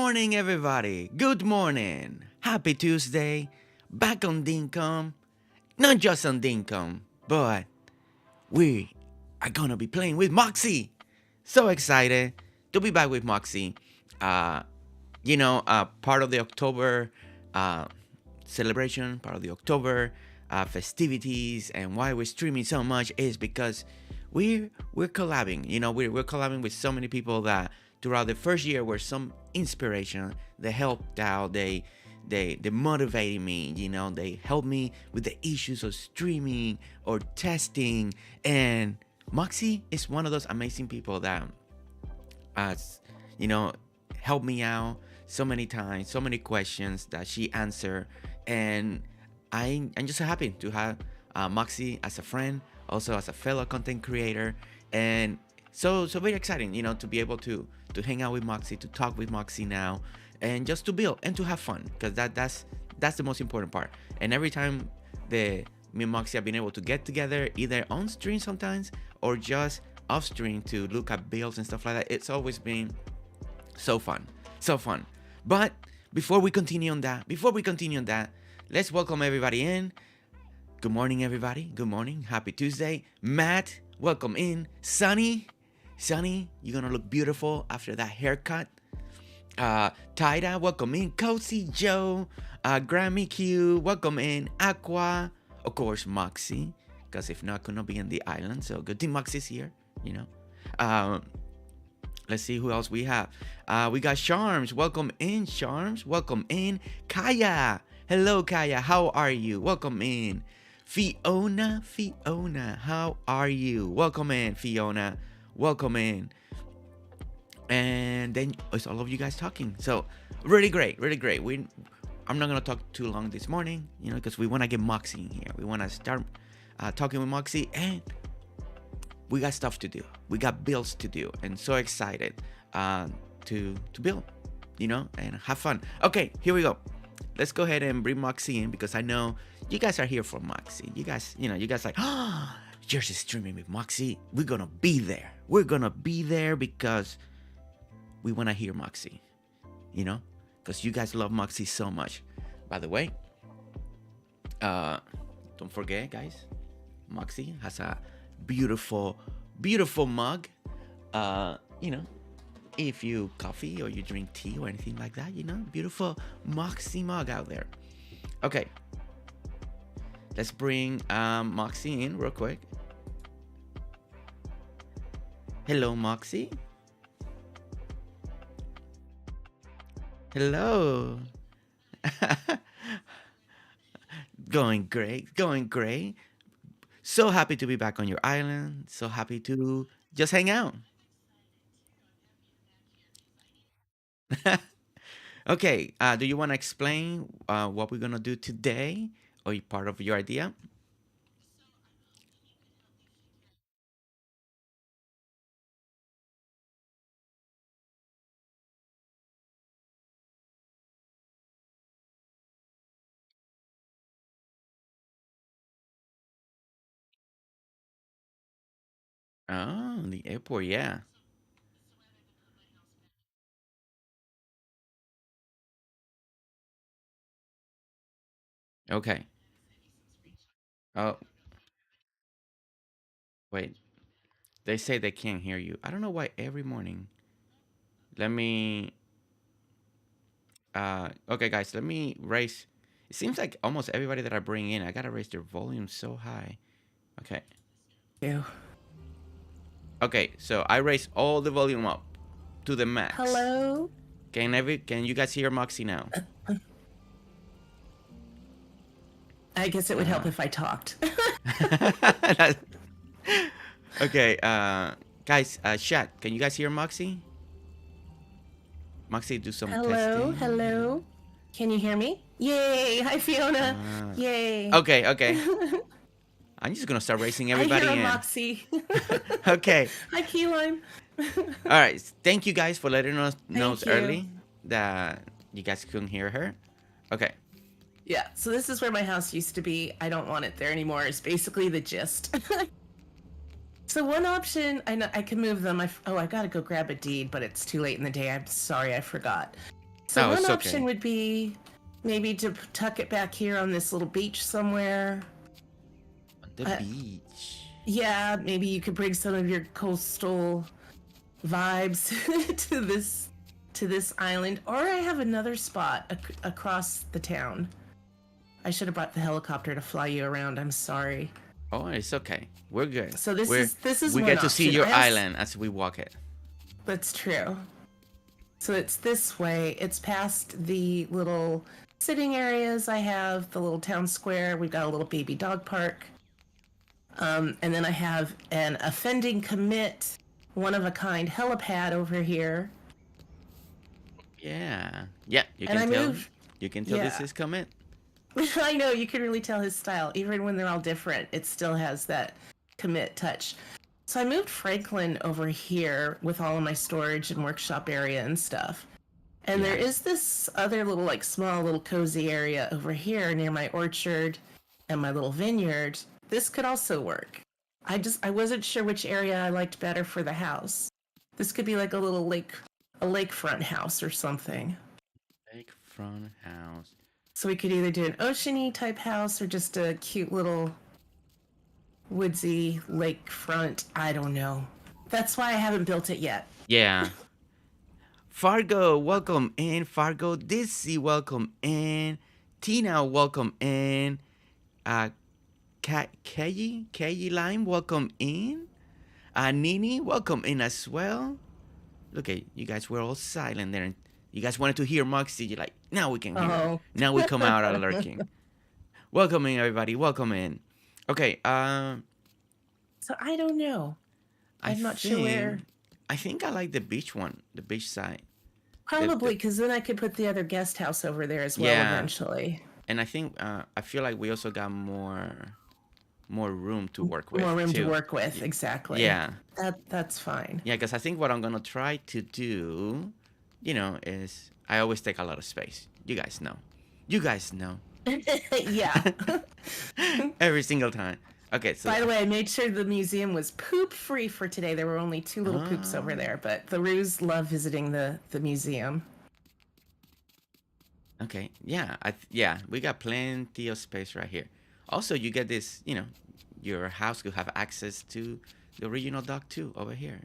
morning, everybody. Good morning. Happy Tuesday. Back on Dinkum. Not just on Dinkum, but we are gonna be playing with Moxie. So excited to be back with Moxie. Uh, part of the October uh, celebration, part of the October festivities, and why we're streaming so much is because we're collabing. We're collabing with so many people that throughout the first year were some inspiration. They helped out. They motivated me. They helped me with the issues of streaming or testing. And Moxie is one of those amazing people that, you know, helped me out so many times, so many questions that she answered, and I'm just so happy to have Moxie as a friend, also as a fellow content creator, and so very exciting, to be able to hang out with Moxie, to talk with Moxie now, and just to build and to have fun, because that's the most important part. And every time me and Moxie have been able to get together, either on stream sometimes or just off stream to look at builds and stuff like that, it's always been so fun. But before we continue on that, let's welcome everybody in. Good morning, everybody. Good morning. Happy Tuesday. Matt, welcome in. Sunny, you're gonna look beautiful after that haircut. Taida, welcome in. Cozy Joe, Grammy Q, welcome in. Aqua, of course, Moxie, because if not, could not be in the island. So good thing Moxie's here. Let's see who else we have. We got Charms. Welcome in, Charms. Welcome in. Kaya. Hello, Kaya. How are you? Welcome in. Fiona. How are you? Welcome in, Fiona. Welcome in. And then it's all of you guys talking. So really great. I'm not going to talk too long this morning, because we want to get Moxie in here. We want to start talking with Moxie, and we got stuff to do. We got builds to do, and so excited to build, and have fun. Okay, here we go. Let's go ahead and bring Moxie in, because I know you guys are here for Moxie. You guys like, Jersey streaming with Moxie. We're gonna be there. Because we want to hear Moxie, because you guys love Moxie so much. By the way, don't forget, guys, Moxie has a beautiful mug. If you coffee or you drink tea or anything like that, beautiful Moxie mug out there. Okay, let's bring Moxie in real quick. Hello, Moxie. Hello. Going great. So happy to be back on your island. So happy to just hang out. Okay, do you want to explain what we're going to do today, or part of your idea? Oh, the airport, yeah. Okay. Oh, wait. They say they can't hear you. I don't know why every morning. Let me okay, guys, let me raise. It seems like almost everybody that I bring in, I got to raise their volume so high. Okay. You. Okay, so I raise all the volume up to the max. Hello? Can you guys hear Moxie now? I guess it would help if I talked. Okay, guys, chat, can you guys hear Moxie? Moxie, do some testing. Hello. Can you hear me? Yay! Hi, Fiona. Yay. Okay. I'm just gonna start racing everybody I hear in. Moxie. Okay. Hi, Keyline. All right. Thank you guys for letting us know Thank you. early that you guys couldn't hear her. Okay. Yeah, so this is where my house used to be. I don't want it there anymore. It's basically the gist. So one option, I know I can move them. I gotta go grab a deed, but it's too late in the day. I'm sorry, I forgot. So No, one it's option okay. would be maybe to tuck it back here on this little beach somewhere. On the Uh, beach. yeah, maybe you could bring some of your coastal vibes to this island. Or I have another spot across the town. I should have brought the helicopter to fly you around. I'm sorry. Oh, it's okay. We're good. So We're this is we one get to see option. your island as we walk it. That's true. So it's this way. It's past the little sitting areas I have, the little town square. We've got a little baby dog park. And then I have an offending commit, one of a kind helipad over here. Yeah. Yeah, you And can I tell. moved. You can tell this Yeah. is commit. I know, you can really tell his style. Even when they're all different, it still has that commit touch. So I moved Franklin over here with all of my storage and workshop area and stuff. And there Yeah. is this other little, like, small little cozy area over here near my orchard and my little vineyard. This could also work. I wasn't sure which area I liked better for the house. This could be like a little a lakefront house or something. Lakefront house. So we could either do an oceany type house or just a cute little woodsy lakefront. I don't know. That's why I haven't built it yet. Yeah. Fargo, welcome in. Fargo, Dizzy, welcome in. Tina, welcome in. Kayi Lime, welcome in. Nini, welcome in as well. Look at you guys, we're all silent there. And you guys wanted to hear Moxie. You're like, now we can hear her. Oh. Now we come out of lurking. Welcome in, everybody. Welcome in. Okay. So I don't know. I'm not sure where. I think I like the beach one, the beach side. Probably, because then I could put the other guest house over there as well eventually. And I think I feel like we also got more room to work with. More room too. to work with, exactly. Yeah. That's fine. Yeah, because I think what I'm gonna try to do, is I always take a lot of space. You guys know. Yeah. Every single time. Okay, so By the way, I made sure the museum was poop free for today. There were only 2 little poops over there, but the Roos love visiting the museum. Okay, yeah, we got plenty of space right here. Also, you get this, your house could have access to the original dock too over here.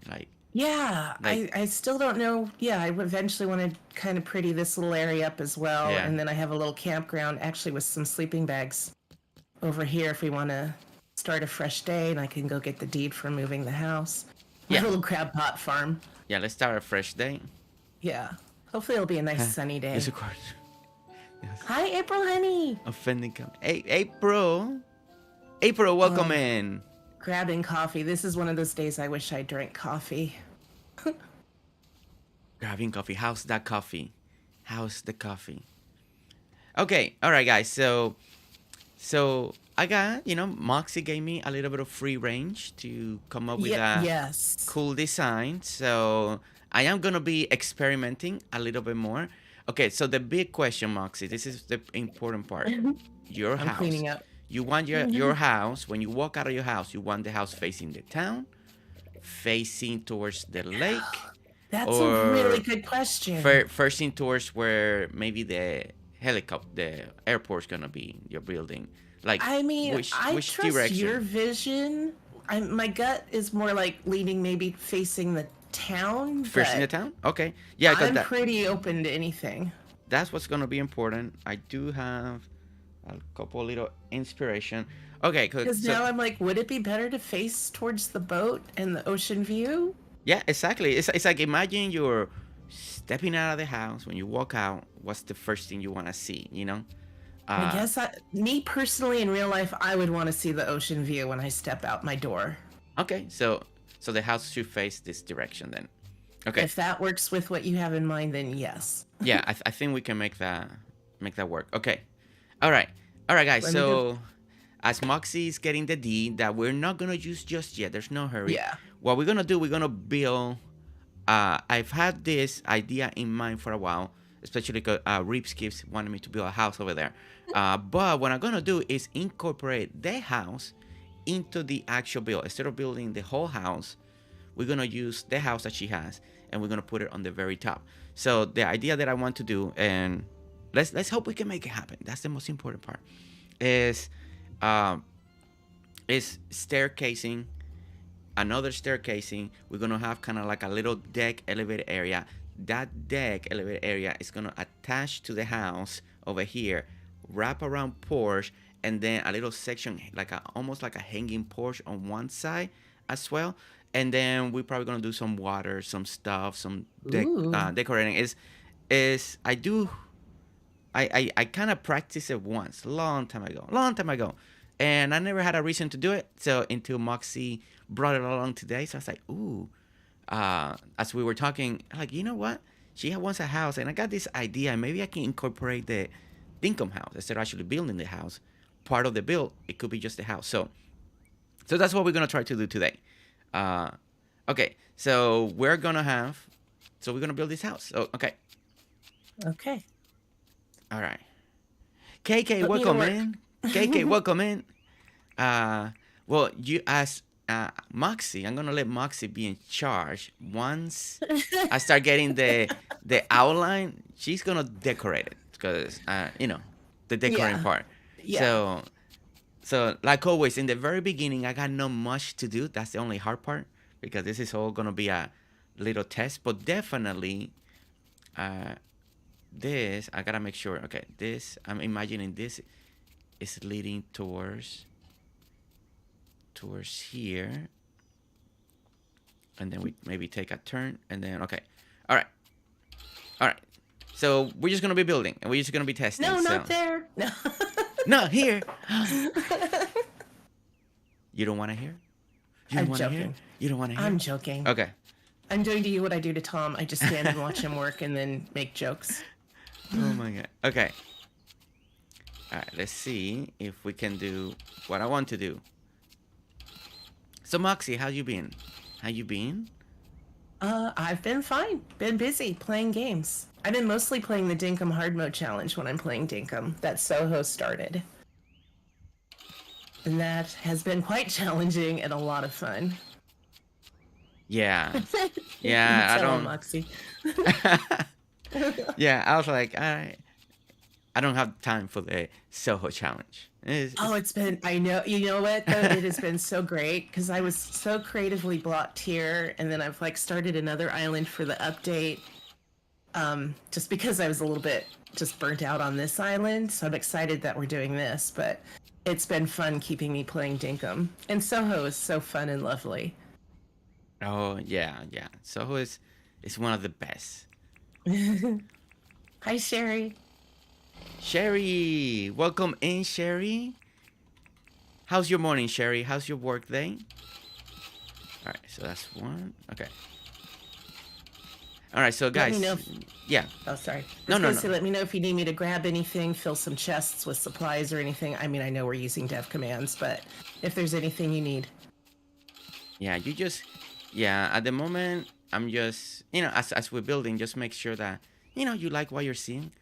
Yeah, I still don't know. Yeah, I eventually want to kind of pretty this little area up as well. Yeah. And then I have a little campground actually with some sleeping bags over here if we want to start a fresh day and I can go get the deed for moving the house. My little crab pot farm. Yeah, let's start a fresh day. Yeah. Hopefully it'll be a nice sunny day. Yes, of course. Yes. Hi, April, honey. Offending company. Hey, April. April, welcome in. Grabbing coffee. This is one of those days I wish I drank coffee. Grabbing coffee. How's that coffee? How's the coffee? Okay, all right, guys. So I got, Moxie gave me a little bit of free range to come up with a cool design. So I am gonna be experimenting a little bit more. Okay, so the big question, Moxie, this is the important part. Your house. I'm cleaning up. You want your house, when you walk out of your house, you want the house facing the town, facing towards the lake. That's a really good question. Facing towards where maybe the airport's gonna be, your building. I mean, which trust direction? your vision. My gut is more like leaning maybe facing the town. Facing the town? Okay. Yeah, I'm pretty open to anything. That's what's gonna be important. I do have a couple little inspiration. Okay, because now I'm like, would it be better to face towards the boat and the ocean view? Yeah, exactly. It's like imagine you're stepping out of the house. When you walk out, what's the first thing you want to see? I guess me personally in real life, I would want to see the ocean view when I step out my door. Okay, so the house should face this direction then. Okay. If that works with what you have in mind, then yes. Yeah, I think we can make that work. Okay. All right, guys. So as Moxie is getting the deed that we're not gonna use just yet, there's no hurry. Yeah. What we're gonna do, we're gonna build. I've had this idea in mind for a while, especially because Reeps keeps wanting me to build a house over there. But what I'm gonna do is incorporate the house into the actual build. Instead of building the whole house, we're gonna use the house that she has, and we're gonna put it on the very top. So the idea that I want to do, and let's hope we can make it happen. That's the most important part. Is um, is staircasing, another staircasing. We're gonna have kind of like a little deck elevator area. That deck elevator area is gonna attach to the house over here, wrap around porch, and then a little section like almost like a hanging porch on one side as well. And then we're probably gonna do some water, some stuff, some Ooh. decorating. Is I do I kind of practiced it once, long time ago, and I never had a reason to do it. So until Moxie brought it along today, so I was like, ooh. As we were talking, like, you know what? She wants a house, and I got this idea. Maybe I can incorporate the Dinkum House instead of actually building the house. Part of the build, it could be just the house. So that's what we're gonna try to do today. Uh, okay, so we're gonna have, so we're gonna build this house. Oh, okay, Okay. all right. KK, Put me to welcome work. in. KK, welcome in. Well, you as Moxie, I'm gonna let Moxie be in charge. Once I start getting the outline, she's gonna decorate it because the decorating Yeah. part. Yeah. So like always, in the very beginning, I got not much to do. That's the only hard part because this is all gonna be a little test. But definitely, uh, this I gotta make sure. Okay, this I'm imagining this is leading towards here, and then we maybe take a turn, and then okay, all right, all right. So we're just gonna be building, and we're just gonna be testing. No, So not there. No. not here. You don't want to hear? You don't I'm want to hear? joking. You don't want to hear? I'm joking. Okay. I'm doing to you what I do to Tom. I just stand and watch him work and then make jokes. Oh my god. Okay. All right. Let's see if we can do what I want to do. So Moxie, how you been? How you been? I've been fine. Been busy playing games. I've been mostly playing the Dinkum Hard Mode Challenge when I'm playing Dinkum that Soho started. And that has been quite challenging and a lot of fun. Yeah. Yeah. I Tell him, don't. Moxie. Yeah. I was like, all right. I don't have time for the Soho challenge. Oh, it's been, I know, you know what, though? It has been so great because I was so creatively blocked here, and then I've like started another island for the update just because I was a little bit just burnt out on this island. So I'm excited that we're doing this, but it's been fun keeping me playing Dinkum. And Soho is so fun and lovely. Oh yeah, yeah. Soho is one of the best. Hi, Sherry. Sherry, welcome in, Sherry. How's your morning, Sherry? How's your work day? All right, so that's one. Okay. All right, so Let guys, me know. yeah. Oh, sorry. No, no, no. Say, let me know if you need me to grab anything, fill some chests with supplies or anything. I mean, I know we're using dev commands, but if there's anything you need. Yeah, you just, yeah. At the moment, I'm just, as we're building, just make sure that you like what you're seeing.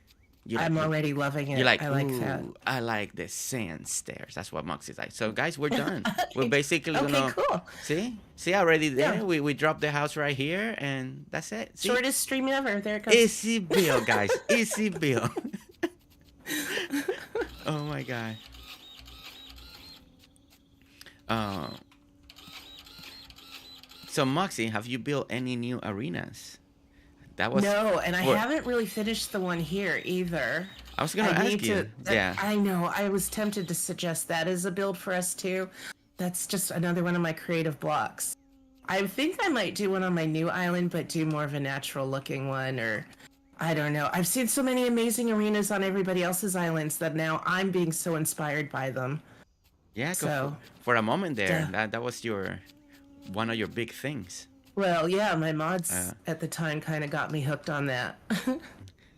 I'm already loving it. You're like, I like ooh, that. I like the sand stairs. That's what Moxie's like. So guys, we're done. We're basically Okay, gonna cool. see already there. Yeah. We dropped the house right here, and that's it. See? Shortest stream ever. There it goes. Easy bill, guys. Easy bill. Oh my god. So Moxie, have you built any new arenas? That was No, and I haven't really finished the one here either. I was gonna ask you. Yeah. I know. I was tempted to suggest that as a build for us too. That's just another one of my creative blocks. I think I might do one on my new island, but do more of a natural looking one, or I don't know. I've seen so many amazing arenas on everybody else's islands that now I'm being so inspired by them. Yeah. So, for a moment there, yeah. that was one of your big things. Well, yeah, my mods at the time kind of got me hooked on that.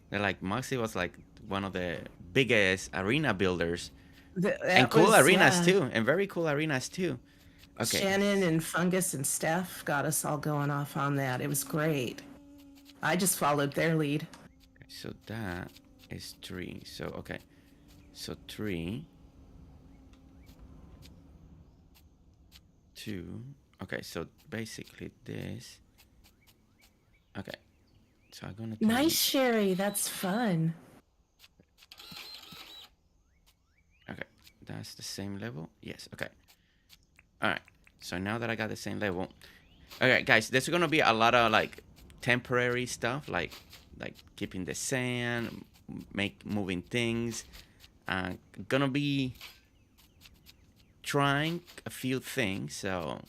They're like Moxie was like one of the biggest arena builders, That and cool was, arenas yeah. too, and very cool arenas too. Okay. Shannon and Fungus and Steph got us all going off on that. It was great. I just followed their lead. So that is 3. So okay. So 3, 2. Okay, so basically this Okay, so I'm gonna Nice, take. Sherry. That's fun. Okay, that's the same level. Yes. Okay. All right. So now that I got the same level, okay, guys, there's gonna be a lot of like temporary stuff, like keeping the sand, moving things. Gonna be trying a few things. So,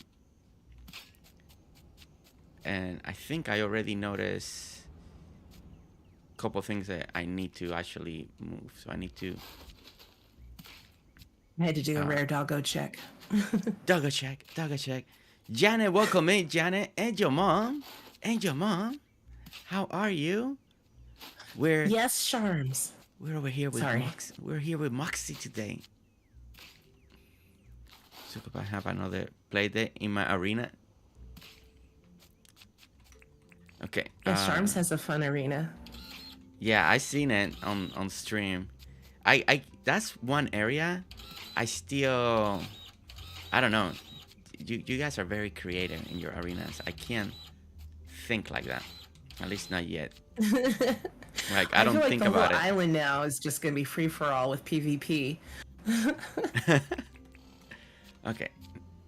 and I think I already noticed a couple things that I need to actually move. So I need to I had to do a uh, rare doggo check. doggo check, doggo check. Janet, welcome in, Janet, and your mom, and your mom. How are you? We're Yes, Charms. we're over here with Sorry. Mox. We're here with Moxie today. So if I have another play day in my arena. Okay. Yes, Charms has a fun arena. Yeah, I seen it on stream. I that's one area. I still, I don't know. You guys are very creative in your arenas. I can't think like that. At least not yet. Like I I feel don't like think the whole about it. island now is just going to be free for all with PvP. Okay.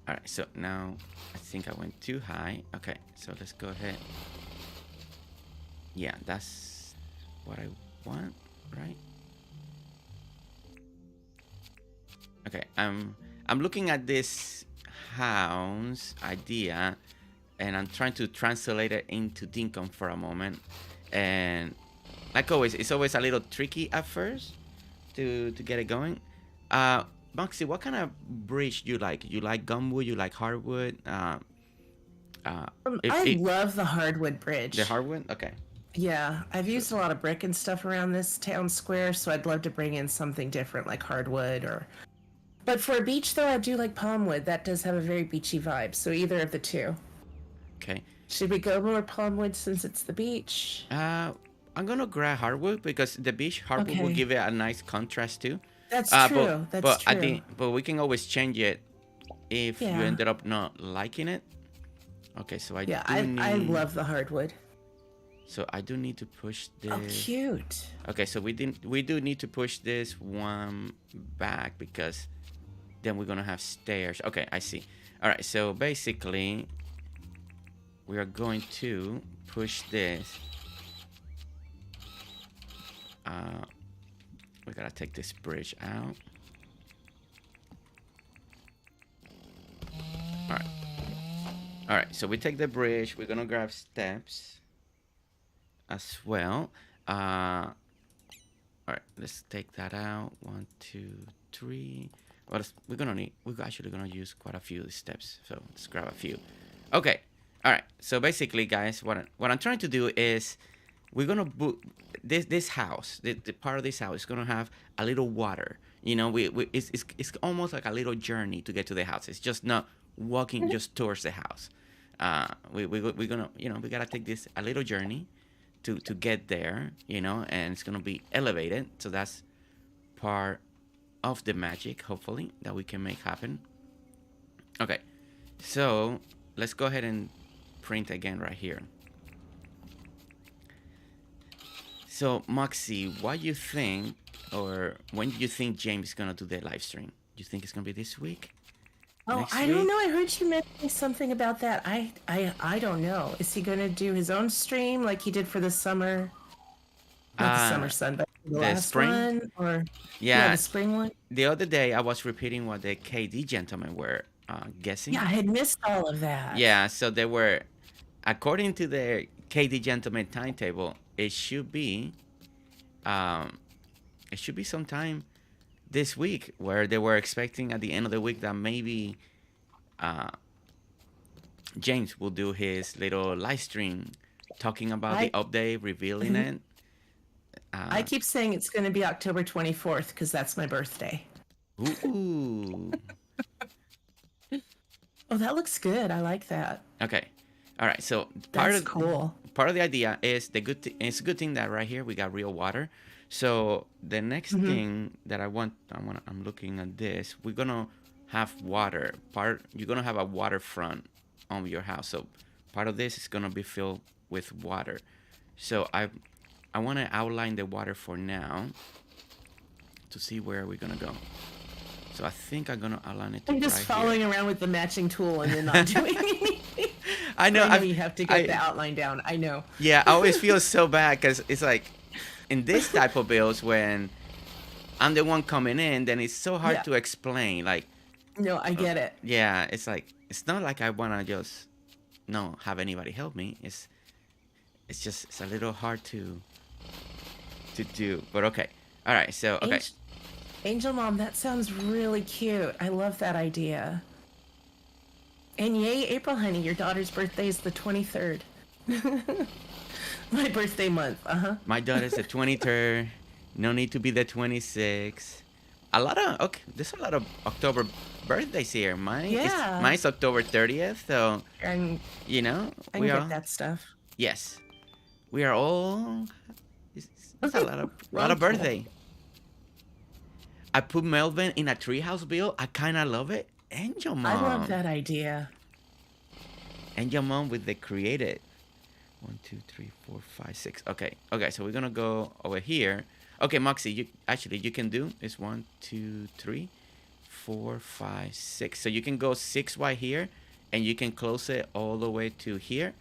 All right. So now I think I went too high. Okay. So let's go ahead. Yeah, that's what I want, right? Okay. I'm looking at this house idea, and I'm trying to translate it into Dinkum for a moment. And like always, it's always a little tricky at first to get it going. Moxie, what kind of bridge you like? You like gumwood? You like hardwood? If I it, love the hardwood bridge. the hardwood? Okay. Yeah, I've used a lot of brick and stuff around this town square, so I'd love to bring in something different like hardwood or. But for a beach, though, I do like palm wood. That does have a very beachy vibe. So either of the two. Okay. Should we go more palm wood since it's the beach? I'm gonna grab hardwood because the beach hardwood will Okay. give it a nice contrast too. That's But true. That's I true. think but we can always change it if you Yeah. ended up not liking it. Okay, so I Yeah, do need. I love the hardwood. So I do need to push this. Oh, cute. Okay, so we do need to push this one back because then we're gonna have stairs. Okay, I see. All right, so basically we are going to push this. We gotta take this bridge out. All right. All right, so we take the bridge. We're gonna grab steps as well. All right, let's take that out. 1, 2, 3. Well, we're actually gonna use quite a few steps. So let's grab a few. Okay. All right. So basically, guys, what I'm trying to do is we're gonna book this house. The part of this house is gonna have a little water. You know, it's almost like a little journey to get to the house. It's just not walking just towards the house. We're gonna, we gotta take this a little journey to get there. And it's gonna be elevated. So that's part of the magic, hopefully, that we can make happen. Okay, so let's go ahead and print again right here. So Moxie, what do you think, or when do you think James is gonna do the live stream? Do you think it's gonna be this week? Oh, Next I week? don't know. I heard you mention something about that. I don't know. Is he going to do his own stream like he did for the summer? Not the summer sun, but the last spring? one, or Yeah, the spring one. The other day I was repeating what the KD gentlemen were guessing. Yeah, I had missed all of that. Yeah, so they were, according to the KD gentleman timetable, it should be sometime this week, where they were expecting at the end of the week that maybe James will do his little live stream talking about the update, revealing it. I keep saying it's going to be October 24th because that's my birthday. Ooh. Oh, that looks good. I like that. Okay. All right. So That's cool. Part of the idea is it's a good thing that right here we got real water. So the next thing that I'm looking at this. We're gonna have water. You're gonna have a waterfront on your house. So part of this is gonna be filled with water. So I want to outline the water for now to see where we're gonna go. So I think I'm gonna outline it. I'm just following around with the matching tool and then not doing anything. I know. You have to get the outline down. I know. Yeah, I always feel so bad because it's like in this type of builds when I'm the one coming in, then it's so hard to explain. Like, no, I get it. Yeah, it's like it's not like I wanna just have anybody help me. It's a little hard to do. But okay, all right. So okay. Angel Mom, that sounds really cute. I love that idea. And yay, April honey, your daughter's birthday is the 23rd. My birthday month. My daughter's the 23rd. No need to be the 26th. There's a lot of October birthdays here. Mine's October 30th, so I we get that stuff. Yes, we are all. It's a lot of birthday. I put Melvin in a treehouse build. I kind of love it. Angel Mom. I love that idea. Angel Mom with the created. 1, 2, 3, 4, 5, 6. Okay. So we're gonna go over here. Okay, Moxie, you can do is 1, 2, 3, 4, 5, 6. So you can go 6 wide here, and you can close it all the way to here,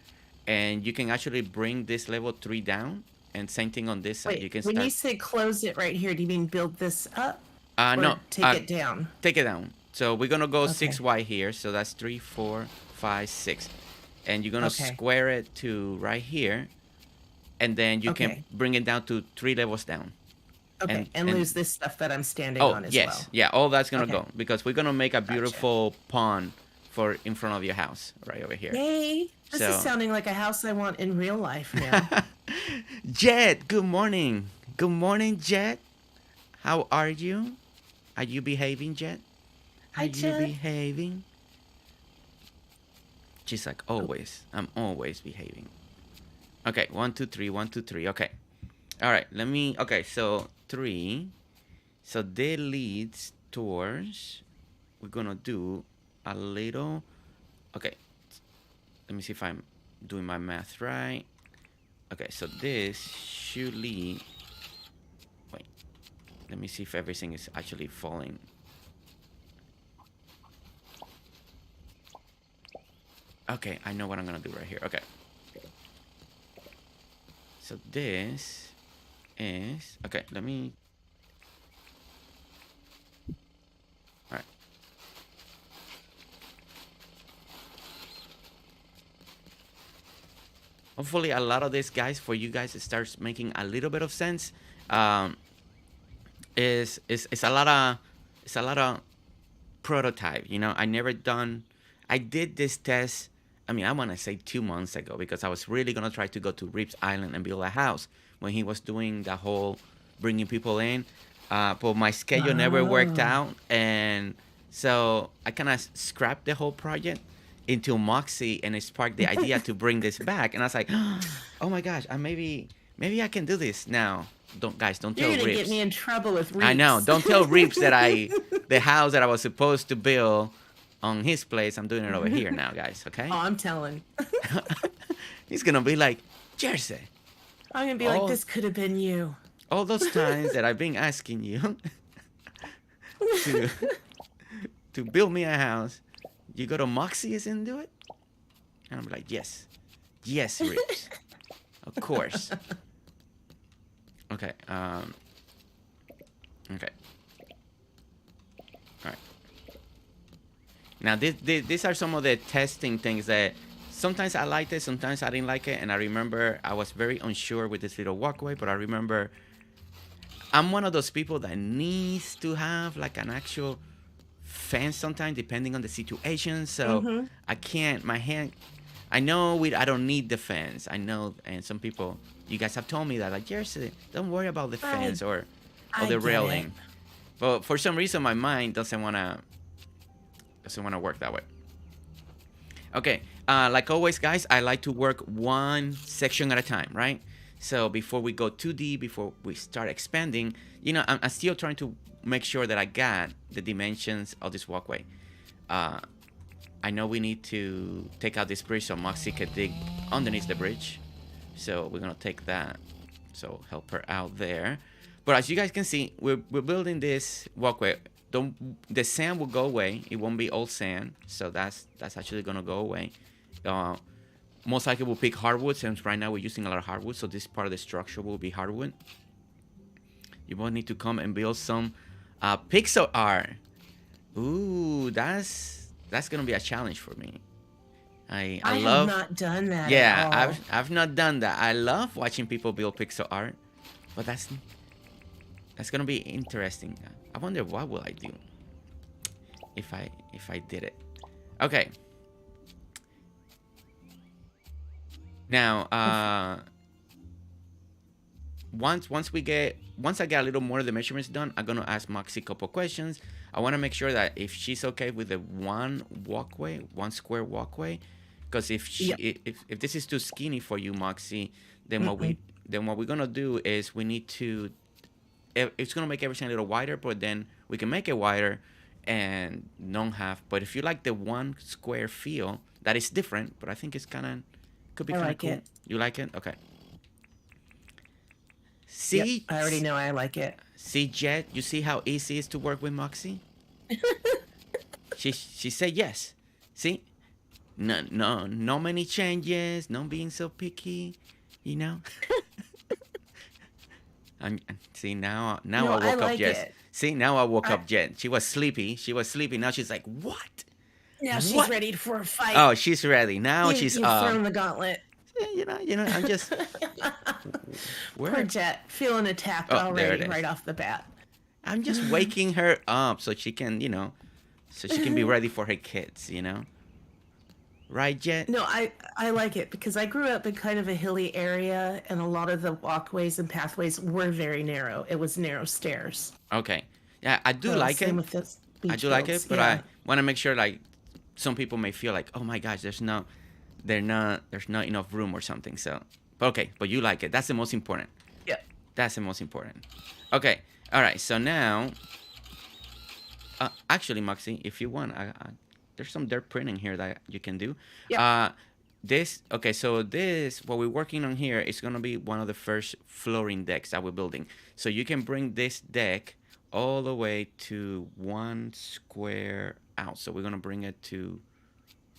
and you can actually bring this level 3 down. And same thing on this side. Wait, you can when you say close it right here, do you mean build this up? No. Take it down. Take it down. So we're gonna go 6 wide here. So that's 3, 4, 5, 6, and you're gonna square it to right here, and then you can bring it down to 3 levels down. Okay, and lose this stuff that I'm standing on as well. Yeah, all that's gonna go because we're gonna make a beautiful pond for in front of your house right over here. Yay! This is sounding like a house I want in real life now. Jet, good morning. Good morning, Jet. How are you? Are you behaving, Jet? Are you behaving? She's like, always. I'm always behaving. Okay, 1, 2, 3, 1, 2, 3. Okay. All right, okay, so 3. So that leads towards, we're gonna do a little, okay. Let me see if I'm doing my math right. Okay, so this should lead, wait. Let me see if everything is actually falling. Okay, I know what I'm gonna do right here. Okay. So this is, okay, let me, all right. Hopefully a lot of this, guys, for you guys, it starts making a little bit of sense. It's a lot of prototype, I did this test. I mean, I want to say 2 months ago because I was really going to try to go to Rip's Island and build a house when he was doing the whole bringing people in. But my schedule never worked out. And so I kind of scrapped the whole project until Moxie and it sparked the idea to bring this back. And I was like, oh my gosh, maybe I can do this now. Don't tell Rips. You're going to get me in trouble with Rips. I know. Don't tell Rips that the house that I was supposed to build on his place, I'm doing it over here now, guys, okay? Oh, I'm telling. He's going to be like, Jersey. I'm going to be like, this could have been you. All those times that I've been asking you to build me a house, you go to Moxie's and do it? And I'm like, yes. Yes, Rips. Of course. Okay. Okay. All right. Now, these are some of the testing things that sometimes I liked it, sometimes I didn't like it. And I remember I was very unsure with this little walkway, but I remember I'm one of those people that needs to have like an actual fence sometimes, depending on the situation. So I can't, I know I don't need the fence. I know, and some people, you guys have told me that, like, Jersey, don't worry about the fence or the railing. But for some reason, my mind doesn't want to work that way. Okay, like always, guys, I like to work one section at a time, right? So before we go too deep, before we start expanding, I'm still trying to make sure that I got the dimensions of this walkway. I know we need to take out this bridge so Moxie can dig underneath the bridge. So we're gonna take that. So help her out there. But as you guys can see, we're building this walkway. Don't The sand will go away. It won't be all sand. So that's actually gonna go away. Uh, Most likely we'll pick hardwood since right now we're using a lot of hardwood. So this part of the structure will be hardwood. You won't need to come and build some pixel art. Ooh, that's gonna be a challenge for me. I have love. not done that Yeah, at all. I've not done that. I love watching people build pixel art, but that's gonna be interesting. I wonder what will I do if I did it. Okay. Now, once I get a little more of the measurements done, I'm gonna ask Moxie a couple questions. I want to make sure that if she's okay with the one square walkway, because if this is too skinny for you, Moxie, then what we're gonna do is we need to. It's gonna make everything a little wider, but then we can make it wider and non half. But if you like the one square feel, that is different, but I think it's could be kind of cool. It. You like it? Okay. See? Yep, I already know I like it. See, Jet, you see how easy it is to work with Moxie? she said yes. See? No many changes, no being so picky, you know? See, now I woke up Jet. See, now I woke up Jet. She was sleepy. Now she's like, what? Now she's ready for a fight. Oh, she's ready. Now she's you've thrown the gauntlet. You know, I'm just. Poor Jet, feeling attacked already right off the bat. I'm just waking her up so she can, be ready for her kids, Right, Jet? No, I like it because I grew up in kind of a hilly area, and a lot of the walkways and pathways were very narrow. It was narrow stairs. Okay. Yeah, I do like it. I do like it, but I want to make sure, like, some people may feel like, oh my gosh, there's not enough room or something. So, but you like it. That's the most important. Yeah. That's the most important. Okay. All right. So now, actually, Moxie, if you want, there's some dirt printing here that you can do. Yeah. What we're working on here is going to be one of the first flooring decks that we're building. So you can bring this deck all the way to one square out. So we're going to bring it to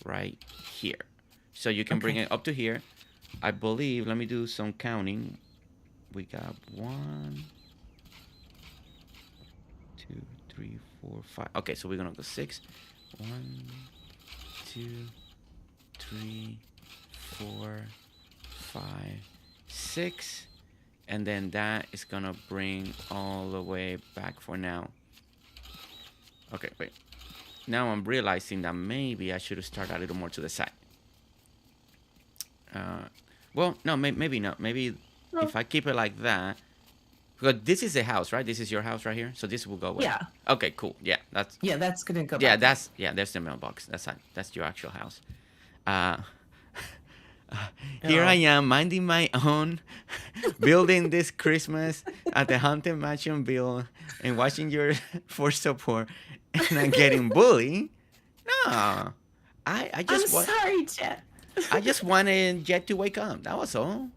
right here. So you can bring it up to here. I believe, let me do some counting. We got 1, 2, 3, 4, 5. Okay, so we're going to go 6. 1, 2, 3, 4, 5, 6. And then that is going to bring all the way back for now. Okay, wait. Now I'm realizing that maybe I should have started a little more to the side. Well, no, maybe not. Maybe if I keep it like that. Because this is the house, right? This is your house right here. So this will go away. Yeah. Okay, cool. Yeah, that's gonna go. Yeah, back. There's the mailbox. That's your actual house. Here I am minding my own, building this Christmas at the Haunted Mansion Build and watching your for support, and I'm getting bullied. No, I'm sorry, Jet. I just wanted Jet to wake up. That was all.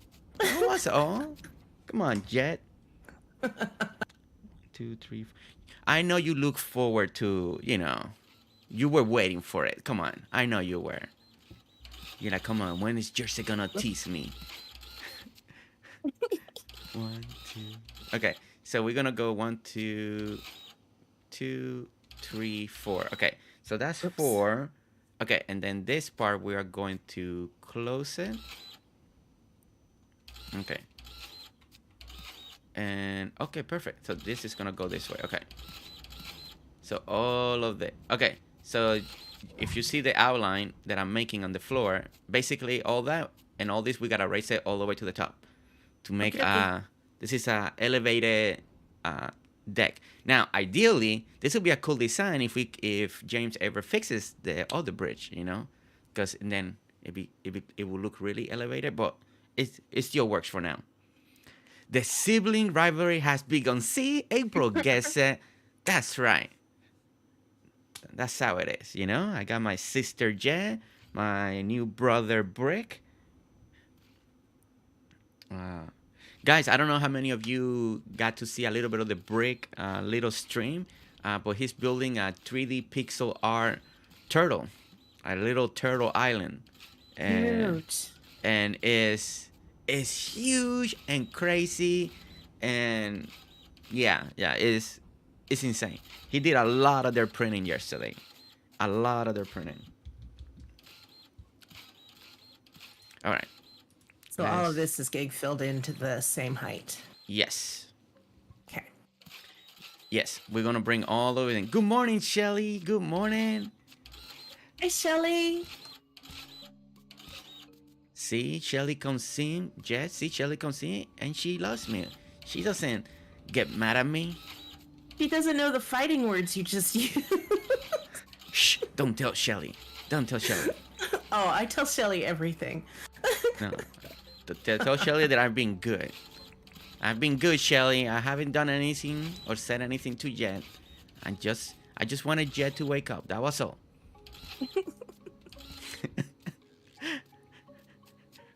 Come on, Jet. 2, 3. 4. I know you look forward to, you were waiting for it. Come on, I know you were. You're like, come on, when is Jersey gonna tease me? 1, 2. Okay, so we're gonna go 1, 2, 3, 4. Okay, so that's 4. Okay, and then this part we are going to close it. Okay. And okay, perfect. So this is gonna go this way. Okay. So all of the so if you see the outline that I'm making on the floor, basically all that and all this we gotta raise it all the way to the top to make this is a elevated deck. Now, ideally, this would be a cool design if James ever fixes the other bridge, because then it will look really elevated. But it still works for now. The sibling rivalry has begun. See, April gets it. That's right. That's how it is, I got my sister Jet, my new brother Brick. Uh, Guys, I don't know how many of you got to see a little bit of the brick little stream, but he's building a 3D pixel art turtle, a little turtle island, and Cute. is huge and crazy, and yeah, it's insane. He did a lot of their printing yesterday, a lot of their printing. All right, So all of this is getting filled into the same height. yes. Okay. Yes, we're gonna bring all of it in. Good morning, Shelly. Good morning. Hi, Shelly. See, Shelly comes in. Yes, see, Shelly comes in, and she loves me. She doesn't get mad at me. He doesn't know the fighting words you just used. Shh! Don't tell Shelly. Don't tell Shelly. Oh, I tell Shelly everything. No, tell Shelly that I've been good. I've been good, Shelly. I haven't done anything or said anything to Jet. I just wanted Jet to wake up. That was all.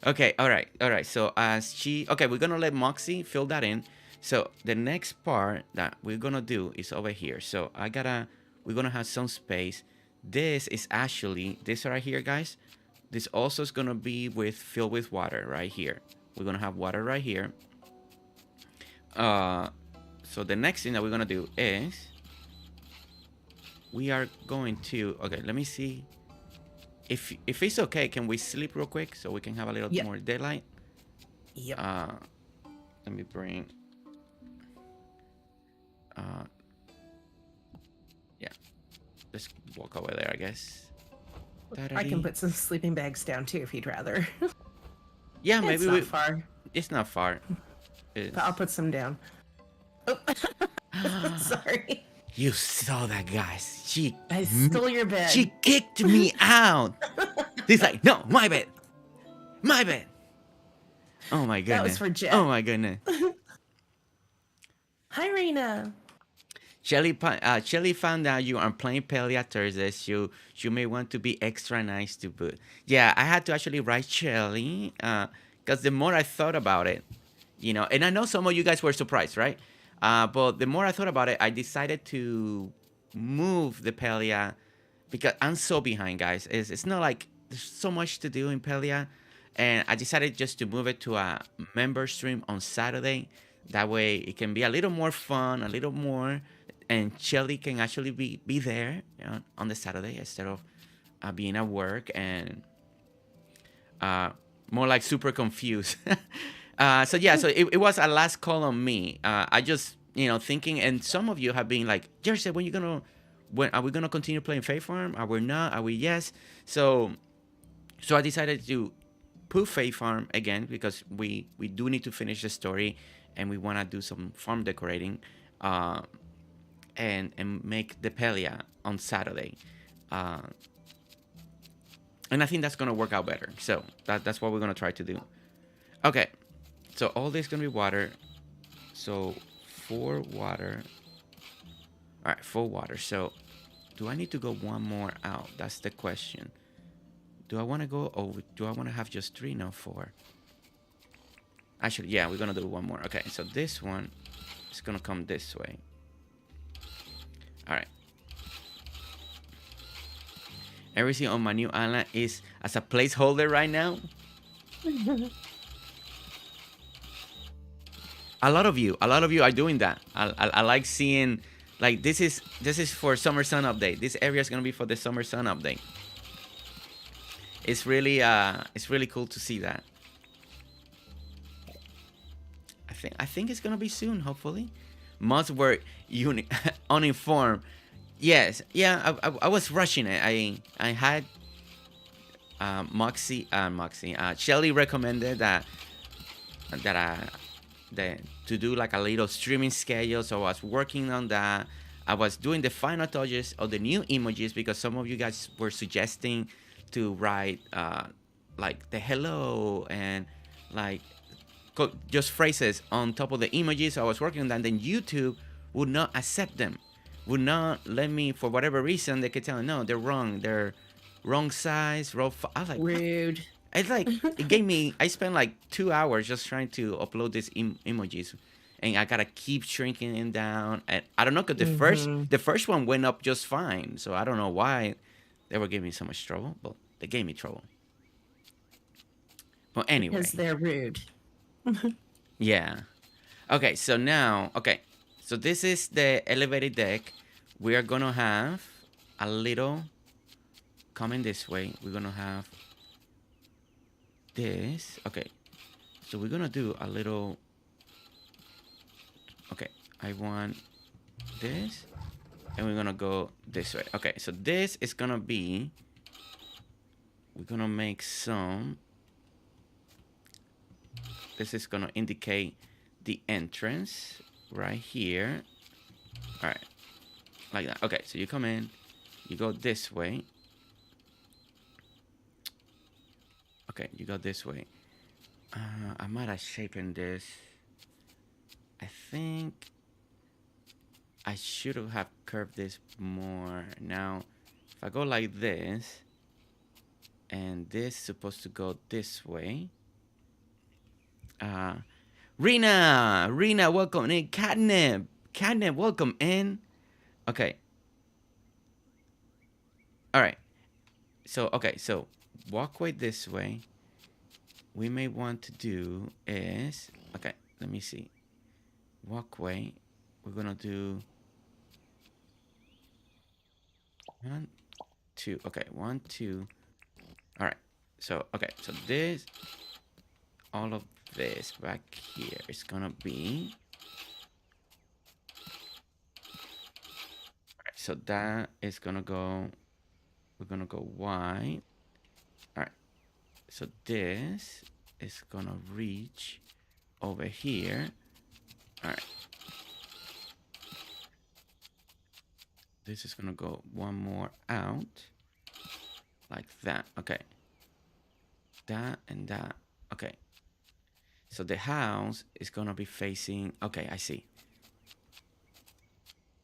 Okay, all right. So we're gonna let Moxie fill that in. So the next part that we're gonna do is over here. So we're gonna have some space. This is actually this right here, guys. This also is gonna be filled with water right here. We're gonna have water right here. So the next thing that we're gonna do is we are going to let me see. If it's okay, can we sleep real quick so we can have a little more daylight? Yep. Let me bring. Yeah. Let's walk over there, I guess. I can put some sleeping bags down too if you'd rather. Yeah, maybe it's not far. It's not far. But I'll put some down. Oh, sorry. You saw that, guys. I stole your bed. She kicked me out. He's like, no, my bed. My bed. Oh my goodness. That was for Jet. Oh my goodness. Hi, Rena. Shelly found out you are playing Pelia Thursdays. You may want to be extra nice to Boot. Yeah, I had to actually write Shelly because the more I thought about it, and I know some of you guys were surprised, right? But the more I thought about it, I decided to move the Pelia because I'm so behind, guys. It's not like there's so much to do in Pelia, and I decided just to move it to a member stream on Saturday. That way, it can be a little more fun, a little more, and Shelly can actually be there on the Saturday instead of being at work and more like super confused. So it was a last call on me. I just thinking, and some of you have been like, Jersey, when are we gonna continue playing Faith Farm? Are we not? Are we yes? So I decided to put Faith Farm again because we do need to finish the story and we want to do some farm decorating, and make the Pelia on Saturday, and I think that's gonna work out better. So that's what we're gonna try to do. Okay. So all this is gonna be water. So 4 water. All right, 4 water. So do I need to go one more out? That's the question. Do I want to go over? Do I want to have just 3? No, 4. Actually, yeah, we're gonna do one more. Okay, so this one is gonna come this way. All right. Everything on my new island is as a placeholder right now. A lot of you are doing that. I like seeing, like, this is for Summer Sun Update. This area is gonna be for the Summer Sun Update. It's really cool to see that. I think it's gonna be soon, hopefully. Most were uninformed. Yes, yeah. I was rushing it. I had Shelly recommended that to do like a little streaming schedule, so I was working on that. I was doing the final touches of the new emojis because some of you guys were suggesting to write like the hello and like just phrases on top of the emojis. So I was working on that, and then YouTube would not accept them, would not let me, for whatever reason. They could tell me, no, they're wrong size, I was like, rude. It's like it gave me. I spent like 2 hours just trying to upload these emojis, and I gotta keep shrinking it down. And I don't know, cause Mm-hmm. the first one went up just fine. So I don't know why they were giving me so much trouble, but they gave me trouble. Well, Because anyway, they're rude. yeah. Okay, so now, okay, so this is the elevated deck. We are gonna have a little coming this way. We're gonna have this. Okay, so we're gonna do a little. Okay, I want this, and we're gonna go this way. Okay, so this is gonna be. We're gonna make some. This is gonna indicate the entrance right here. All right, like that. Okay, so you come in, you go this way. Okay, you go this way. I might have shapen this. I think I should have curved this more. Now, if I go like this, and this is supposed to go this way. Rena, welcome in. Catnip, welcome in. Okay. All right. So walkway this way. We may want to do is, okay, let me see. Walkway, we're gonna do 1, 2. Okay, 1, 2. All right. So this, all of this back here is gonna be. All right, so that is gonna go. We're gonna go wide. All right. So this is gonna reach over here. All right. This is gonna go one more out, like that. Okay. That and that. Okay. So the house is gonna be facing. Okay, I see.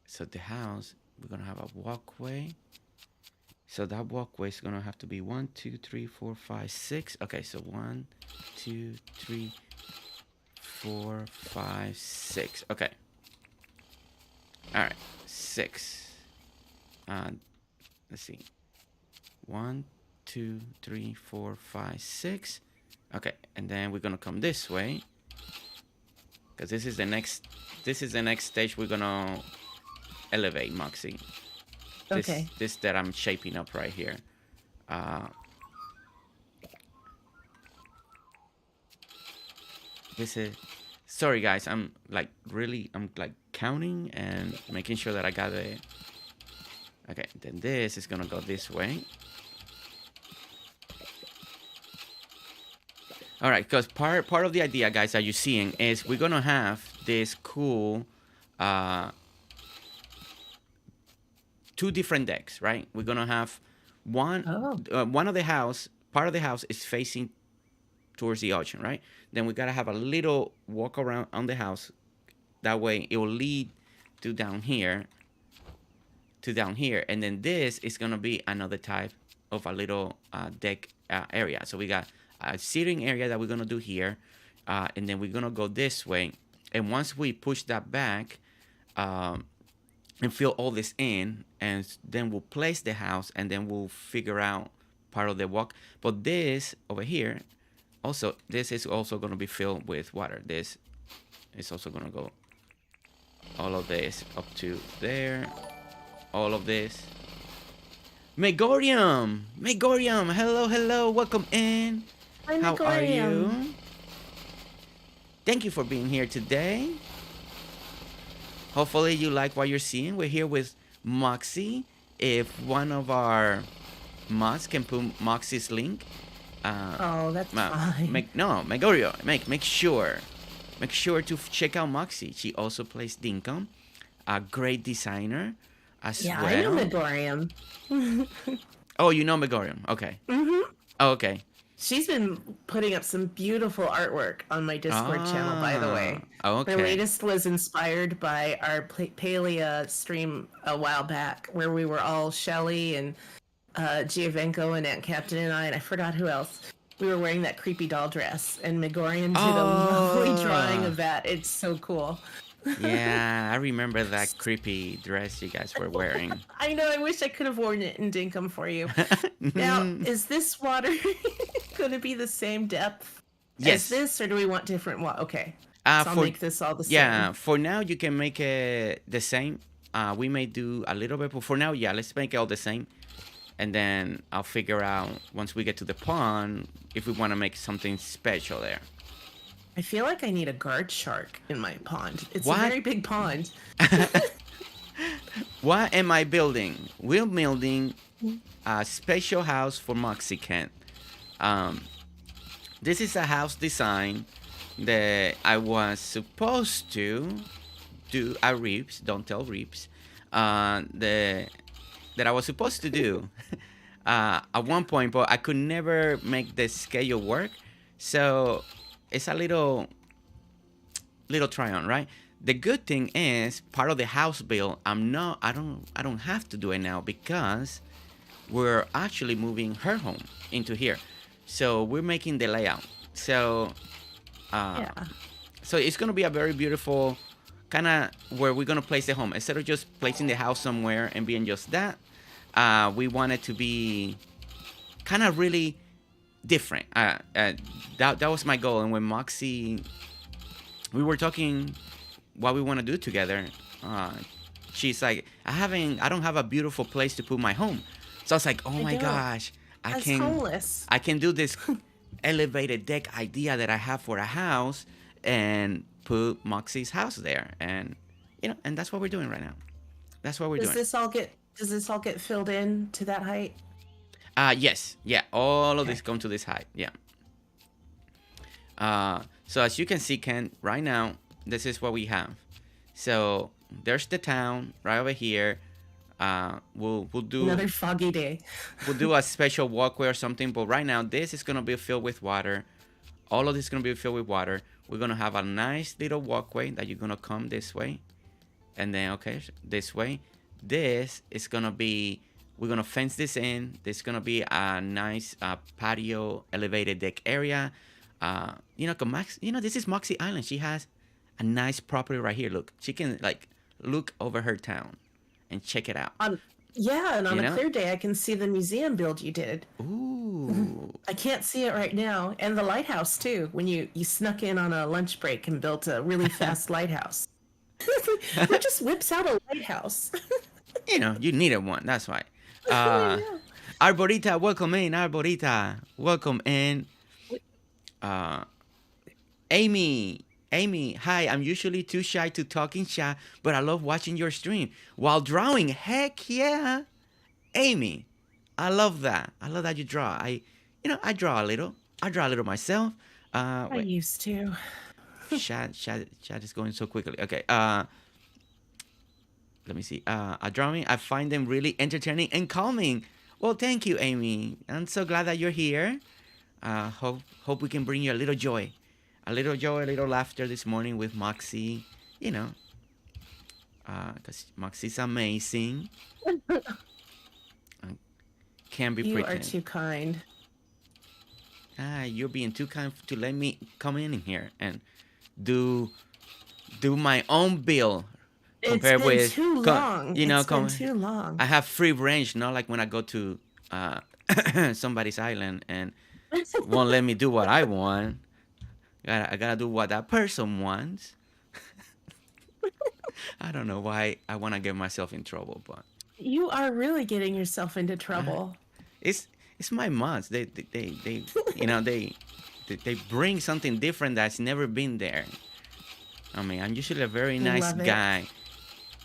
So the house, we're gonna have a walkway. So that walkway is gonna have to be 1, 2, 3, 4, 5, 6. Okay, so 1, 2, 3, 4, 5, 6. Okay. All right, 6. Let's see. 1, 2, 3, 4, 5, 6. Okay, and then we're gonna come this way, because this is the next. This is the next stage. We're gonna elevate Moxie. Okay. This that I'm shaping up right here. This is. Sorry guys, I'm like counting and making sure that I got it. Okay, then this is gonna go this way. All right, because part of the idea, guys, that you're seeing is we're gonna have this cool 2 different decks, right? We're gonna have one of the house, part of the house is facing towards the ocean, right? Then we gotta have a little walk around on the house. That way it will lead to down here, and then this is gonna be another type of a little deck area. So we got a seating area that we're gonna do here, and then we're gonna go this way. And once we push that back and fill all this in, and then we'll place the house, and then we'll figure out part of the walk. But this over here, also, this is also gonna be filled with water. This is also gonna go all of this up to there. All of this. Megorium, hello, welcome in. Hi, How are Megorium. you? Thank you for being here today. Hopefully you like what you're seeing. We're here with Moxie. If one of our mods can put Moxie's link. That's fine. Megorio, make sure to check out Moxie. She also plays Dinkum, a great designer as well. I know Megorium. Oh, you know Megorium. Okay. Mm-hmm. Oh, okay. She's been putting up some beautiful artwork on my Discord channel, by the way. Okay. Her latest was inspired by our Palea stream a while back, where we were all Shelly and Giovenko and Aunt Captain and I forgot who else. we were wearing that creepy doll dress, and Megorian did a lovely drawing Oh, of that. It's so cool. yeah, I remember that creepy dress you guys were wearing. I know. I wish I could have worn it in Dinkum for you. Now, is this water going to be the same depth as Yes. this, or do we want different water? Okay, so I'll For make this all the yeah, same. for now you can make it the same. We may do a little bit, but for now, yeah, let's make it all the same. And then I'll figure out once we get to the pond if we want to make something special there. I feel like I need a guard shark in my pond. It's a What? very big pond. What am I building? We're building a special house for Moxie Kent. Um, this is a house design that I was supposed to do at Reeps. Don't tell Reeps. That I was supposed to do at one point, but I could never make the schedule work. So it's a little try on, right? The good thing is part of the house build. I don't have to do it now because we're actually moving her home into here. So we're making the layout. So Yeah. so it's gonna be a very beautiful kind of where we're gonna place the home instead of just placing the house somewhere and being just that. We want it to be kind of really different. That was my goal. And when Moxie, we were talking what we want to do together. She's like, I don't have a beautiful place to put my home. So I was like, oh I my don't. gosh, As homeless. I can do this elevated deck idea that I have for a house and put Moxie's house there, and and that's what we're doing right now. That's what we're doing. Does this all get filled in to that height? Yes, yeah, all of Okay. this come to this height, yeah. So as you can see, Ken, right now, this is what we have. So there's the town right over here. We'll do Another foggy day. we'll do a special walkway or something, but right now this is gonna be filled with water. All of this is gonna be filled with water. We're gonna have a nice little walkway that you're gonna come this way, and then this way. This is gonna be, we're gonna fence this in. This is gonna be a nice patio elevated deck area. This is Moxie Island. She has a nice property right here. Look, she can like look over her town and check it out. Yeah, and on You a know? clear day, I can see the museum build you did. Ooh. I can't see it right now, and the lighthouse too. When you snuck in on a lunch break and built a really fast lighthouse. Who just whips out a lighthouse? You needed one. That's why. I know. Arborita, welcome in. Arborita, welcome in. Amy, hi. I'm usually too shy to talk in chat, but I love watching your stream while drawing. Heck yeah, Amy, I love that. I love that you draw. I draw a little. I draw a little myself. I Wait, used to. chat is going so quickly. Okay. Let me see. A drawing. I find them really entertaining and calming. Well, thank you, Amy. I'm so glad that you're here. Hope we can bring you a little joy, a little laughter this morning with Moxie. Because Moxie's amazing. Can't be You pretty. are too kind. You're being too kind to let me come in here and do my own bill. It's been too long. It's been too long. I have free range, not like when I go to somebody's island and won't let me do what I want. I gotta do what that person wants. I don't know why I want to get myself in trouble, but You are really getting yourself into trouble. it's my mods. They they bring something different that's never been there. I mean, I'm usually a very nice Love it. guy,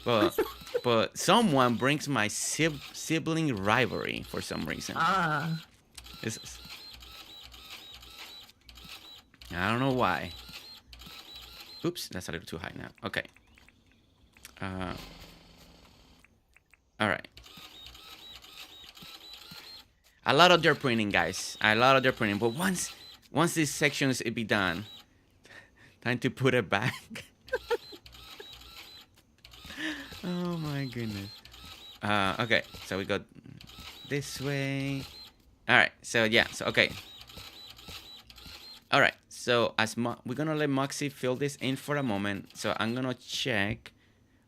but someone brings my sibling rivalry for some reason. It's- I don't know why. Oops, that's a little too high now. Okay. All right. A lot of dirt printing, guys. A lot of dirt printing. But once these sections it be done, time to put it back. Oh my goodness. Okay, so we go this way. All right. So yeah. So okay. All right, so we're gonna let Moxie fill this in for a moment. So I'm gonna check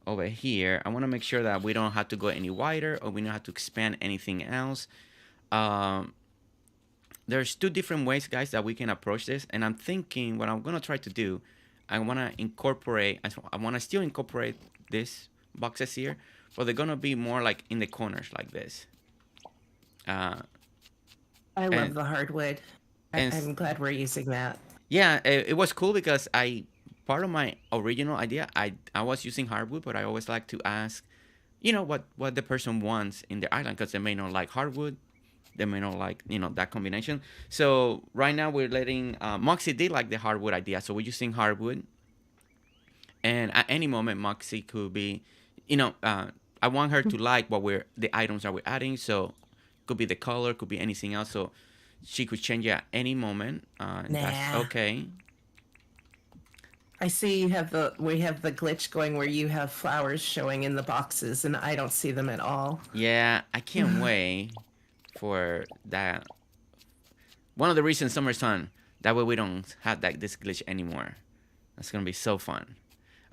over here. I want to make sure that we don't have to go any wider or we don't have to expand anything else. Um, there's two different ways, guys, that we can approach this, and I'm thinking what I'm gonna try to do. I want to incorporate. I want to still incorporate these boxes here, but they're gonna be more like in the corners like this. Uh, I love and the hardwood. and I'm glad we're using that. yeah, it was cool because part of my original idea, I was using hardwood, but I always like to ask, what the person wants in the island, because they may not like hardwood, they may not like that combination. So right now we're letting Moxie did like the hardwood idea, so we're using hardwood, and at any moment Moxie could be, I want her to like the items that we're adding, so could be the color, could be anything else, so she could change it at any moment. That's Nah. okay. I see we have the glitch going where you have flowers showing in the boxes and I don't see them at all. Yeah, I can't wait for that. One of the reasons Summer Sun, that way we don't have this glitch anymore. That's gonna be so fun.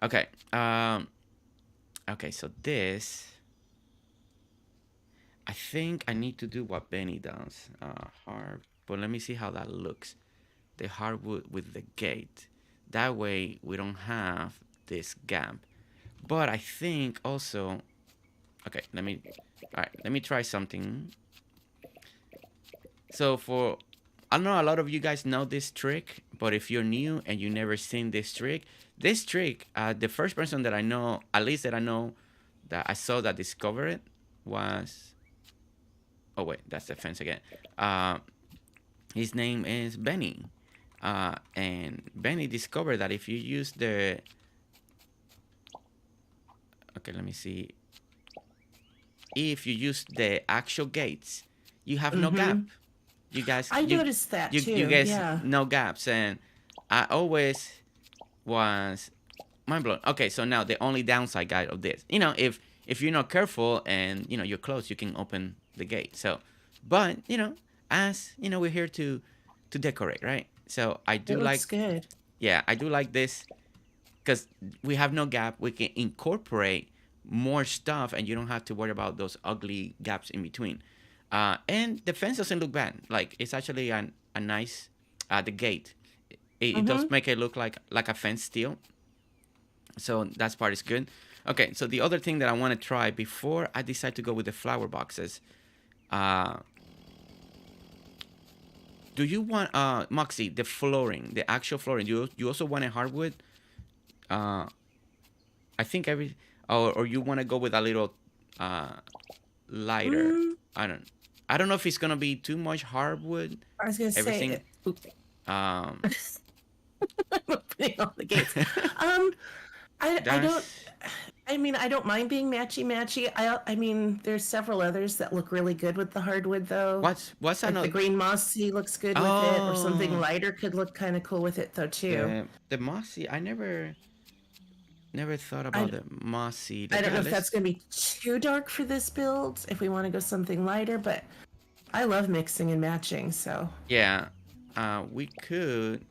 Okay. Okay, so this, I think I need to do what Benny does. But let me see how that looks. The hardwood with the gate. That way we don't have this gap. But I think also, okay, let me try something. So I know a lot of you guys know this trick, but if you're new and you never seen this trick, the first person that I know, at least that I know, that I saw that discovered it was, oh wait, that's the fence again. His name is Benny. And Benny discovered that if you use okay, let me see. If you use the actual gates, you have no gap. You guys, I noticed that too. You guys, yeah. No gaps, and I always was mind blown. Okay, so now the only downside, guy, of this, if you're not careful and you're close, you can open the gate. So, but as we're here to decorate, right? So I do looks good. Yeah, I do like this because we have no gap. We can incorporate more stuff, and you don't have to worry about those ugly gaps in between. And the fence doesn't look bad. Like, it's actually a nice, the gate. It does make it look like a fence still. So that part is good. Okay, so the other thing that I want to try before I decide to go with the flower boxes. Do you want, Moxie, the flooring, the actual flooring? You also want a hardwood? I think or you want to go with a little lighter. I don't know if it's gonna be too much hardwood. I was gonna say. I'm opening all the gates. I don't. I mean, I don't mind being matchy. I mean, there's several others that look really good with the hardwood, though. What's like another? The green mossy looks good with it, or something lighter could look kind of cool with it, though, too. The mossy, I never thought about the mossy. I don't know if that's going to be too dark for this build, if we want to go something lighter, but I love mixing and matching, so. Yeah, we could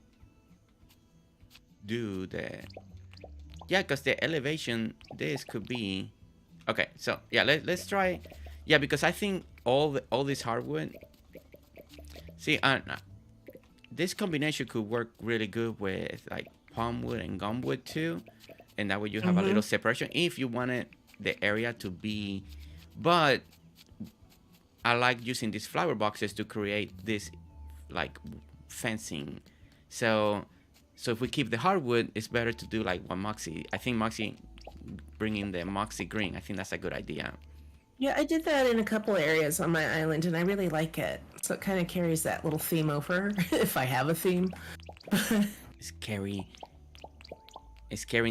do that. Yeah, because the elevation, this could be... Okay, so, yeah, let's try... Yeah, because I think all this hardwood... See, this combination could work really good with, like, palm wood and gumwood, too. And that way you have a little separation if you wanted the area to be... But I like using these flower boxes to create this, like, fencing. So if we keep the hardwood, it's better to do like what Moxie. I think Moxie bringing the Moxie green. I think that's a good idea. Yeah, I did that in a couple areas on my island, and I really like it. So it kind of carries that little theme over, if I have a theme. It's carrying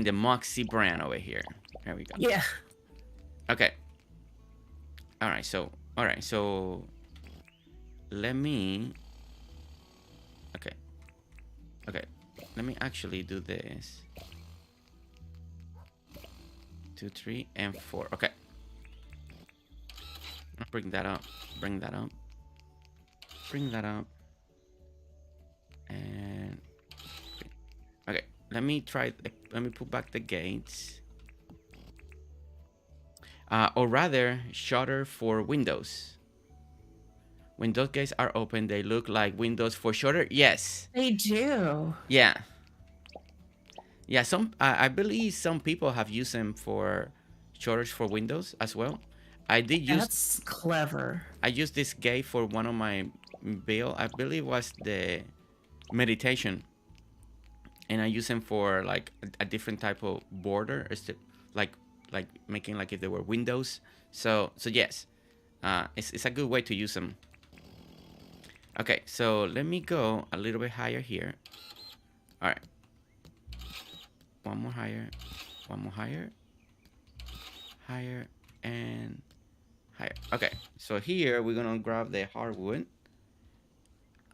the Moxie brand over here. There we go. Yeah. Okay. All right. So let me. Okay. Let me actually do this. 2, 3, and 4. Okay. Bring that up. And let me try. Let me put back the gates. Or rather, shutter for windows. When those gates are open, they look like windows for shutter. Yes. They do. Yeah. Yeah. I believe some people have used them for shutters for windows as well. I did use. That's clever. I used this gate for one of my build. I believe was the meditation, and I use them for like a different type of border, like like making like if they were windows. So yes, it's a good way to use them. Okay, so let me go a little bit higher here. All right, one more higher, one more higher, higher, and higher. Okay, so here we're gonna grab the hardwood.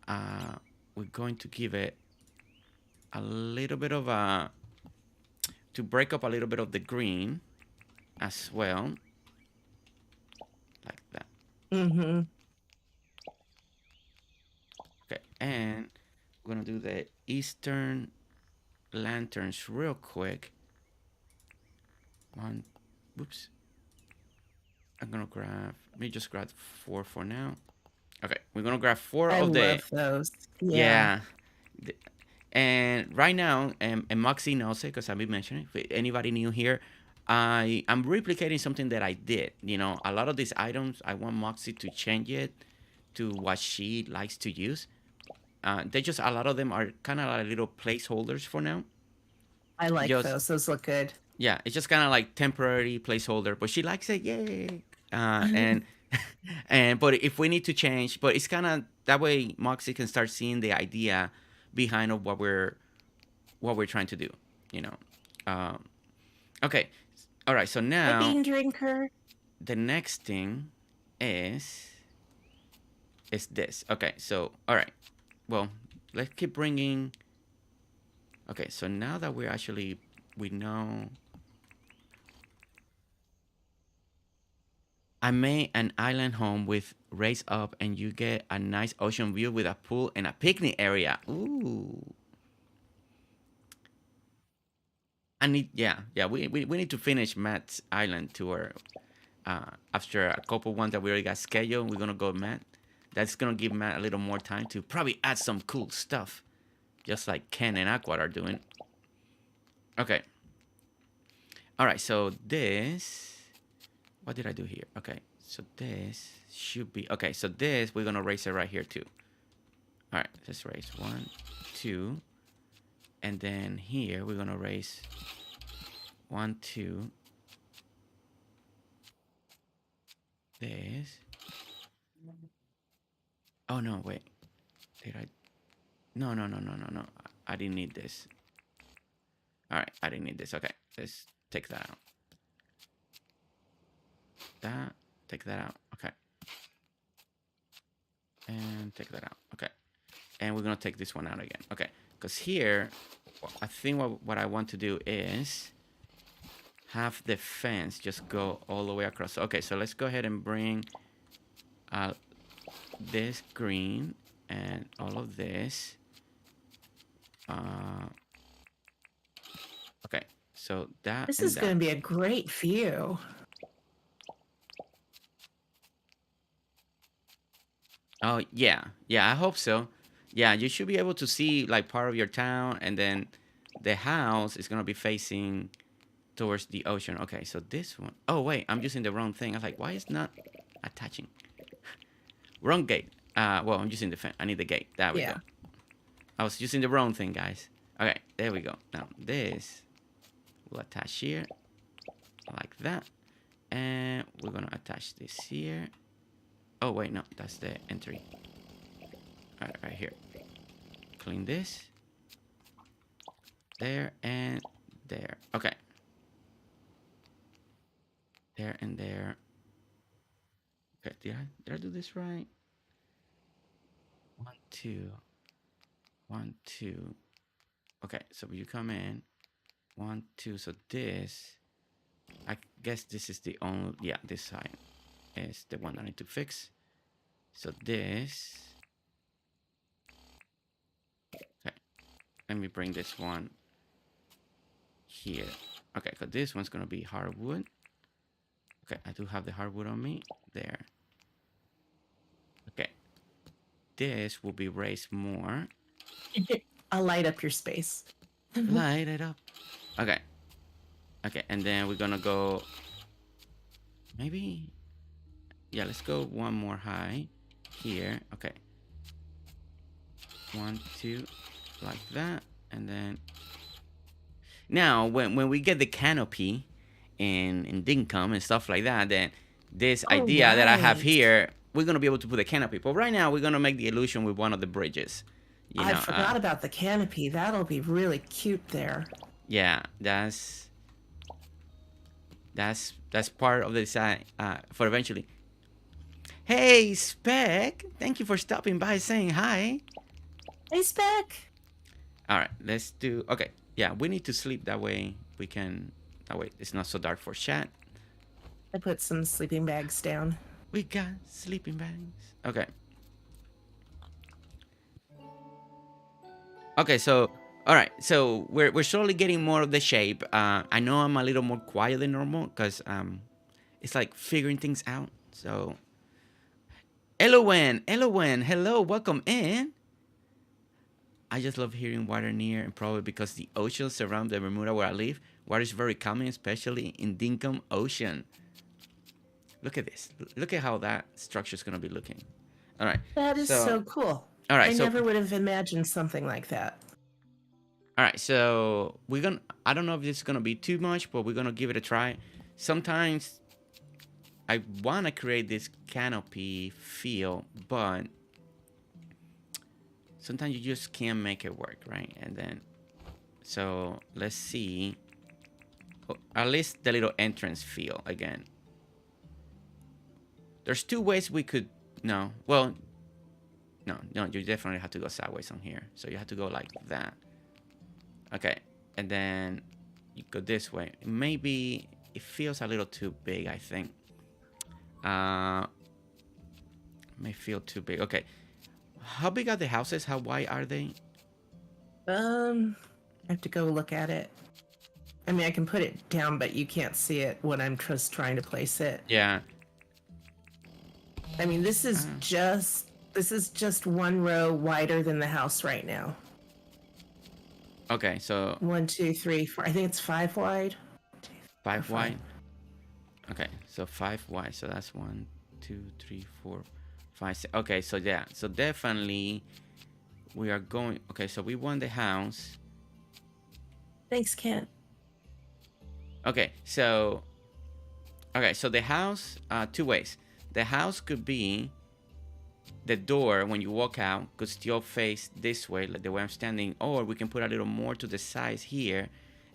We're going to give it a little bit of a, to break up a little bit of the green as well, like that. Mm-hmm. Okay, and we're gonna do the eastern lanterns real quick. One, whoops. I'm gonna grab, let me just grab 4 for now. Okay, we're gonna grab 4 I of the, love those. Yeah. yeah. And right now, and Moxie knows it because I've been mentioning it. If anybody new here, I'm replicating something that I did. You know, a lot of these items, I want Moxie to change it to what she likes to use. They just, a lot of them are kind of like little placeholders for now. I like Just, those. Those look good. yeah, it's just kind of like temporary placeholder, but she likes it, yay. And and but if we need to change, but it's kind of that way Moxie can start seeing the idea behind of what we're trying to do, you know. Um, okay, all right. So Hi, now bean drinker. the next thing is this. Okay, so all right. Well, let's keep bringing. Okay, so now that we know. I made an island home with raised up, and you get a nice ocean view with a pool and a picnic area. Ooh. Yeah. We need to finish Matt's island tour. After a couple ones that we already got scheduled, we're gonna go Matt. That's gonna give Matt a little more time to probably add some cool stuff, just like Ken and Aqua are doing. Okay. All right. So this, what did I do here? Okay. So this should be okay. So this we're gonna raise it right here too. All right. Let's raise 1, 2, and then here we're gonna raise 1, 2. This. Oh no, wait. Did I? No. I didn't need this. All right, I didn't need this. Okay, let's take that out. That, take that out. Okay. And take that out. Okay. And we're gonna take this one out again. Okay, because here, I think what I want to do is have the fence just go all the way across. Okay, so let's go ahead and bring this green and all of this. Okay, so that This and is that. going to be a great view. Oh yeah, I hope so. Yeah, you should be able to see like part of your town, and then the house is gonna be facing towards the ocean. Okay, so this one. Oh wait, I'm using the wrong thing. I was like, why is not attaching? Wrong gate. Well, I'm using the fence. I need the gate. There we go. Yeah. I was using the wrong thing, guys. Okay, there we go. Now this will attach here, like that, and we're gonna attach this here. Oh wait, no, that's the entry. All right, right here. Clean this. There and there. Okay. There and there. Okay, did I do this right? 1, 2. 1, 2. Okay, so you come in. 1, 2. So this, I guess this is the only, yeah, this side is the one I need to fix. So this, okay, let me bring this one here. Okay, so this one's gonna be hardwood. Okay, I do have the hardwood on me. There. Okay. This will be raised more. I'll light up your space. Light it up. Okay. Okay, and then we're gonna go... Maybe... Yeah, let's go one more high. Here. Okay. 1, 2, like that. And then... Now, when we get the canopy in Dinkum and stuff like that, then this idea that I have here, we're going to be able to put a canopy. But right now, we're going to make the illusion with one of the bridges. You know, I forgot about the canopy. That'll be really cute there. Yeah, that's part of the design for eventually. Hey, Spec! Thank you for stopping by saying hi. Hey, Spec! All right, let's do... Okay, yeah, we need to sleep. That way we can... That way it's not so dark for chat. I put some sleeping bags down. We got sleeping bags. Okay. Okay, so... All right, so we're slowly getting more of the shape. I know I'm a little more quiet than normal because it's like figuring things out. So... Elowen, hello, welcome in. I just love hearing water near, and probably because the ocean surrounds the Bermuda where I live. Water is very common, especially in Dinkum Ocean. Look at this. Look at how that structure is going to be looking. All right. That is so cool. All right. I never would have imagined something like that. All right. So we're going to, I don't know if this is going to be too much, but we're going to give it a try. Sometimes I want to create this canopy feel, but sometimes you just can't make it work, right? And then, so let's see. At least the little entrance feel again. There's two ways we could... No. Well, no, you definitely have to go sideways on here. So you have to go like that. Okay. And then you go this way. Maybe it feels a little too big, I think. May feel too big. Okay. How big are the houses? How wide are they? I have to go look at it. I mean, I can put it down, but you can't see it when I'm just trying to place it. Yeah. I mean, this is just one row wider than the house right now. Okay, so 1, 2, 3, 4. I think it's 5 wide. 5 wide. Okay, so 5 wide. So that's 1, 2, 3, 4, 5, 6. Okay, so yeah, so definitely we are going. Okay, so we want the house. Thanks, Kent. Okay, so the house, two ways. The house could be the door when you walk out could still face this way, like the way I'm standing, or we can put a little more to the sides here,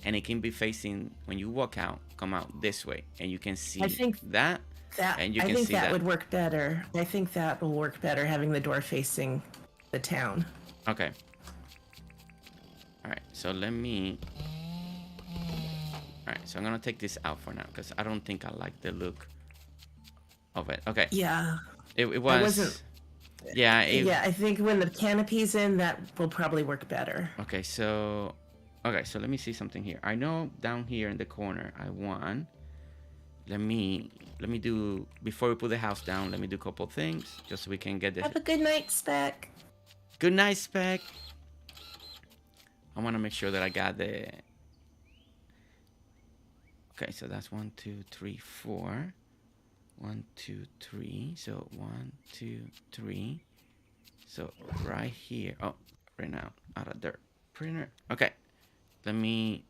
and it can be facing when you walk out, come out this way, and you can see that. And you can see that would work better. I think that will work better having the door facing the town. Okay. All right. So let me. All right. So I'm gonna take this out for now because I don't think I like the look of it. Okay. Yeah. It was. Yeah. I think when the canopy's in, that will probably work better. Okay. So let me see something here. I know down here in the corner, I want. Let me do, before we put the house down, let me do a couple things just so we can get this. Have a good night, Spec. Good night, Spec. I want to make sure that I got the... Okay, so that's 1, 2, 3, 4. 1, 2, 3. So 1, 2, 3. So right here. Oh, right now, out of dirt printer. Okay, let me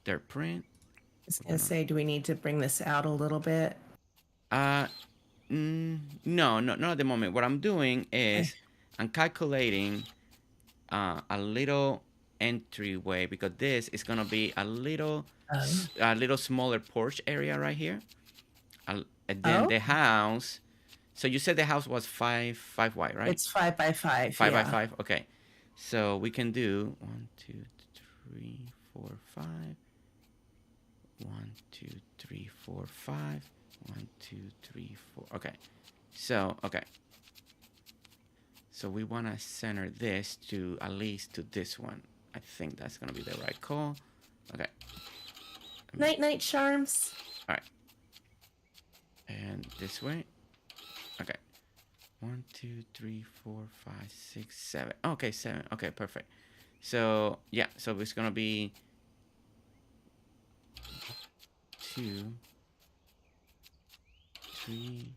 dirt print. I was gonna say, do we need to bring this out a little bit? No, not at the moment. What I'm doing is I'm calculating a little entryway because this is gonna be a little smaller porch area right here. And then the house. So you said the house was 5 wide, right? It's 5 by 5. 5 by 5. Okay. So we can do 1, 2, 3, 4, 5. 1, 2, 3, 4, 5. 1, 2, 3, 4. Okay. So, okay. So we want to center this to at least to this one. I think that's going to be the right call. Okay. Night night, Charms. All right. And this way. Okay. 1, 2, 3, 4, 5, 6, 7. Okay, 7. Okay, perfect. So yeah, so it's gonna be 2, 3,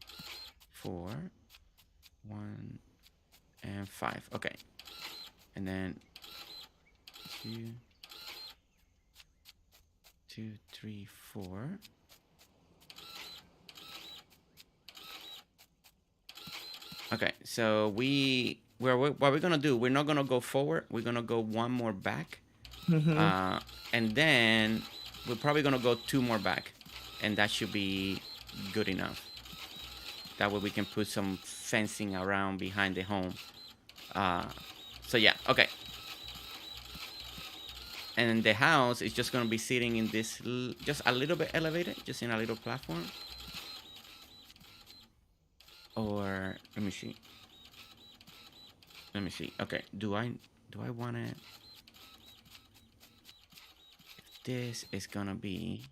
4, 1, and 5. Okay, and then 2, 2, 3, 4. Okay, so what we're gonna do? We're not gonna go forward. We're gonna go one more back, and then we're probably gonna go 2 more back, and that should be good enough. That way we can put some fencing around behind the home. So yeah, okay. And the house is just gonna be sitting in this, just a little bit elevated, just in a little platform. Or let me see. Let me see. Okay, do I want it? This is gonna be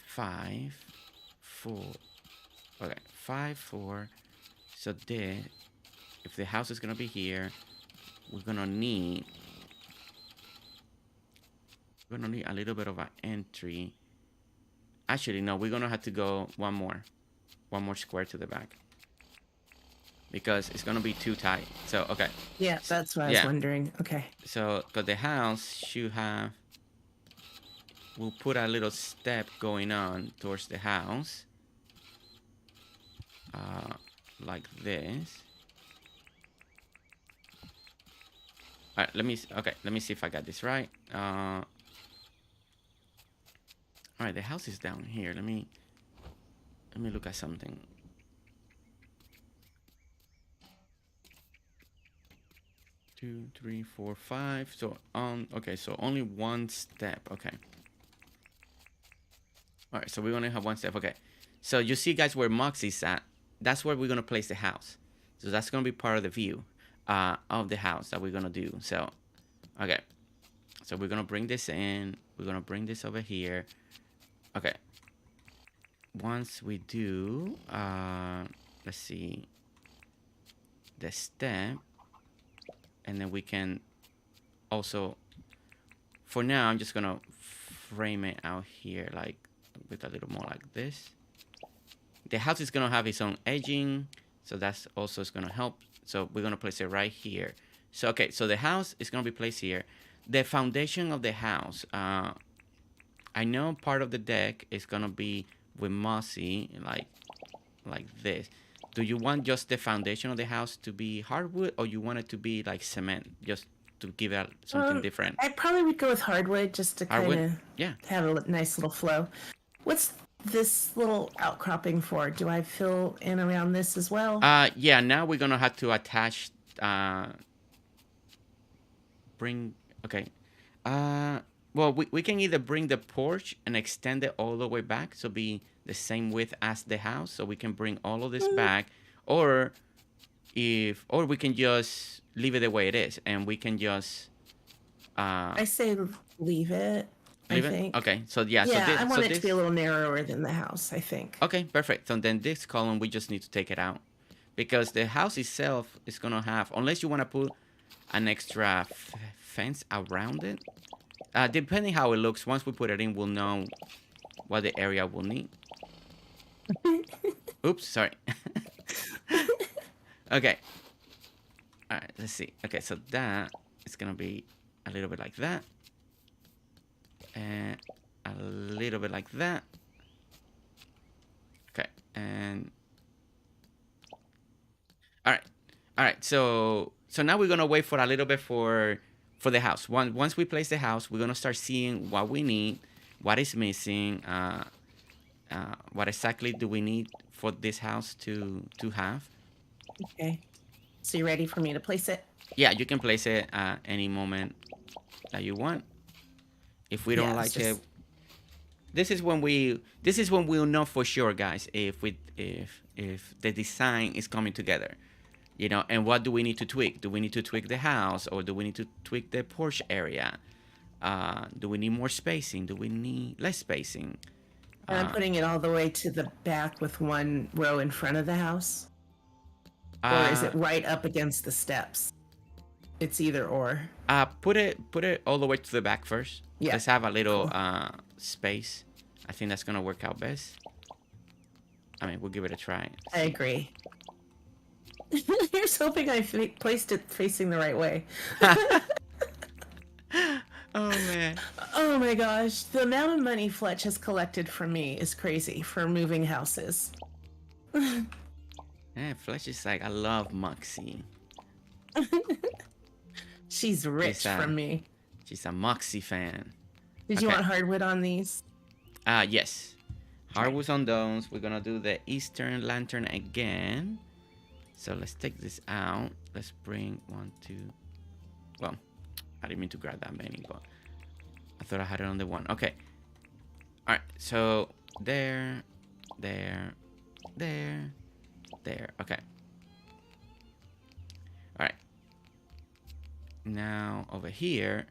5, 4. Okay, 5, 4. So this, if the house is gonna be here, we're gonna need a little bit of an entry. Actually, no, we're gonna have to go one more square to the back, because it's gonna be too tight. So okay. Yeah, that's what I was wondering. Okay. So, because the house should have, we'll put a little step going on towards the house, like this. All right, let me see if I got this right. All right, the house is down here. Let me look at something. Two, 3, 4, 5. So okay, so only one step. Okay. All right, so we're gonna have one step. Okay, so you see, guys, where Moxie's at? That's where we're gonna place the house. So that's gonna be part of the view of the house that we're gonna do. So okay, so we're gonna bring this in. We're gonna bring this over here. Okay. Once we do, let's see, the step, and then we can also, for now, I'm just gonna frame it out here, like with a little more like this. The house is gonna have its own edging, so that's also is gonna help. So we're gonna place it right here. So okay, so the house is gonna be placed here. The foundation of the house, I know part of the deck is gonna be with mossy, like this. Do you want just the foundation of the house to be hardwood, or you want it to be like cement, just to give it something different? I probably would go with hardwood, just to kind of have a nice little flow. What's this little outcropping for? Do I fill in around this as well? Yeah, now we're gonna have to attach, well, we can either bring the porch and extend it all the way back, so be the same width as the house, so we can bring all of this back, or we can just leave it the way it is, and we can just I say leave it. I think. Okay, so yeah, I want it to be a little narrower than the house, I think. Okay, perfect. So then this column, we just need to take it out, because the house itself is gonna have, unless you want to put an extra fence around it, depending how it looks. Once we put it in, we'll know what the area will need. Oops, sorry. Okay. All right, let's see. Okay, so that is gonna be a little bit like that, and a little bit like that. Okay, and all right. So now we're gonna wait for a little bit for the house. Once we place the house, we're gonna start seeing what we need, what is missing, what exactly do we need for this house to have. Okay. So you ready for me to place it? Yeah, you can place it at any moment that you want. If we don't like it, this is when we'll know for sure, guys, if the design is coming together. You know, and what do we need to tweak? Do we need to tweak the house, or do we need to tweak the porch area? Do we need more spacing? Do we need less spacing? And I'm putting it all the way to the back with one row in front of the house. Or is it right up against the steps? It's either or. Put it all the way to the back first. Yeah. Let's have a little space. I think that's gonna work out best. I mean, we'll give it a try. I agree. Here's hoping I placed it facing the right way. Oh man. Oh my gosh, the amount of money Fletch has collected from me is crazy for moving houses. Yeah, Fletch is like, I love Moxie. She's rich from me. She's a Moxie fan. Did you want hardwood on these? Yes. Hardwood's on those. We're gonna do the Eastern Lantern again. So let's take this out. Let's bring 1, 2. Well, I didn't mean to grab that many, but I thought I had it on the one. Okay. All right. So there. Okay. All right. Now over here.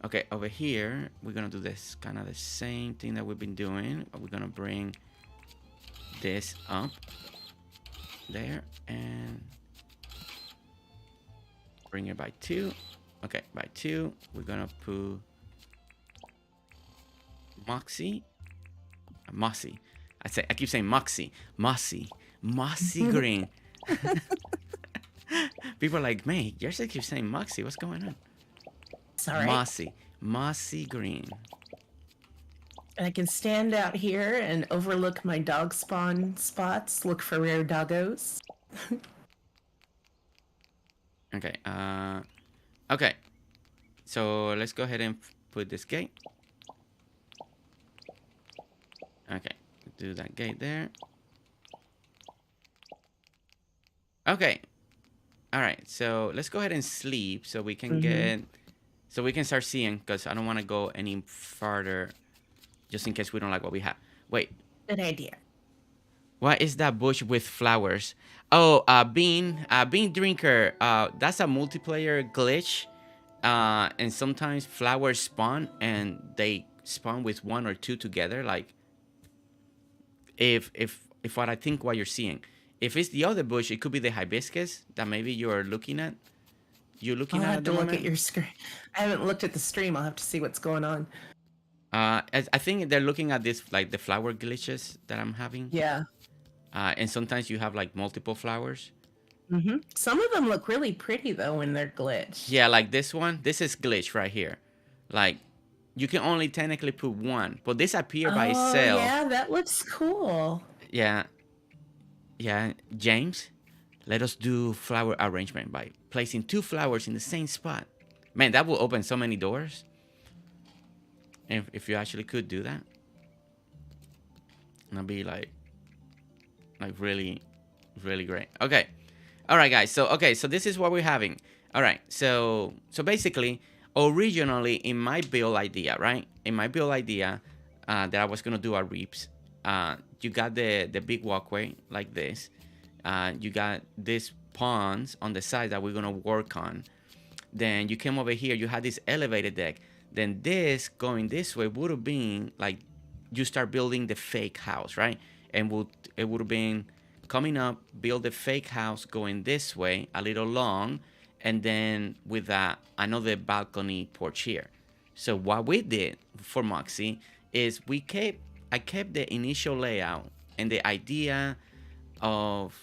Okay, over here we're gonna do this kind of the same thing that we've been doing. We're gonna bring this up there and bring it by 2. Okay, by 2 we're gonna put Moxie. I keep saying Moxie green. People are like, man, Jersey keeps saying Moxie. What's going on? Sorry. Mossy green. And I can stand out here and overlook my dog spawn spots, look for rare doggos. Okay, okay. So let's go ahead and put this gate. Okay, do that gate there. Okay. All right, so let's go ahead and sleep so we can start seeing, because I don't want to go any farther just in case we don't like what we have. Wait. Good idea. What is that bush with flowers? Oh, bean drinker. That's a multiplayer glitch. And sometimes flowers spawn and they spawn with 1 or 2 together. Like if what you're seeing. If it's the other bush, it could be the hibiscus that maybe you're looking at. You're looking I'll at have to look at your screen. I haven't looked at the stream. I'll have to see what's going on. I think they're looking at this, like the flower glitches that I'm having. Yeah. And sometimes you have like multiple flowers. Some of them look really pretty though when they're glitched. Yeah, like this one. This is glitch right here. Like you can only technically put 1, but this appear by itself. Yeah, that looks cool. Yeah. Yeah, James, let us do flower arrangement by placing 2 flowers in the same spot. Man, that will open so many doors. If you actually could do that. That'd be like really, really great. Okay. All right, guys. So this is what we're having. All right. So basically, originally in my build idea, right? In my build idea that I was going to do a reaps, you got the big walkway like this. You got these ponds on the side that we're going to work on. Then you came over here, you had this elevated deck. Then this going this way would have been like you start building the fake house, right? And it would have been coming up, build the fake house going this way, a little long, and then with another balcony porch here. So what we did for Moxie is I kept the initial layout and the idea of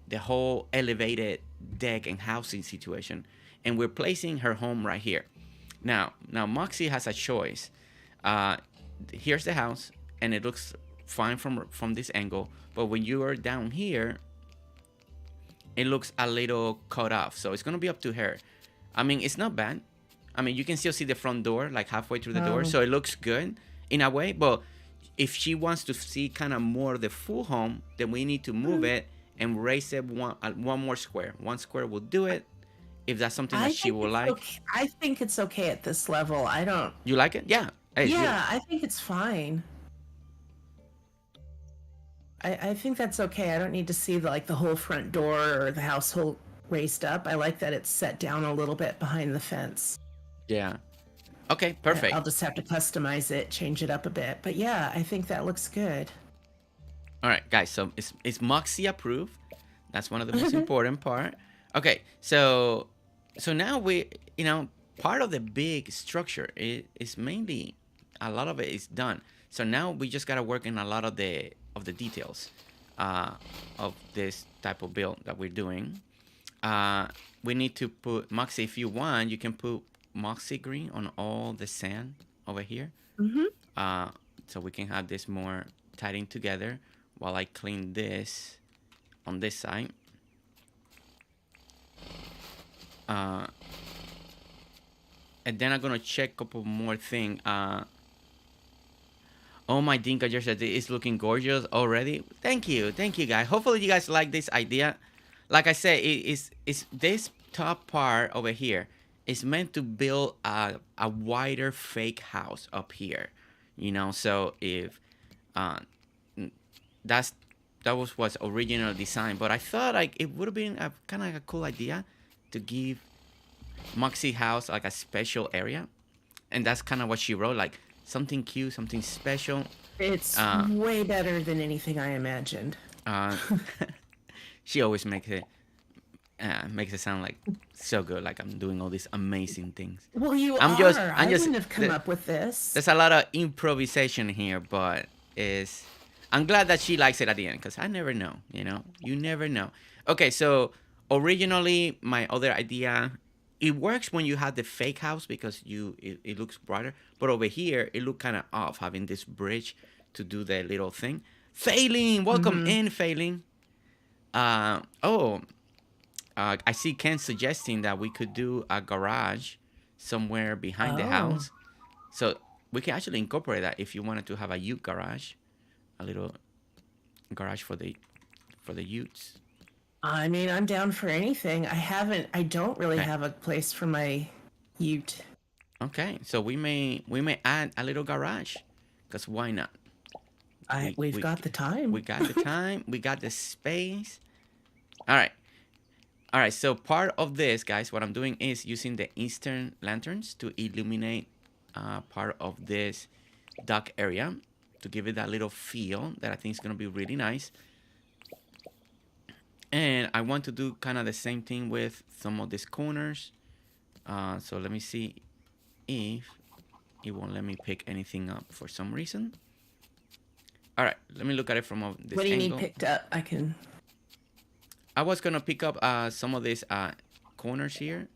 the whole elevated deck and housing situation, and we're placing her home right here. Now Moxie has a choice. Here's the house, and it looks fine from this angle, but when you are down here, it looks a little cut off. So it's gonna be up to her. I mean, it's not bad. I mean, you can still see the front door, like halfway through the door, so it looks good in a way. But if she wants to see kind of more the full home, then we need to move it and raise it one more square. 1 square will do it. If that's something that she will like. Okay. I think it's okay at this level. I don't. You like it? Yeah. Hey, yeah, I think it's fine. I think that's okay. I don't need to see the whole front door or the household raised up. I like that it's set down a little bit behind the fence. Yeah. Okay, perfect. I'll just have to customize it, change it up a bit. But yeah, I think that looks good. All right, guys. So it's Moxie approved. That's one of the most important part. Okay, so now part of the big structure is mainly a lot of it is done. So now we just gotta work in a lot of the details of this type of build that we're doing. We need to put Moxie. If you want, you can put Moxie green on all the sand over here. So we can have this more tied in together while I clean this on this side. And then I'm gonna check a couple more things. Oh my Dinka jersey is looking gorgeous already. Thank you guys. Hopefully you guys like this idea. Like I said, it's this top part over here is meant to build a wider fake house up here. So if that was what's original design, but I thought like it would have been a kind of like a cool idea to give Moxie house like a special area, and that's kind of what she wrote, like something cute, something special. It's way better than anything I imagined. She always makes it sound like so good, like I'm doing all these amazing things. Well, I wouldn't have come up with this. There's a lot of improvisation here, but I'm glad that she likes it at the end, because I never know, you never know. Okay, so originally my other idea, it works when you have the fake house because it looks brighter, but over here it looked kind of off having this bridge to do the little thing. Failing, welcome in, Failing. I see Ken suggesting that we could do a garage somewhere behind the house, so we can actually incorporate that if you wanted to have a ute garage, a little garage for the utes. I mean, I'm down for anything. I don't really have a place for my ute. Okay, so we may add a little garage, because why not? We've got the time. We got the time. We got the space. All right. So part of this, guys, what I'm doing is using the eastern lanterns to illuminate part of this dock area to give it that little feel that I think is gonna be really nice. And I want to do kind of the same thing with some of these corners. So let me see if it won't let me pick anything up for some reason. All right, let me look at it from this angle. What do you need picked up? I was gonna pick up some of these corners here,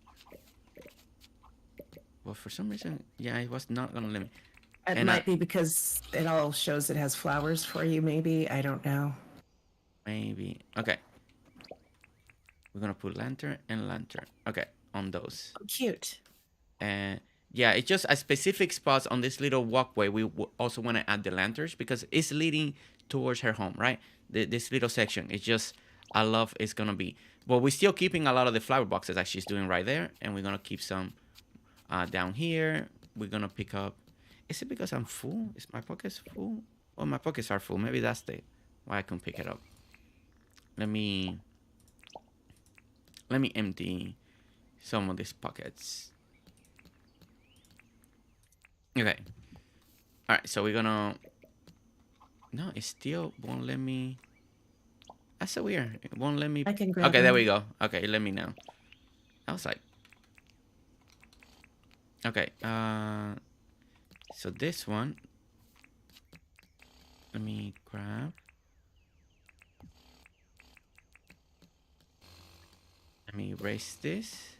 but for some reason, yeah, it was not gonna let me. It might be because it all shows it has flowers for you. Maybe, I don't know. Maybe. Okay. We're gonna put lantern and lantern. Okay, on those. Oh, cute. And yeah, it's just a specific spots on this little walkway. We also want to add the lanterns because it's leading towards her home, right? This little section. It's just, I love it's gonna be. But we're still keeping a lot of the flower boxes that she's doing right there, and we're gonna keep some down here. We're gonna pick up. Is it because I'm full? Is my pockets full? Oh, my pockets are full. Maybe that's why I couldn't pick it up. Let me empty some of these pockets. Okay. All right, so we're gonna. No, it still won't let me. That's so weird. It won't let me. I can grab Okay, there we go. Okay, let me know. I was like. Okay. So this one. Let me grab. Let me erase this.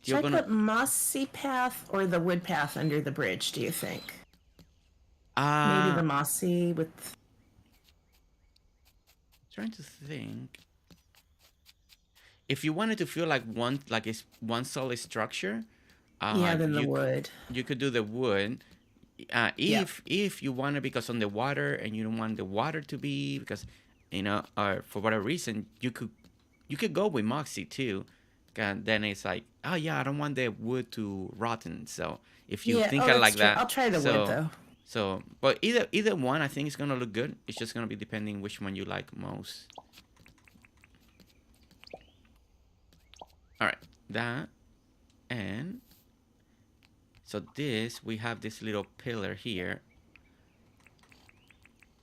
Should I put mossy path or the wood path under the bridge, do you think? Maybe the mossy with... Trying to think. If you wanted to feel like it's one solid structure, then the wood. You could do the wood. If you want it, because on the water, and you don't want the water to be, because or for whatever reason, you could go with Moxie too. And then it's like, oh yeah, I don't want the wood to rotten. So if you think it like that, I'll try the wood though. So, but either one, I think is gonna look good. It's just gonna be depending which one you like most. All right, that, and So this, we have this little pillar here.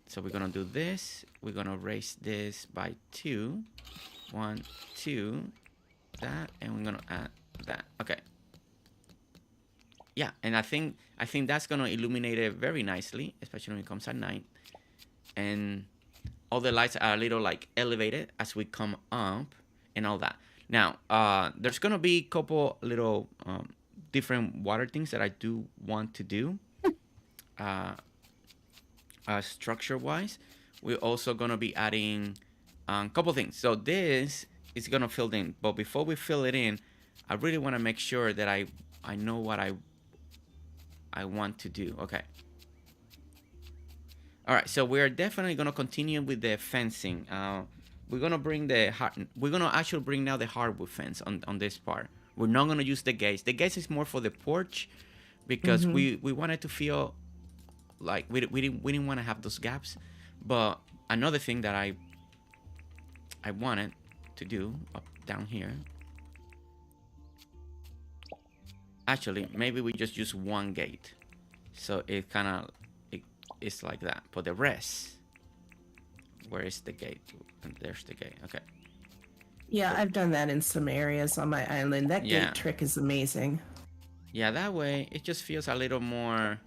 So we're gonna do this. We're gonna raise this by 2. 1, 2, that, and we're gonna add that. Okay. Yeah, and I think that's gonna illuminate it very nicely, especially when it comes at night. And all the lights are a little like elevated as we come up and all that. Now, there's gonna be a couple little different water things that I do want to do. Structure-wise, we're also gonna be adding a couple things. So this is gonna fill in, but before we fill it in, I really want to make sure that I know what I want to do. Okay. All right. So we're definitely gonna continue with the fencing. We're gonna bring we're gonna actually bring now the hardwood fence on this part. We're not gonna use the gates. The gates is more for the porch because we wanted to feel like we didn't want to have those gaps. But another thing that I wanted to do up down here, actually maybe we just use one gate, so it kind of it's like that. For the rest, where is the gate? And there's the gate. Okay. Yeah, I've done that in some areas on my island. That gate trick is amazing. Yeah, that way it just feels a little more.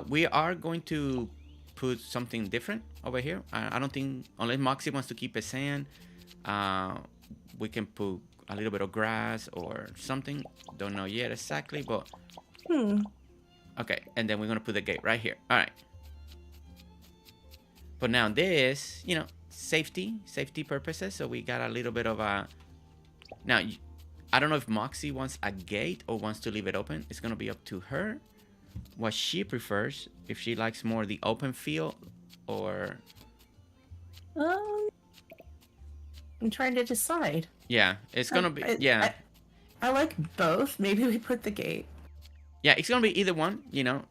We are going to put something different over here. I don't think, unless Moxie wants to keep it sand, we can put a little bit of grass or something. Don't know yet exactly, but okay. And then we're gonna put the gate right here. All right. But now this, you know, safety purposes. So we got a little bit of a. Now, I don't know if Moxie wants a gate or wants to leave it open. It's gonna be up to her. What she prefers, if she likes more the open feel or I'm trying to decide. Yeah, it's gonna be I like both. Maybe we put the gate. Yeah, it's gonna be either one, you know.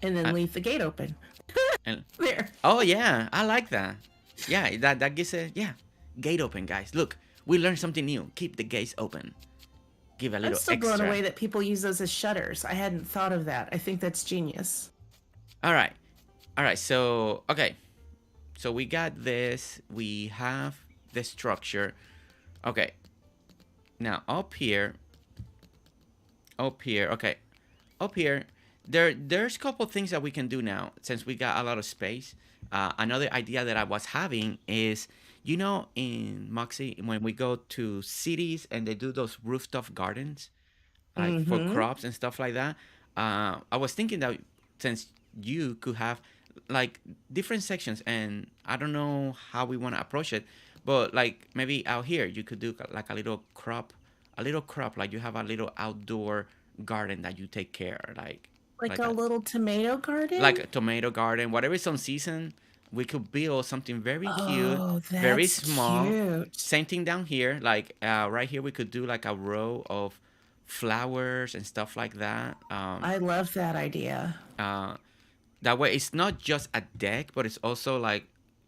And then leave the gate open. And, there. Oh yeah, I like that. Yeah, that gives a gate open, guys. Look, we learned something new. Keep the gates open. Give a little extra. I'm still blown away that people use those as shutters. I hadn't thought of that. I think that's genius. All right. So okay, so we got this. We have the structure. Okay. Now up here. Okay. Up here, there's a couple things that we can do now since we got a lot of space. Another idea that I was having is, you know, in Moxie, when we go to cities and they do those rooftop gardens, like for crops and stuff like that, I was thinking that since you could have like different sections, and I don't know how we want to approach it, but like maybe out here you could do like a little crop, like you have a little outdoor garden that you take care, like a little tomato garden, like a tomato garden, whatever is on season. We could build something very cute, very small. Cute. Same thing down here. Like right here, we could do like a row of flowers and stuff like that. I love that idea. That way, it's not just a deck, but it's also like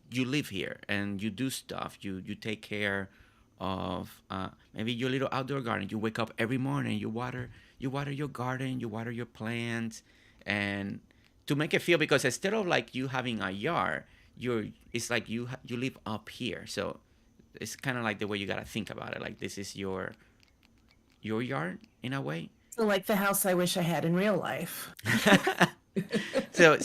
you live here and you do stuff. You take care of maybe your little outdoor garden. You wake up every morning. You water your garden. You water your plants, and to make it feel, because instead of like you having a yard, it's like you live up here. So it's kind of like the way you gotta think about it. Like this is your yard in a way. So like the house I wish I had in real life. So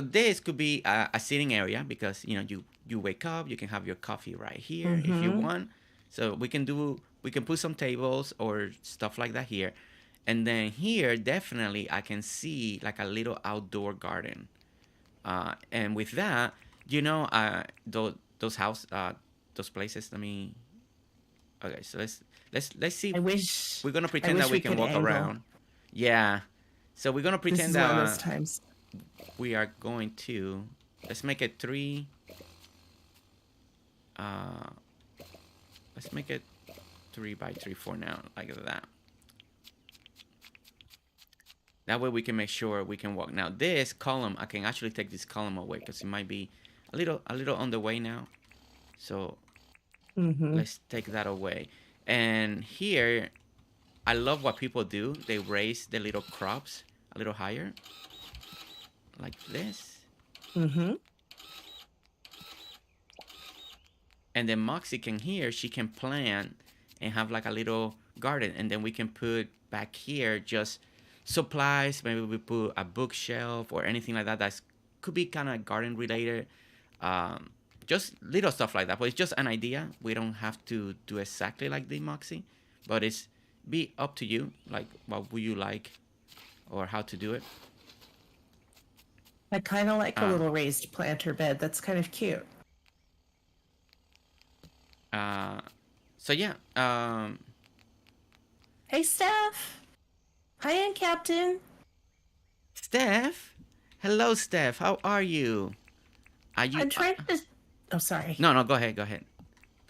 this could be a sitting area, because you know you wake up, you can have your coffee right here if you want. So we can put some tables or stuff like that here. And then here, definitely, I can see like a little outdoor garden. And with that, you know, those places. Let me. Okay, so let's see. We're gonna pretend that we can walk around. Yeah. So we're gonna pretend that one of those times. We are going to. Let's make it 3. Let's make it 3 by 3 for now, like that. That way we can make sure we can walk. Now this column, I can actually take this column away because it might be a little on the way now. So Mm-hmm. Let's take that away. And here, I love what people do. They raise the little crops a little higher, like this. Mm-hmm. And then Moxie can here, she can plant and have like a little garden. And then we can put back here just supplies. Maybe we put a bookshelf or anything like that. That could be kind of garden related. Um, just little stuff like that. But it's just an idea. We don't have to do exactly like the Moxie. But it's be up to you. Like what would you like or how to do it. I kind of like a Uh, little raised planter bed. That's kind of cute. so yeah. Hey, Steph. Hi, Aunt Captain. Steph. Hello, Steph. How are you? Are you? I'm trying to. Oh, sorry. No, no. Go ahead. Go ahead.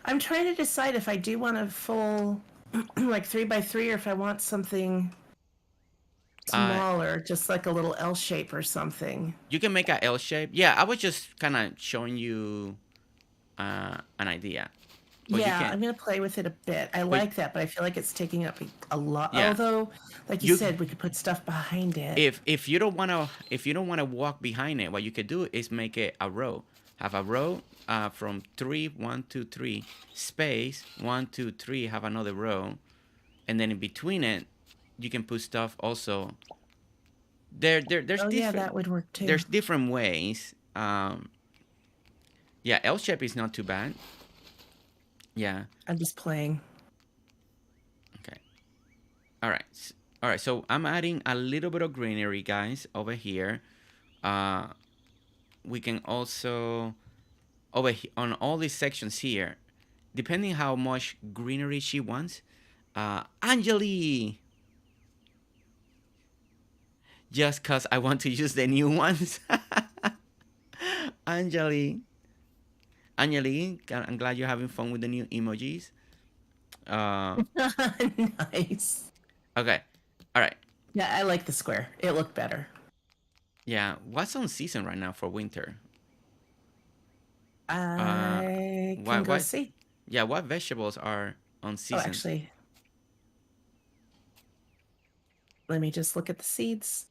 I'm trying to decide if I do want a full, like 3x3, or if I want something smaller, just like a little L shape or something. You can make a L shape. Yeah, I was just kind of showing you an idea. But you Yeah, can. I'm gonna play with it a bit. I But like that, but I feel like it's taking up a lot. yeah, Although, like you you said, we could put stuff behind it. if you don't wanna walk behind it, what you could do is make it a row. Have a row from 3, 1, 2, 3 space 1, 2, 3. Have another row, and then in between it, you can put stuff also. There's Oh yeah, different that would work too. there's different ways. Yeah, L shape is not too bad. Yeah. I'm just playing. Okay. All right. All right. So I'm adding a little bit of greenery, guys, over here. We can also on all these sections here, depending how much greenery she wants. Angeli, just cause I want to use the new ones. Angeli, Angeli, I'm glad you're having fun with the new emojis. Nice. Okay. All right. Yeah, I like the square. It looked better. Yeah. What's on season right now for winter? I can go What? see. Yeah. What vegetables are on Oh, season? actually, let me just look at the seeds.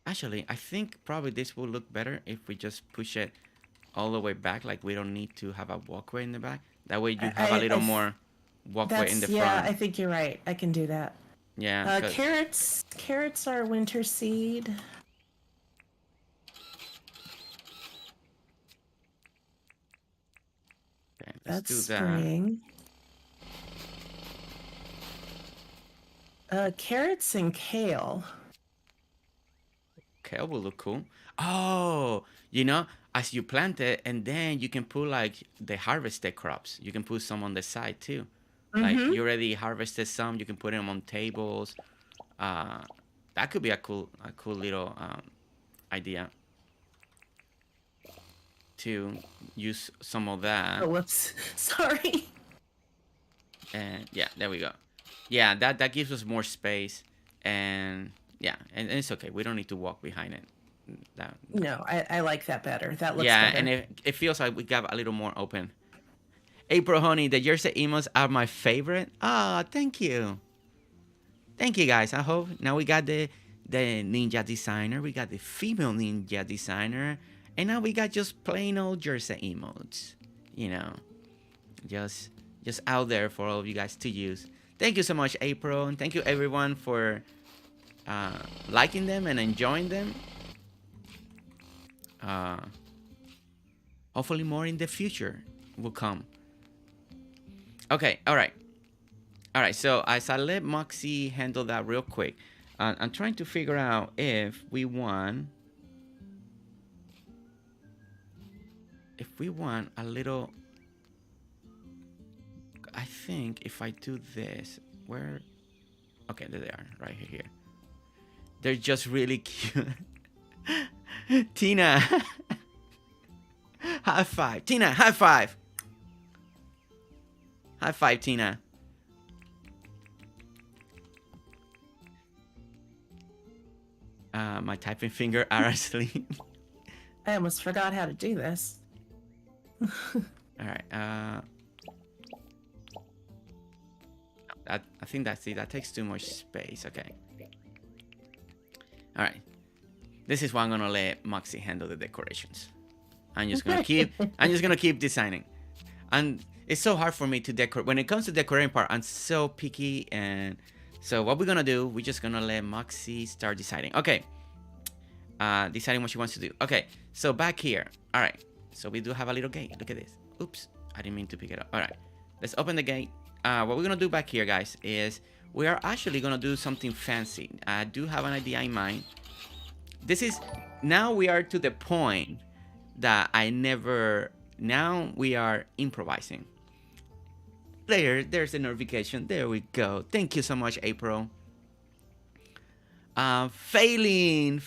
Actually, I think probably this will look better if we just push it all the way back. Like we don't need to have a walkway in the back. That way you have a little more walkway in the Yeah, front. I think you're right. I can do that. Yeah. Carrots are winter seed. Okay, let's That's do that. spring. Carrots and kale. Kale will look cool. Oh, as you plant it, and then you can put like the harvested crops. You can put some on the side too. Like Mm-hmm. you already harvested some, you can put them on tables. Uh, that could be a cool little idea to use some of that. Oh, whoops. Sorry. And yeah, there we go. Yeah, that gives us more space, and yeah, and it's okay. We don't need to walk behind it. That No, I like that better. That looks yeah, better. and it feels like we got a little more open. April, honey, the Jersey emos are my favorite. Ah, thank you. Thank you, guys. I hope now we got the ninja designer. We got the female ninja designer. And now we got just plain old Jersey emotes. You know, just out there for all of you guys to use. Thank you so much, April. And thank you, everyone, for liking them and enjoying them. Hopefully more in the future will come. Okay, all right. All right, so as I let Moxie handle that real quick, I'm trying to figure out if we want a little. I think if I do this, where? Okay, there they are, right here. They're just really cute. Tina, high five. Tina, high five. High five, Tina. My typing finger are asleep. I almost forgot how to do this. All right. I think that's it. That takes too much space. Okay. All right. This is why I'm gonna let Moxie handle the decorations. I'm just gonna keep designing. And it's so hard for me to decorate. When it comes to decorating part, I'm so picky. And so what we're gonna do, we're just gonna let Moxie start deciding. Okay. Deciding what she wants to do. Okay. So back here. All right. So we do have a little gate. Look at this. Oops. I didn't mean to pick it up. All right. Let's open the gate. What we're gonna do back here, guys, is we are actually gonna do something fancy. I do have an idea in mind. This is, now we are to the point that now we are improvising. There's a notification. There we go. Thank you so much, April. Failing.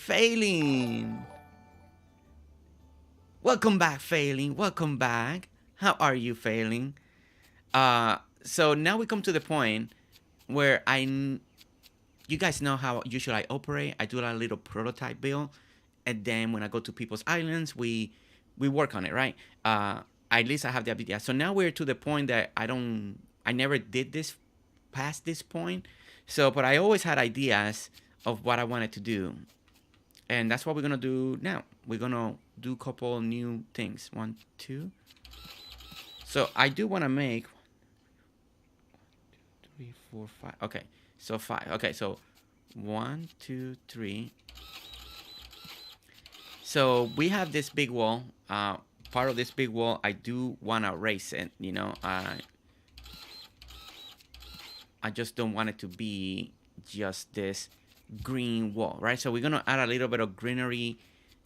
Welcome back, Failing. Welcome back. How are you, Failing? So now we come to the point where you guys know how usually I operate. I do a little prototype build, and then when I go to people's islands, we work on it, right? At least I have the idea. So now we're to the point that I never did this past this point. So, but I always had ideas of what I wanted to do, and that's what we're gonna do now. We're gonna do a couple new things. 1, 2. So I do want to make 1, 2, 3, 4, 5. Okay. So 5. Okay, so 1, 2, 3. So we have this big wall. Part of this big wall, I do want to erase it. You know, I just don't want it to be just this green wall, right? So we're gonna add a little bit of greenery,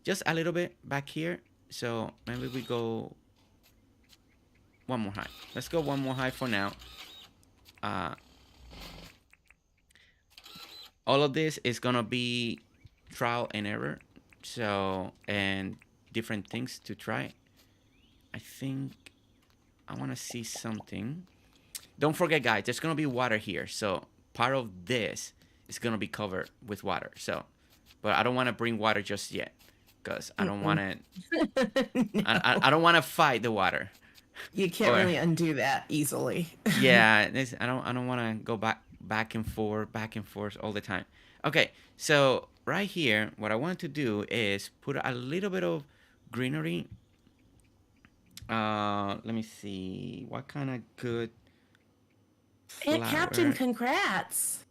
just a little bit back here. So maybe we go one more high. Let's go one more high for now. All of this is gonna be trial and error, so, and different things to try. I think I want to see something. Don't forget, guys, there's gonna be water here, so part of this is gonna be covered with water. So, but I don't want to bring water just yet, because I don't want to. No. I don't want to fight the water. You can't really undo that easily. Yeah, I don't want to go back and forth all the time. Okay, so right here, what I want to do is put a little bit of greenery. Let me see what kind of good flower. Hey, Captain, congrats!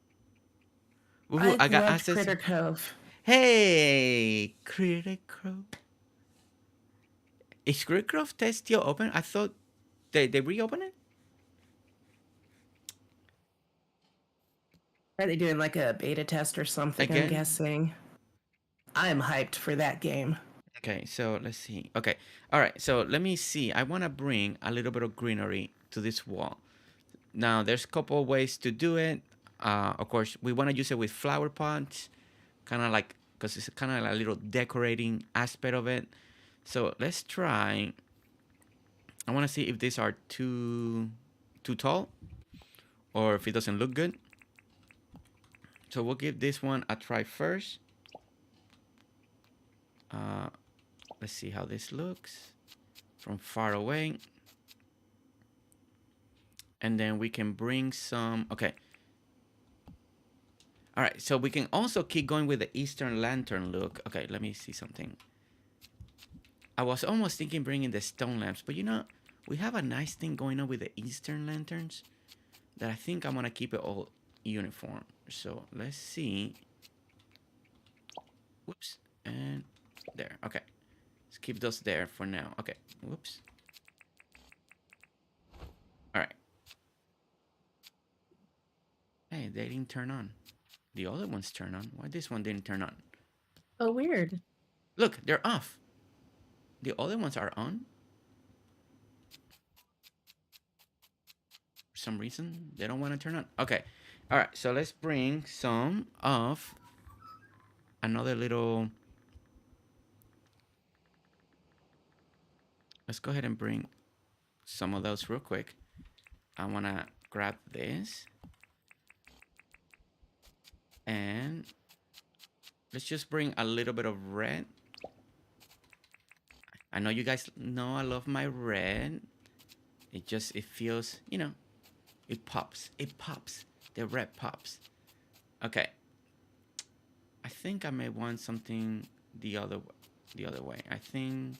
Ooh, I got access. Critter Cove. Hey, Critter Cove. Is Critter Cove test still open? I thought they reopened it. Are they doing like a beta test or something? Again? I'm guessing. I'm hyped for that game. Okay, so let's see. Okay, all right, so let me see. I want to bring a little bit of greenery to this wall. Now, there's a couple of ways to do it. Of course, we want to use it with flower pots, kind of like, because it's kind of like a little decorating aspect of it. So let's try. I want to see if these are too tall, or if it doesn't look good. So we'll give this one a try first. Let's see how this looks from far away. And then we can bring some, okay. All right, so we can also keep going with the Eastern Lantern look. Okay, let me see something. I was almost thinking bringing the stone lamps, but you know, we have a nice thing going on with the Eastern Lanterns that I think I'm gonna keep it all uniform. So let's see. Whoops, and there, okay. Let's keep those there for now. Okay, whoops. All right. Hey, they didn't turn on. The other ones turn on. Why this one didn't turn on? Oh, weird. Look, they're off. The other ones are on. For some reason, they don't want to turn on. Okay. All right, so let's bring some of another little... Let's go ahead and bring some of those real quick. I want to grab this. And let's just bring a little bit of red. I know you guys know I love my red. It feels, you know, it pops. It pops. The red pops. Okay. I think I may want something the other way. I think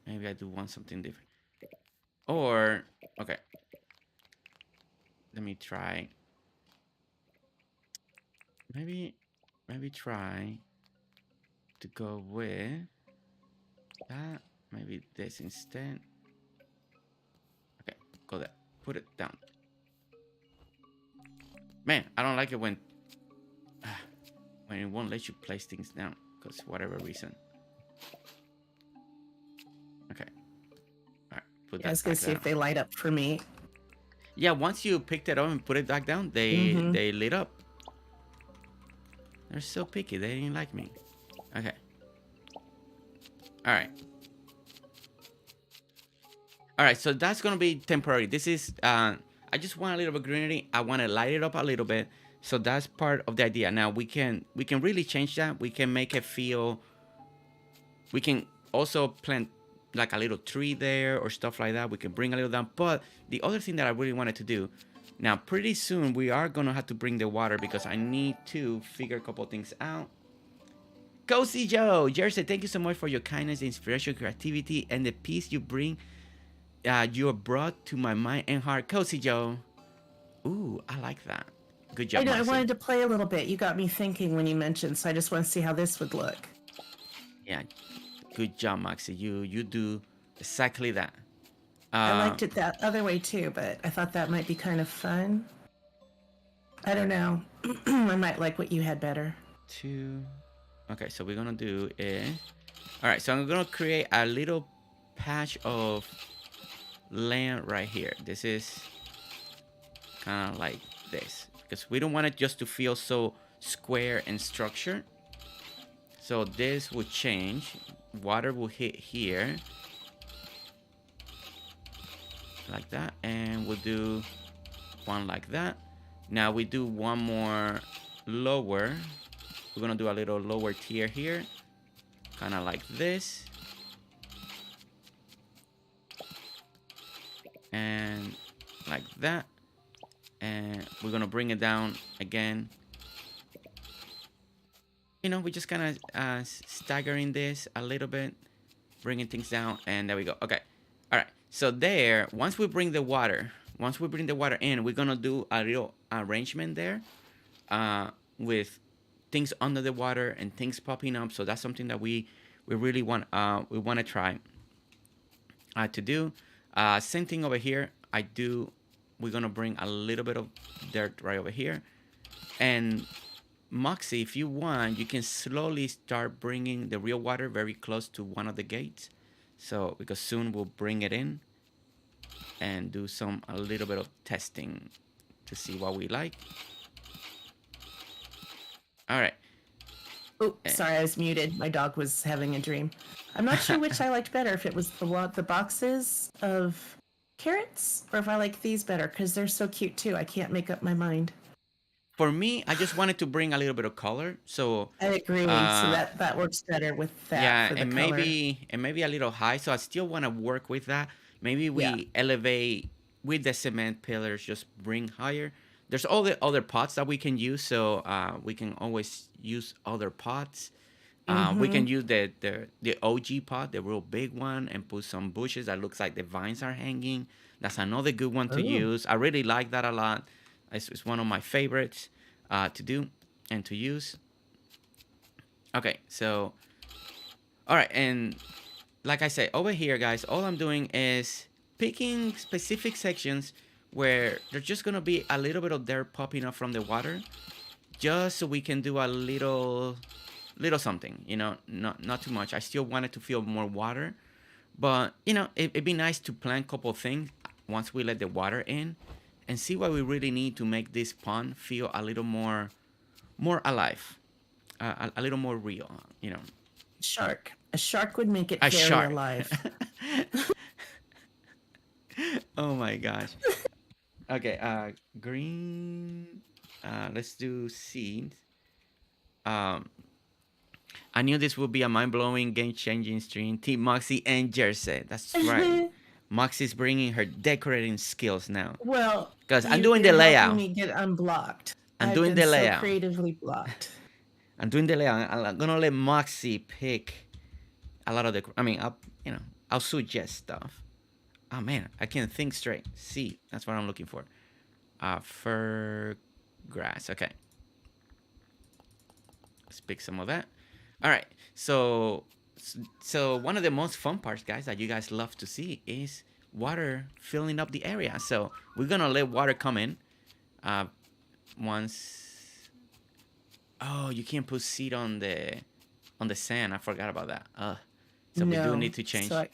maybe I do want something different. Or okay, let me try. Maybe try to go with that. Maybe this instead. Okay, go there. Put it down. Man, I don't like it when it won't let you place things down because whatever reason. Okay. All right. Put Yeah, I was that gonna back see down. if they light up for me. Yeah, once you picked it up and put it back down, they lit up. They're so picky. They didn't like me. Okay. All right. All right. So that's gonna be temporary. This is. I just want a little bit of greenery. I want to light it up a little bit. So that's part of the idea. Now we can really change that. We can make it feel. We can also plant like a little tree there or stuff like that. We can bring a little down. But the other thing that I really wanted to do. Now, pretty soon we are gonna have to bring the water because I need to figure a couple things out. Cozy Joe, Jersey, thank you so much for your kindness, inspiration, creativity, and the peace you bring. You are brought to my mind and heart. Cozy Joe. Ooh, I like that. Good I job, know. I Moxie. wanted to play a little bit. You got me thinking when you mentioned, so I just want to see how this would look. Yeah, good job, Moxie. You do exactly that. I Uh, liked it that other way too, but I thought that might be kind of fun. I don't know. I might like what you had better. two. Okay, so we're gonna do it. All right, so I'm gonna create a little patch of land right here. This is kind of like this because we don't want it just to feel so square and structured. So this will change. Water will hit here like that, and we'll do one like that. Now we do one more lower. We're gonna do a little lower tier here, kind of like this, and like that. And we're gonna bring it down again. We just kind of staggering this a little bit, bringing things down, and there we go. Okay, all right. So there, once we bring the water in, we're gonna do a little arrangement there, with things under the water and things popping up. So that's something that we really want to try to do. Same thing over here. We're gonna bring a little bit of dirt right over here, and Moxie, if you want, you can slowly start bringing the real water very close to one of the gates. So, because soon we'll bring it in and do a little bit of testing to see what we like. All right. Oh, sorry, I was muted. My dog was having a dream. I'm not sure which I liked better, if it was the boxes of carrots or if I like these better because they're so cute too. I can't make up my mind. For me, I just wanted to bring a little bit of color. So, I agree. So uh, that works better with that yeah, for the and color. maybe a little high. So I still want to work with that. Maybe Yeah. we elevate with the cement pillars, just bring higher. There's all the other pots that we can use, so we can always use other pots. We Mm-hmm. can use the OG pot, the real big one, and put some bushes that looks like the vines are hanging. That's another good one to Oh. use. I really like that a lot. It's one of my favorites to do and to use. Okay, so all right, and like I said, over here, guys, all I'm doing is picking specific sections where there's just gonna be a little bit of dirt popping up from the water, just so we can do a little something. Not too much. I still want it to feel more water, but it'd be nice to plant a couple things once we let the water in, and see what we really need to make this pond feel a little more alive, a little more real. Shark. A shark would make it A very shark. alive. Oh my gosh. Okay, green. Let's do seeds. Um, I knew this would be a mind-blowing, game-changing stream. Team Moxie and Jersey. That's right. Moxie's bringing her decorating skills now. Well, Because I'm doing the you're helping layout. me get unblocked. I'm I've doing been the so layout. creatively blocked. I'm doing the layout. I'm gonna let Moxie pick a lot of the. I mean, I'll suggest stuff. Oh man, I can't think straight. See, that's what I'm looking for. Fir grass. Okay. Let's pick some of that. All right. So one of the most fun parts, guys, that you guys love to see is water filling up the area. So we're gonna let water come in. Once. Oh, you can't put seed on the sand. I forgot about that. So we do need to change. So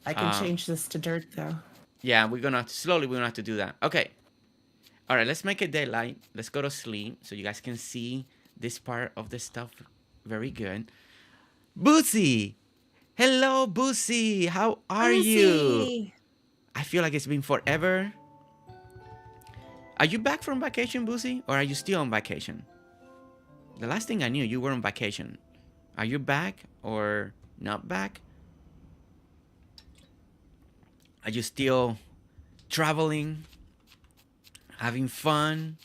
I can change this to dirt though. Yeah, we're gonna have to do that. Okay. All right, let's make it daylight. Let's go to sleep so you guys can see this part of the stuff very good. Boosie! Hello, Boosie! How are you? I feel like it's been forever. Are you back from vacation, Boosie? Or are you still on vacation? The last thing I knew, you were on vacation. Are you back or not back? Are you still traveling? Having fun?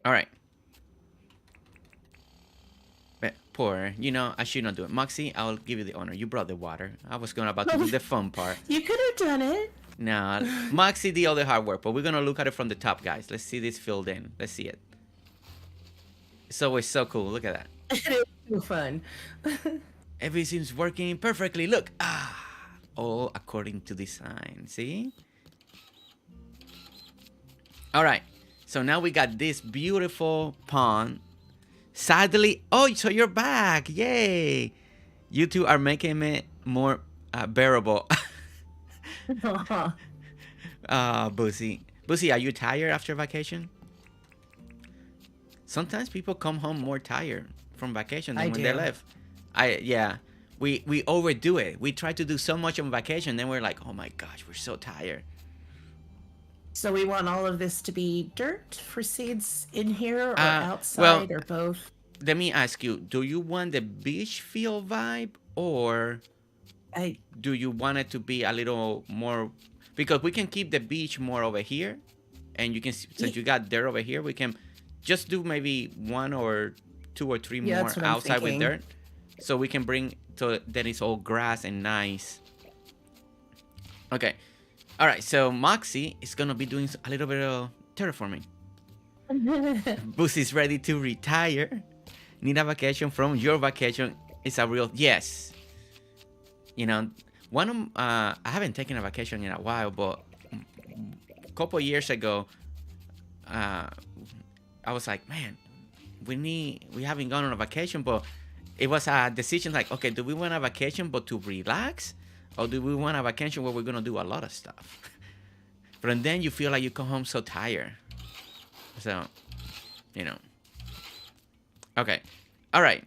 All right. Poor, I should not do it. Moxie, I'll give you the honor. You brought the water. I was about to do the fun part. You could have done it. Nah, Moxie did all the hard work, but we're gonna look at it from the top, guys. Let's see this filled in. Let's see it. It's always so cool. Look at that. It was so fun. Everything's working perfectly. Look, all according to design. See? All right. So now we got this beautiful pond. Sadly, so you're back. Yay. You two are making it more bearable. Boosie. Boosie, are you tired after vacation? Sometimes people come home more tired from vacation than when they left. We overdo it. We try to do so much on vacation, then we're like, oh my gosh, we're so tired. So we want all of this to be dirt for seeds in here or outside or both? Let me ask you, do you want the beach feel vibe or do you want it to be a little more? Because we can keep the beach more over here, and you can, since you got dirt over here, we can just do maybe 1 or 2 or 3 more outside with dirt. So we can bring, so then it's all grass and nice. Okay. All right, so Moxie is going to be doing a little bit of terraforming. Boosie's ready to retire. Need a vacation from your vacation. It's a real yes. I haven't taken a vacation in a while, but a couple years ago, I was like, man, we haven't gone on a vacation, but it was a decision like, okay, do we want a vacation but to relax? Or do we want a vacation where we're going to do a lot of stuff? But then you feel like you come home so tired. So, Okay. All right.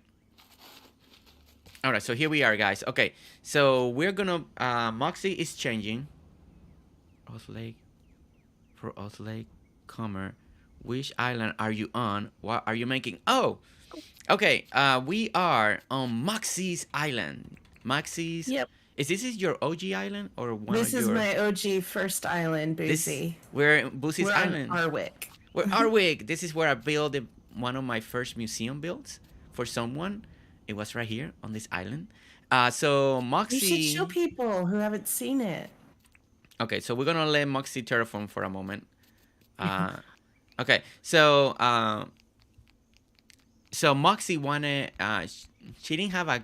All right. So here we are, guys. Okay. So we're going to... Moxie is changing. Lake, Comer. Which island are you on? What are you making? Oh! Okay. We are on Moxie's island. Moxie's... Yep. Is this your OG island or one This is my OG first island, Boosie. We're Boosie's island. We're on Arwick. We're Arwick. This is where I built one of my first museum builds for someone. It was right here on this island. So Moxie... You should show people who haven't seen it. Okay, so we're going to let Moxie terraform for a moment. Okay, so Moxie wanted... she didn't have a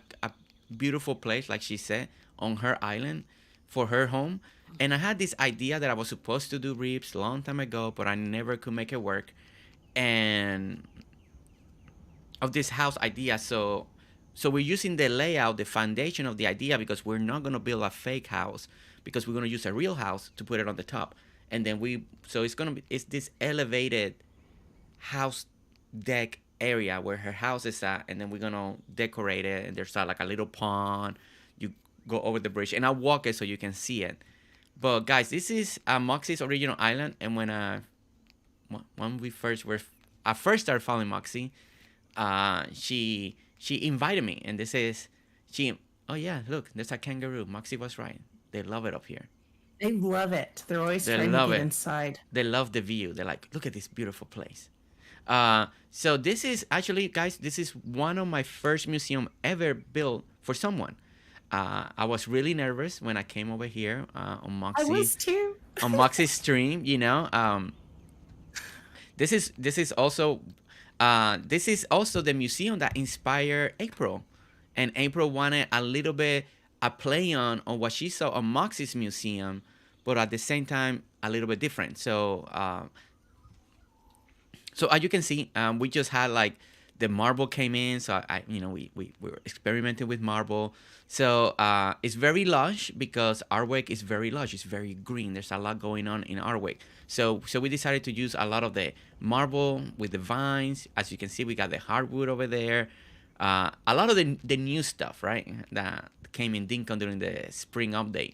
beautiful place, like she said, on her island for her home, and I had this idea that I was supposed to do ribs a long time ago, but I never could make it work, and of this house idea. So we're using the layout, the foundation of the idea, because we're not going to build a fake house, because we're going to use a real house to put it on the top, and then it's this elevated house deck area where her house is at, and then we're gonna decorate it, and there's like a little pond. You go over the bridge, and I'll walk it so you can see it. But guys, this is Moxie's original island, and when I first started following Moxie, she invited me, and this is Oh yeah, look, there's a kangaroo. Moxie was right. They love it up here. They love it. They're always They trying to love get it. inside. They love the view. They're like, look at this beautiful place. So this is actually, guys, this is one of my first museum ever built for someone. I was really nervous when I came over here on I Moxie was too. on Moxie's stream. This is also the museum that inspired April, and April wanted a little bit a play on what she saw on Moxie's museum, but at the same time a little bit different. So as you can see, we just had like the marble came in, so we were experimenting with marble. So it's very lush because Artwork is very lush. It's very green. There's a lot going on in Artwork. So we decided to use a lot of the marble with the vines. As you can see, we got the hardwood over there. A lot of the new stuff, right, that came in Dinkum during the spring update.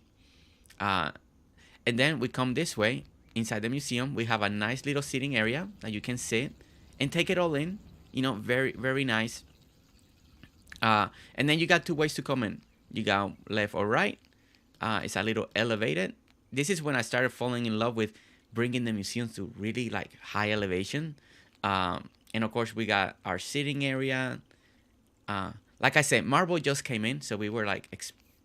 And then we come this way. Inside the museum, we have a nice little sitting area that you can sit and take it all in. Very, very nice. And then you got two ways to come in. You got left or right. It's a little elevated. This is when I started falling in love with bringing the museum to really like high elevation. And of course, we got our sitting area. Like I said, marble just came in, so we were like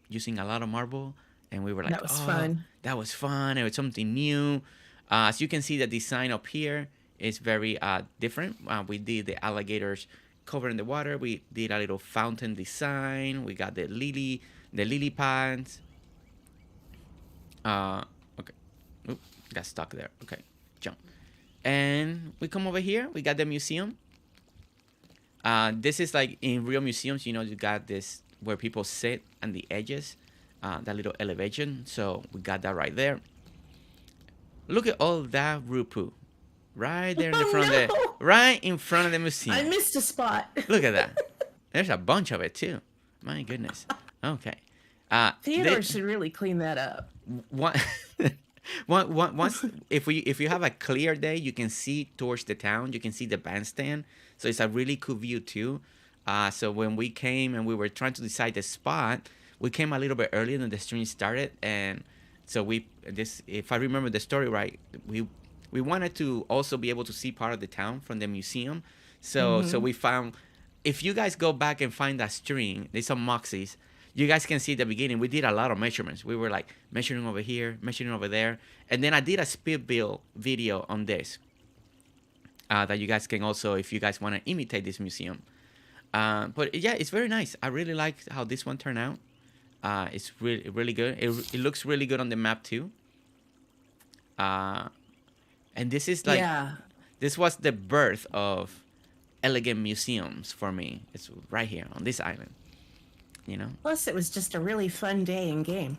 using a lot of marble. And we were like, that was fun. That was fun. It was something new. As you can see, the design up here is very different. We did the alligators covering the water. We did a little fountain design. We got the lily pads. Okay. Oop, got stuck there. Okay, jump. And we come over here. We got the museum. This is like in real museums, you got this where people sit on the edges. That little elevation, so we got that right there. Look at all that rupu, right there in the front right in front of the museum. I missed a spot. Look at that. There's a bunch of it too. My goodness. Okay. Theodore should really clean that up. Once if you have a clear day, you can see towards the town. You can see the bandstand, so it's a really cool view too. So when we came and we were trying to decide the spot. We came a little bit earlier than the stream started, and so if I remember the story right, we wanted to also be able to see part of the town from the museum. So we found, if you guys go back and find that stream, there's some Moxies. You guys can see at the beginning, we did a lot of measurements. We were like measuring over here, measuring over there, and then I did a speed build video on this that you guys can also, if you guys want to imitate this museum. But yeah, it's very nice. I really like how this one turned out. It's really, really good. It looks really good on the map too. And this is like, this was the birth of elegant museums for me. It's right here on this island, Plus, it was just a really fun day in game.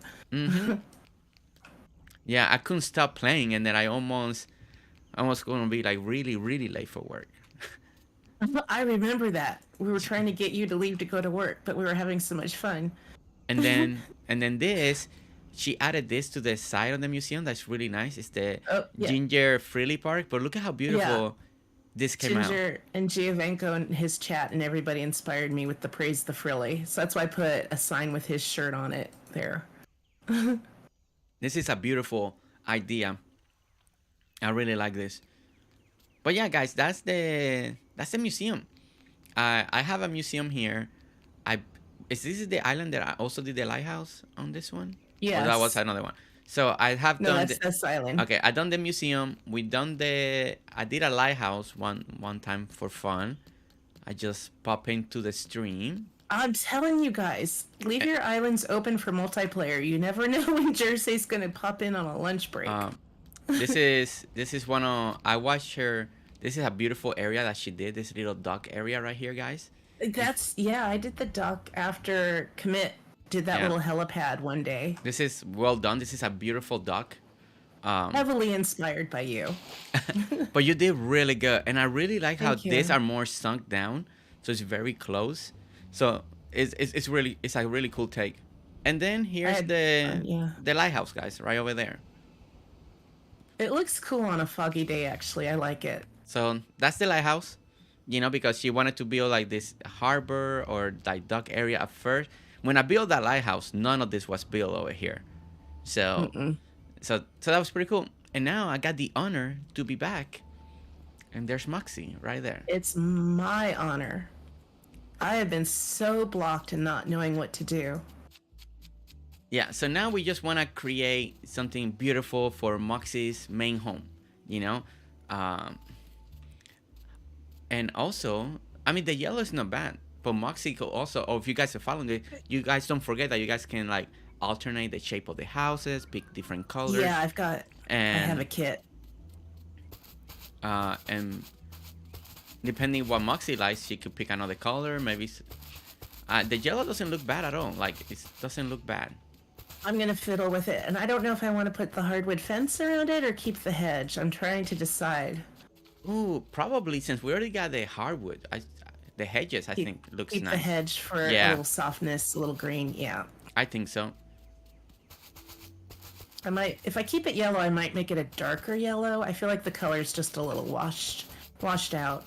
Yeah, I couldn't stop playing, and then I almost going to be like really, really late for work. I remember that. We were trying to get you to leave to go to work, but we were having so much fun. And then this, she added this to the side of the museum. That's really nice. It's the Ginger Freely Park. But look at how beautiful this came out. Ginger and Giovenco and his chat and everybody inspired me with the Praise the Frilly. So that's why I put a sign with his shirt on it there. This is a beautiful idea. I really like this. But yeah, guys, that's the museum. I have a museum here. Is this the island that I also did the lighthouse on this one? Yes. Or that was another one. So I have done. No, that's this island. Okay, I done the museum. I did a lighthouse one time for fun. I just pop into the stream. I'm telling you guys, leave your islands open for multiplayer. You never know when Jersey's gonna pop in on a lunch break. This is one of, I watched her. This is a beautiful area that she did. This little dock area right here, guys. I did the dock after Commit did that little helipad one day. This is well done. This is a beautiful dock. Heavily inspired by you. But you did really good. And I really like how these are more sunk down. So it's very close. So it's a really cool take. And then here's the lighthouse, guys, right over there. It looks cool on a foggy day, actually. I like it. So that's the lighthouse. Because she wanted to build like this harbor or like dock area at first. when I built that lighthouse, none of this was built over here. So Mm-mm. so that was pretty cool. And now I got the honor to be back. And there's Moxie right there. It's my honor. I have been so blocked and not knowing what to do. Yeah, so now we just want to create something beautiful for Moxie's main home, you know? Um, and also, I mean, the yellow is not bad, but Moxie could also, or if you guys are following it, you guys don't forget that you guys can like alternate the shape of the houses, pick different colors. Yeah, I have a And kit. and depending what Moxie likes, she could pick another color. Maybe the yellow doesn't look bad at all. Like it doesn't look bad. I'm going to fiddle with it, and I don't know if I want to put the hardwood fence around it or keep the hedge. I'm trying to decide. Ooh, probably since we already got the hardwood, the hedges I Keep, think looks keep nice. the hedge for a Yeah, little softness, a little green. Yeah. I think so. I might, if I keep it yellow, I might make it a darker yellow. I feel like the color's just a little washed out.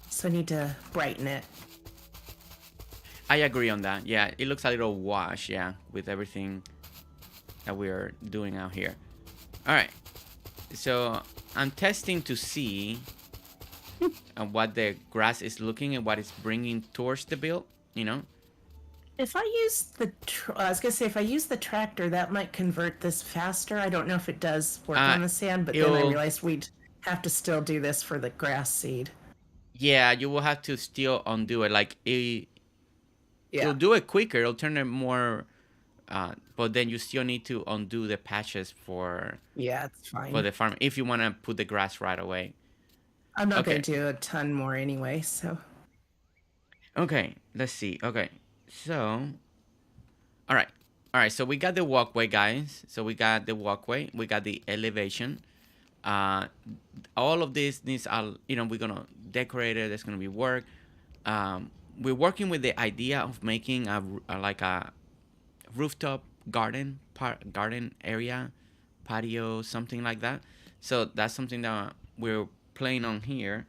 So I need to brighten it. I agree on that. Yeah, it looks a little wash. Yeah, with everything that we're doing out here. All right, so I'm testing to see what the grass is looking and what it's bringing towards the build. You know. If I use I was gonna say if I use the tractor, that might convert this faster. I don't know if it does work on the sand, but then I realized we'd have to still do this for the grass seed. Yeah, you will have to still undo it. Like it'll Yeah. do it quicker. It'll turn it more, but then you still need to undo the patches for Yeah, it's fine. the farm if you want to put the grass right away. I'm not Okay. gonna do a ton more anyway, so. Okay, let's see. Okay, so all right. So we got the walkway, guys. So we got the walkway. We got the elevation. All of this needs, we're gonna decorate it. There's gonna be work. We're working with the idea of making like a rooftop garden area, patio, something like that. So that's something that we're playing on here.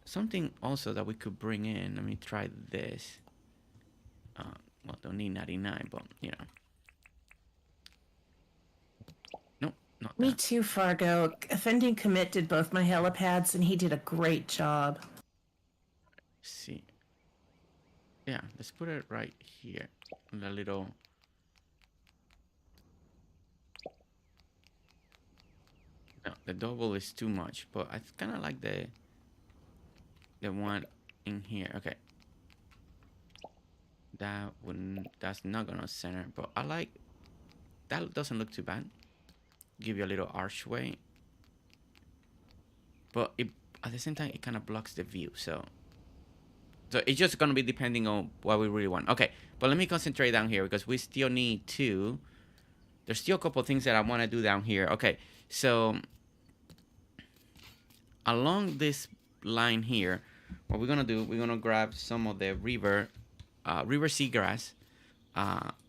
Something also that we could bring in. Let me try this. Well, don't need 99, but you know. Nope, not Me that. too, Fargo. Offending Commit did both my helipads, and he did a great job. Let's see. Yeah, let's put it right here. A little. No, the double is too much, but I kind of like the one in here. Okay. That's not gonna center, but I like that. Doesn't look too bad. Give you a little archway, but at the same time it kind of blocks the view. So it's just gonna be depending on what we really want. Okay, but let me concentrate down here because we still need to. There's still a couple of things that I want to do down here. Okay, so along this line here, what we're gonna do, we're gonna grab some of the river seagrass,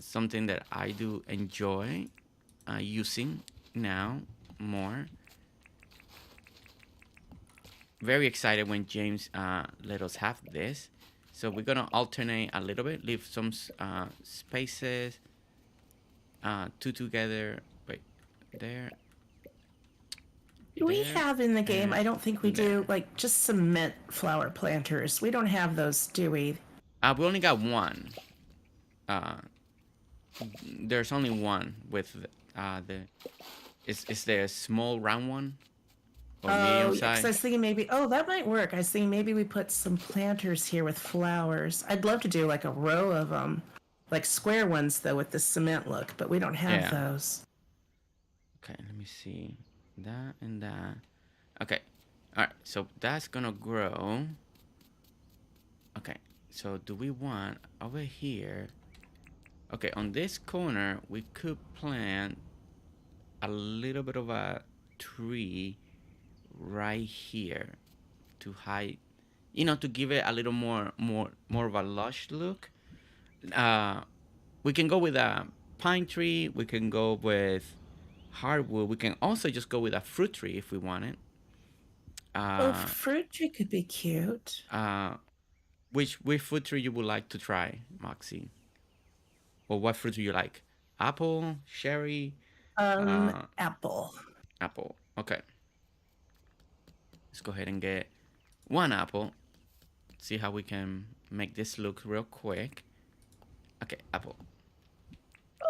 something that I do enjoy using now more. Very excited when James let us have this. So we're gonna alternate a little bit, leave some spaces, two together. Wait, there. Do we have in the game? I don't think we do. Like just cement flower planters. We don't have those, do we? We only got one. There's only one with is there a small round one or medium size? I was thinking maybe. Oh, that might work. I was thinking maybe we put some planters here with flowers. I'd love to do like a row of them, like square ones though with the cement look, but we don't have those. Okay, let me see that and that. Okay, all right. So that's gonna grow. Okay. So do we want over here? Okay, on this corner we could plant a little bit of a tree right here to hide, to give it a little more of a lush look. We can go with a pine tree. We can go with hardwood. We can also just go with a fruit tree if we want it. Fruit tree could be cute. Which fruit tree you would like to try, Moxie? or what fruit do you like? Apple, cherry, Apple. apple. Okay. Let's go ahead and get one apple. See how we can make this look real quick. Okay, apple.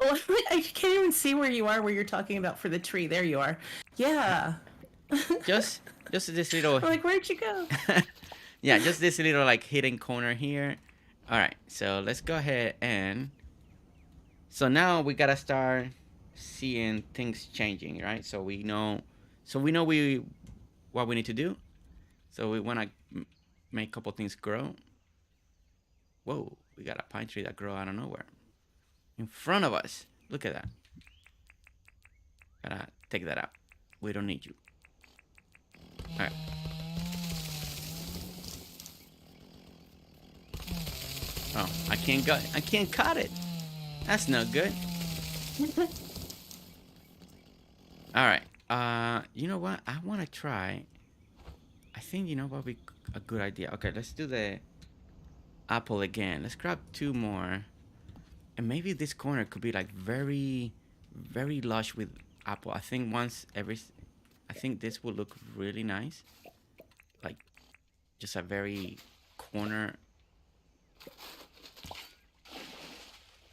Oh, I can't even see where you are, where you're talking about for the tree. There you are. Yeah. Just this little. Like, where'd you go? Yeah, just this little like hidden corner here. All right, so let's go ahead and. So now we gotta start seeing things changing, right? So we know what we need to do. So we wanna make a couple things grow. Whoa, we got a pine tree that grow out of nowhere in front of us. Look at that. Gotta take that out. We don't need you. All right. Oh, I can't cut it. That's not good. All right. You know what? I want to try. I think you know what would be a good idea. Okay, let's do the apple again. Let's grab two more. And maybe this corner could be like very, very lush with apple. I think I think this will look really nice. Like just a very corner.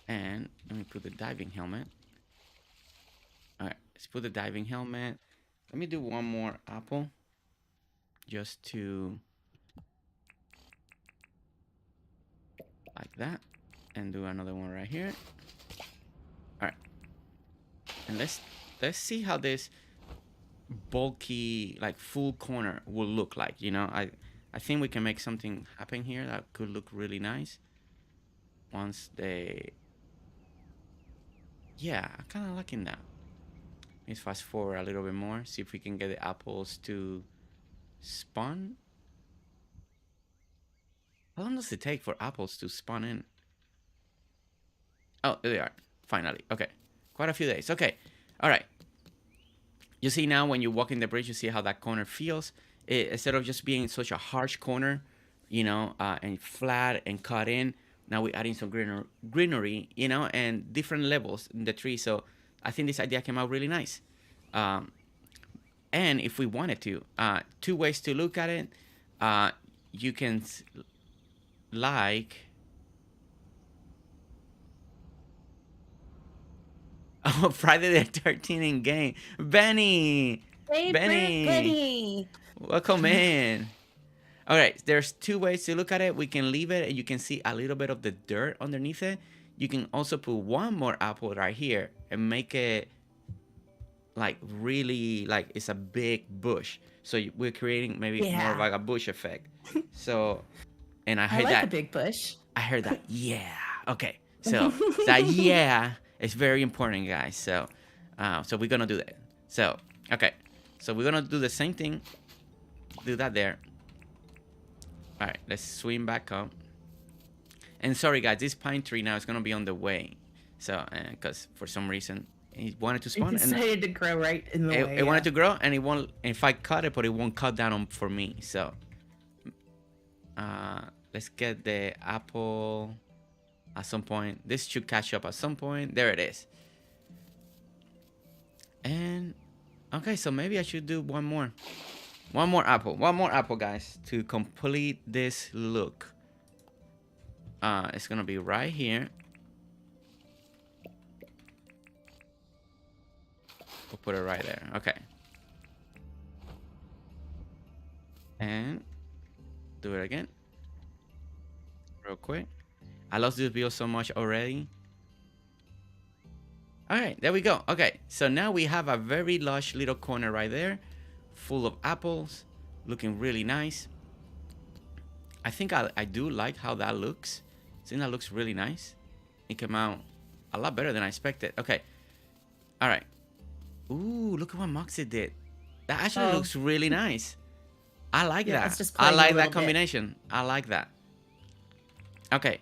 And let me put the diving helmet. All right, let's put the diving helmet. Let me do one more apple. Just to like that. And do another one right here. All right. And let's see how this bulky, like full corner will look like. You know, I think we can make something happen here that could look really nice. Once they, yeah, I'm kind of liking that. Let's fast forward a little bit more. See if we can get the apples to spawn. How long does it take for apples to spawn in? Oh, there they are. Finally. Okay. Quite a few days. Okay. All right. You see now when you walk in the bridge, you see how that corner feels. Instead of just being such a harsh corner, you know, and flat and cut in, now we're adding some greenery, you know, and different levels in the tree. So I think this idea came out really nice. And if we wanted to, two ways to look at it. You can like... Oh, Friday the 13th in game. Benny! Hey, Benny! Welcome in. All right, there's two ways to look at it. We can leave it and you can see a little bit of the dirt underneath it. You can also put one more apple right here and make it like really like it's a big bush. So we're creating maybe more of like a bush effect. So, and I heard like that. A big bush. I heard that. Yeah. Okay. So that yeah is very important, guys. So, so we're gonna do that. So, okay. So we're gonna do the same thing. Do that there. All right. Let's swim back up. And sorry, guys. This pine tree now is gonna be on the way. So, because for some reason he wanted to spawn. It decided to grow right in the way. It wanted to grow, and it won't. If I cut it, but it won't cut down for me. So, let's get the apple. At some point, this should catch up at some point. There it is. And okay, so maybe I should do one more apple, guys, to complete this look. It's gonna be right here. We'll put it right there. Okay. And do it again. Real quick. I love this video so much already. All right, there we go. Okay, so now we have a very lush little corner right there, full of apples, looking really nice. I think I do like how that looks. I think that looks really nice. It came out a lot better than I expected. Okay, all right. Ooh, look at what Moxie did. That actually looks really nice. I like that. I like that combination. I like that. Okay.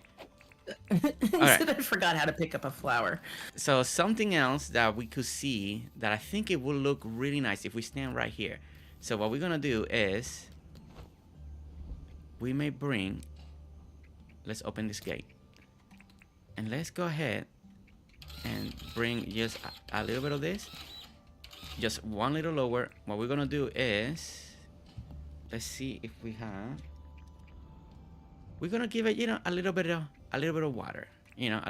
All right. I forgot how to pick up a flower. So something else that we could see that I think it will look really nice if we stand right here. So what we're gonna do is let's open this gate and let's go ahead and bring just a little bit of this. Just one little lower. What we're gonna do is, let's see if we have. We're gonna give it, a little bit of water. A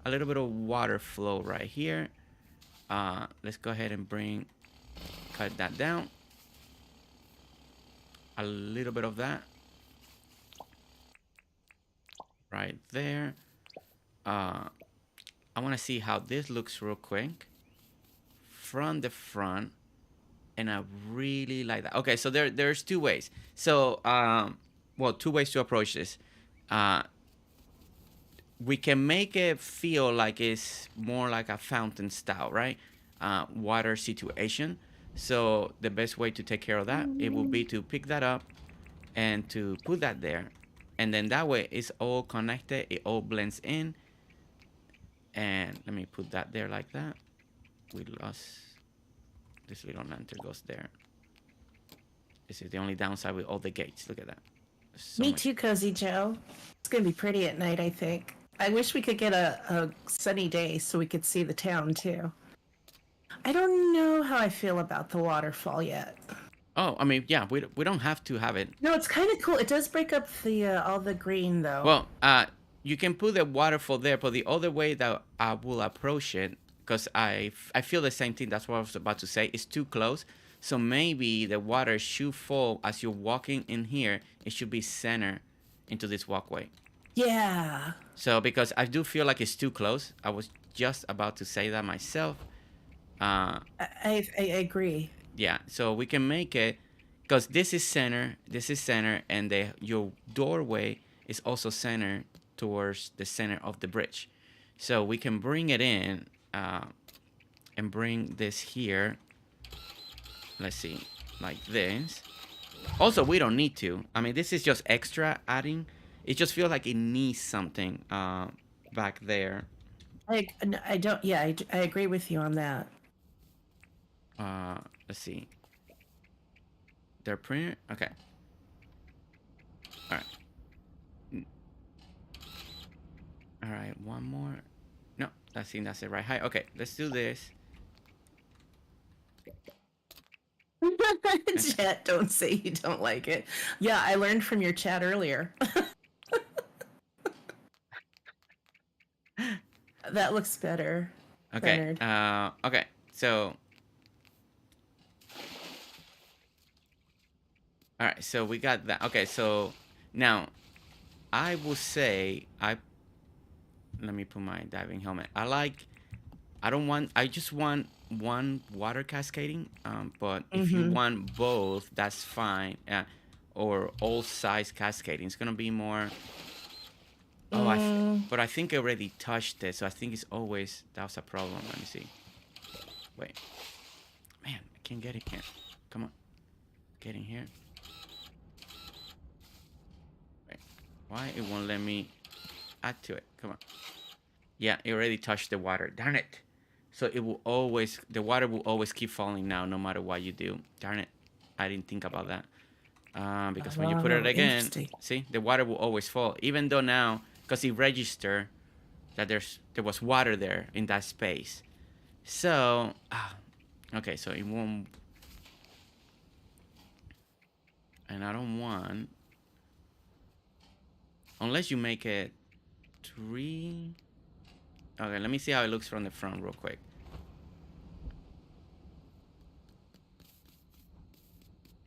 little bit of water flow right here. Let's go ahead and cut that down. A little bit of that right there. I want to see how this looks real quick from the front, and I really like that. Okay, so there's two ways. So well, two ways to approach this. We can make it feel like it's more like a fountain style, right? Water situation. So the best way to take care of that, it will be to pick that up and to put that there, and then that way it's all connected, it all blends in. And let me put that there like that. We lost this little lantern, goes there. This is the only downside with all the gates. Look at that. Me too, Cozy Joe. It's gonna be pretty at night, I think. I wish we could get a sunny day so we could see the town too. I don't know how I feel about the waterfall yet. Oh, I mean, yeah, we don't have to have it. No, it's kind of cool. It does break up the all the green though. Well, you can put the waterfall there, but the other way that I will approach it, because I feel the same thing. That's what I was about to say. It's too close. So maybe the water should fall as you're walking in here. It should be center into this walkway. Yeah. So because I do feel like it's too close. I was just about to say that myself. I agree. Yeah. So we can make it, because this is center, and your doorway is also center towards the center of the bridge. So we can bring it in and bring this here. Let's see, like this. Also, we don't need to. I mean, this is just extra adding. It just feels like it needs something back there. I don't. Yeah, I agree with you on that. Let's see. Their printer. Okay. All right. All right. One more. No, I think that's it right height. Okay, let's do this. Chat, don't say you don't like it. Yeah, I learned from your chat earlier. That looks better. Okay. Okay. So. All right. So we got that. Okay. So now, I will say Let me put my diving helmet. I just want one water cascading. But if you want both, that's fine. Or all size cascading. It's gonna be more. Oh, but I think I already touched it, so I think it's always that was a problem. Let me see. Wait, man, I can't get in here. Come on, get in here. Wait, why it won't let me add to it? Come on. Yeah, it already touched the water. Darn it. So the water will always keep falling now, no matter what you do. Darn it. I didn't think about that. Because when you put it again, see, the water will always fall. Even though now, because it registered that there was water there in that space. So, okay, so it won't. And I don't want. Unless you make it 3. Okay, let me see how it looks from the front real quick.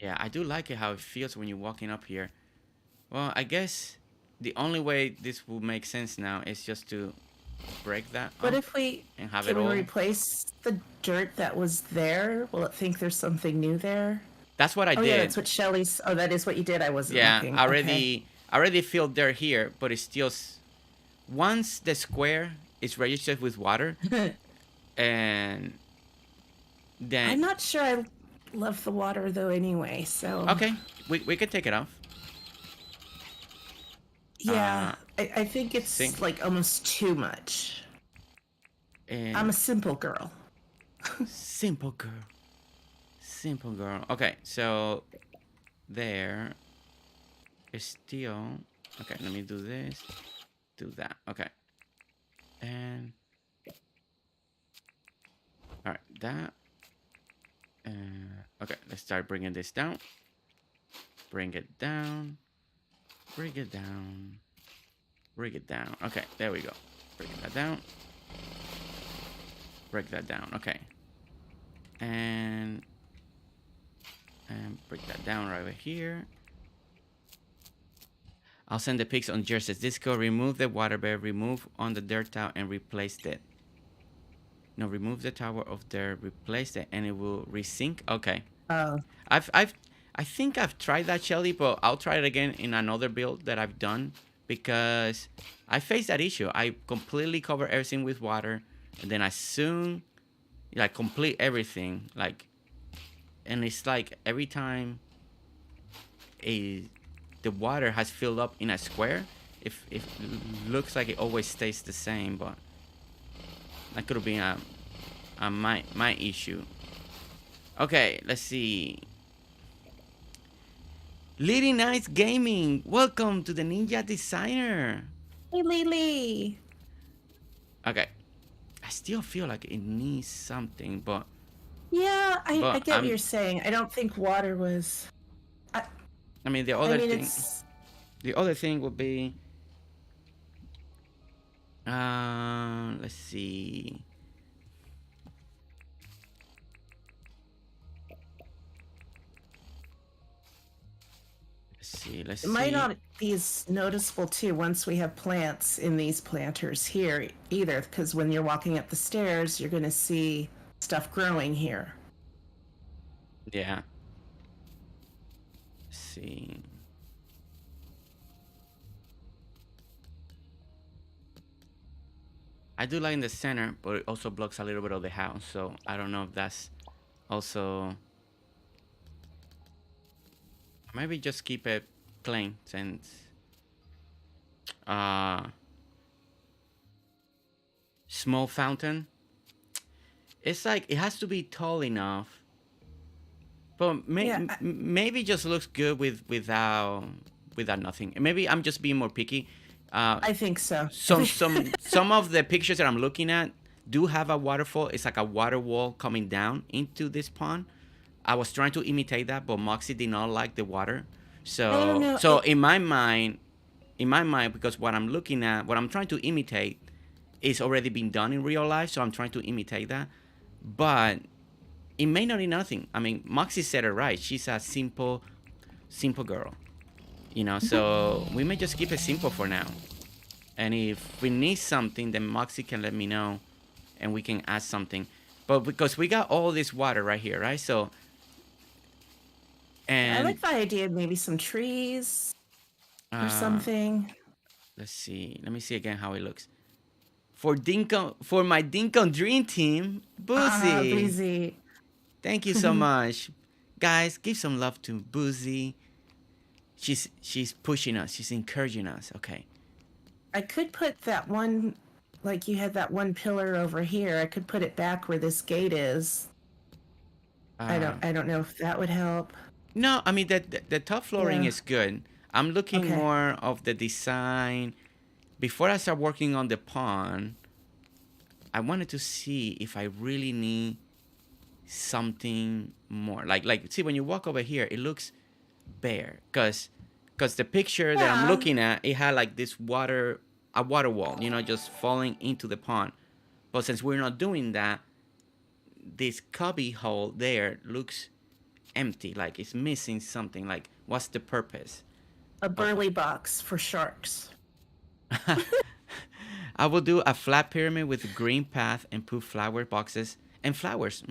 Yeah, I do like it how it feels when you're walking up here. Well, I guess the only way this will make sense now is just to break that. But if we and have can it all replace the dirt that was there, will it think there's something new there? That's what I did. Yeah, that's what Shelly's. Oh, that is what you did. I wasn't. Yeah, looking. I already filled dirt here, but it's still. Once the square is registered with water, and then I'm not sure I love the water though. Anyway, so okay, we can take it off. Yeah, I think it's like almost too much. And I'm a simple girl. Simple girl. Simple girl. Okay, so there is still. Okay, let me do this. Do that. Okay. And All right, that. Okay, let's start bringing this down. Bring it down. Bring it down. Bring it down. Okay, there we go. Bring that down. Break that down. Okay. And break that down right over here. I'll send the pics on Jersey's Disco. Remove the water bed. Remove on the dirt tower and replace it. No, remove the tower of dirt. Replace it, and it will resync. Okay. Oh. I think I've tried that, Shelly, but I'll try it again in another build that I've done because I faced that issue. I completely cover everything with water, and then I soon like complete everything, like, and it's like every time the water has filled up in a square, if it looks like it always stays the same, but that could have been my issue. Okay, let's see. Lily Nice Gaming, welcome to the Ninja Designer. Hey, Lily. Okay, I still feel like it needs something, but yeah, I get what you're saying. I don't think water was. I mean, the other thing would be, let's see. Let's see. It might not be as noticeable too once we have plants in these planters here either, because when you're walking up the stairs, you're going to see stuff growing here. Yeah. Let's see. I do like in the center, but it also blocks a little bit of the house, so I don't know if that's also. Maybe just keep it plain since small fountain. It's like it has to be tall enough, but maybe just looks good without nothing. Maybe I'm just being more picky. I think so. Some of the pictures that I'm looking at do have a waterfall. It's like a water wall coming down into this pond. I was trying to imitate that, but Moxie did not like the water. So in my mind, because what I'm looking at, what I'm trying to imitate, is already been done in real life. So I'm trying to imitate that, but it may not be nothing. I mean, Moxie said it right. She's a simple girl, you know. So we may just keep it simple for now. And if we need something, then Moxie can let me know, and we can add something. But because we got all this water right here, right? So. And I like the idea of maybe some trees or something. Let's see. Let me see again how it looks. For my Dinkum Dream Team, Boozy. Boozy. Thank you so much. Guys, give some love to Boozy. She's pushing us. She's encouraging us. Okay. I could put that one, like you had that one pillar over here. I could put it back where this gate is. I don't know if that would help. No, I mean the top flooring is good. I'm looking more of the design. Before I start working on the pond, I wanted to see if I really need something more. Like see, when you walk over here, it looks bare. Cause the picture that I'm looking at, it had like this a water wall, you know, just falling into the pond. But since we're not doing that, this cubby hole there looks empty, like it's missing something. Like, what's the purpose? A burley box for sharks. I will do a flat pyramid with a green path and put flower boxes and flowers.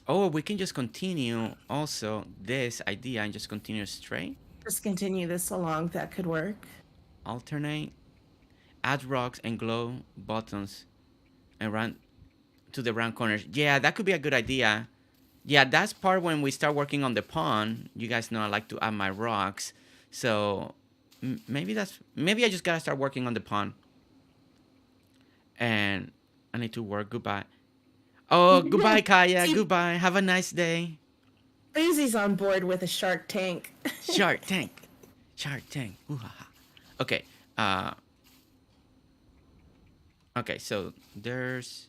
Oh, we can just continue also this idea and just continue straight. Just continue this along. That could work. Alternate. Add rocks and glow buttons and run to the round corners. Yeah, that could be a good idea. Yeah, that's part when we start working on the pond. You guys know I like to add my rocks. So maybe I just gotta start working on the pond. And I need to work. Goodbye. Oh, goodbye, Kaya. Goodbye. Have a nice day. Boozy's on board with a Shark Tank. Shark Tank. Shark Tank. Ooh-ha-ha. Okay. Okay, so there's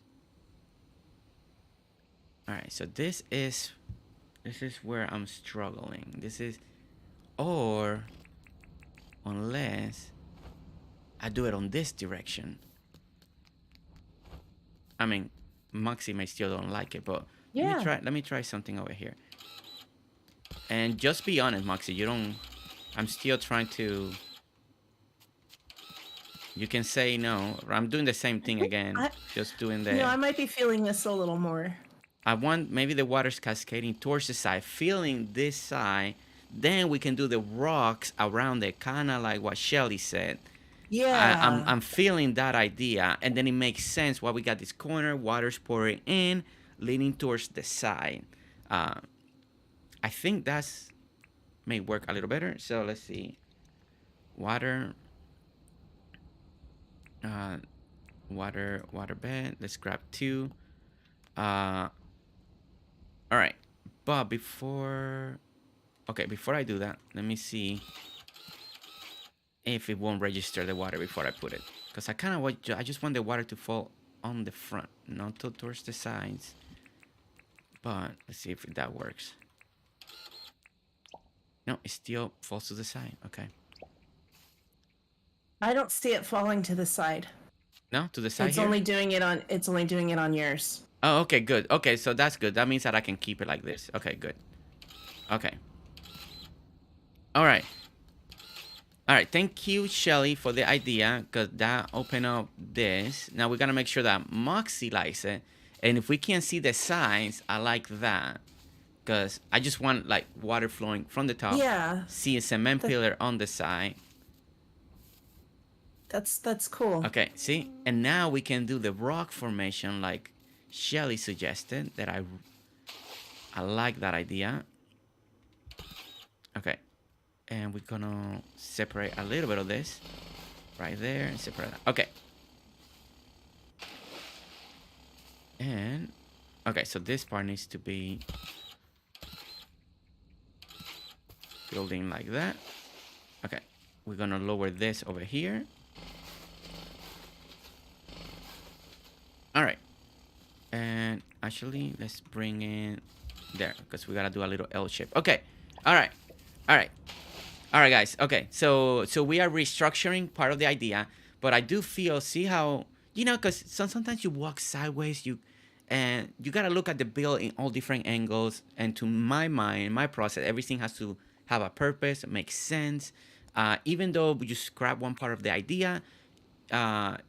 All right, so this is where I'm struggling. This is, or unless I do it on this direction. I mean, Moxie may still don't like it, but Yeah. let me try something over here. And just be honest, Moxie, you don't, I'm still trying to, you can say no. I'm doing the same thing again. Just doing the, No, I might be feeling this a little more. I want maybe the water's cascading towards the side, feeling this side. Then we can do the rocks around it, kind of like what Shelly said. Yeah. I'm feeling that idea, and then it makes sense why we got this corner, water's pouring in, leaning towards the side. I think that's may work a little better. So let's see, water, water bed. Let's grab 2. All right, but before I do that, let me see if it won't register the water before I put it, because I just want the water to fall on the front, not towards the sides. But let's see if that works. No, it still falls to the side. Okay. I don't see it falling to the side. No, to the side. It's only doing it on yours. Oh, okay, good. Okay, so that's good. That means that I can keep it like this. Okay, good. Okay. All right. All right, thank you, Shelly, for the idea, because that opened up this. Now we got to make sure that Moxie likes it. And if we can't see the sides, I like that, because I just want like water flowing from the top. Yeah. See a cement pillar on the side. That's cool. Okay, see? And now we can do the rock formation like Shelly suggested. That I like that idea. Okay. And we're gonna separate a little bit of this right there and separate that. Okay. And okay, so this part needs to be building like that. Okay, we're gonna lower this over here. All right, and actually let's bring in there, because we gotta do a little L shape. Okay, all right, all right. All right, guys. Okay, so we are restructuring part of the idea, but I do feel, see how, you know, because sometimes you walk sideways, and you gotta look at the build in all different angles. And to my mind, my process, everything has to have a purpose, make sense. Even though you scrap one part of the idea,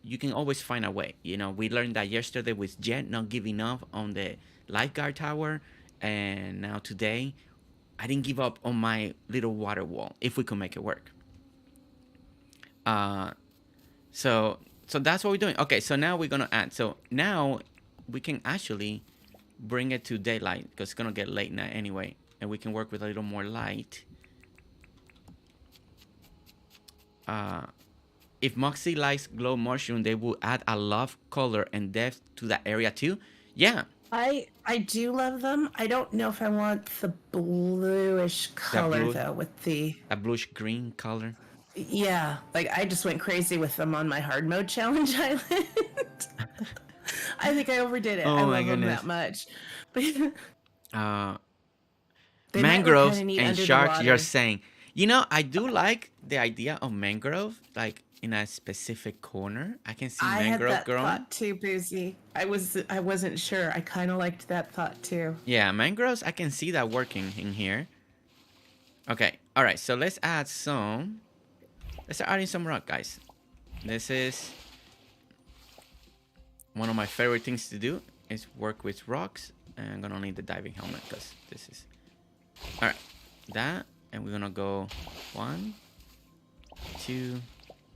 you can always find a way. You know, we learned that yesterday with Jet not giving up on the lifeguard tower, and now today, I didn't give up on my little water wall if we could make it work. So that's what we're doing. Okay, so now we're gonna add. So now we can actually bring it to daylight, because it's gonna get late now anyway, and we can work with a little more light. If Moxie likes glow mushroom, they will add a lot of color and depth to that area too. Yeah. I do love them. I don't know if I want the bluish color though, with the a bluish green color. Yeah, like I just went crazy with them on my hard mode challenge island. I think I overdid it. Oh, I my love them goodness. that much. Mangroves and sharks, you're saying. You know, I do like the idea of mangrove, like in a specific corner. I can see mangrove I had that growing. thought too, Boozy. I wasn't sure. I kind of liked that thought too. Yeah, mangroves, I can see that working in here. Okay, all right, so let's add some. Let's start adding some rock, guys. This is one of my favorite things to do, is work with rocks. And I'm gonna need the diving helmet, because this is... All right, that, and we're gonna go 1, 2,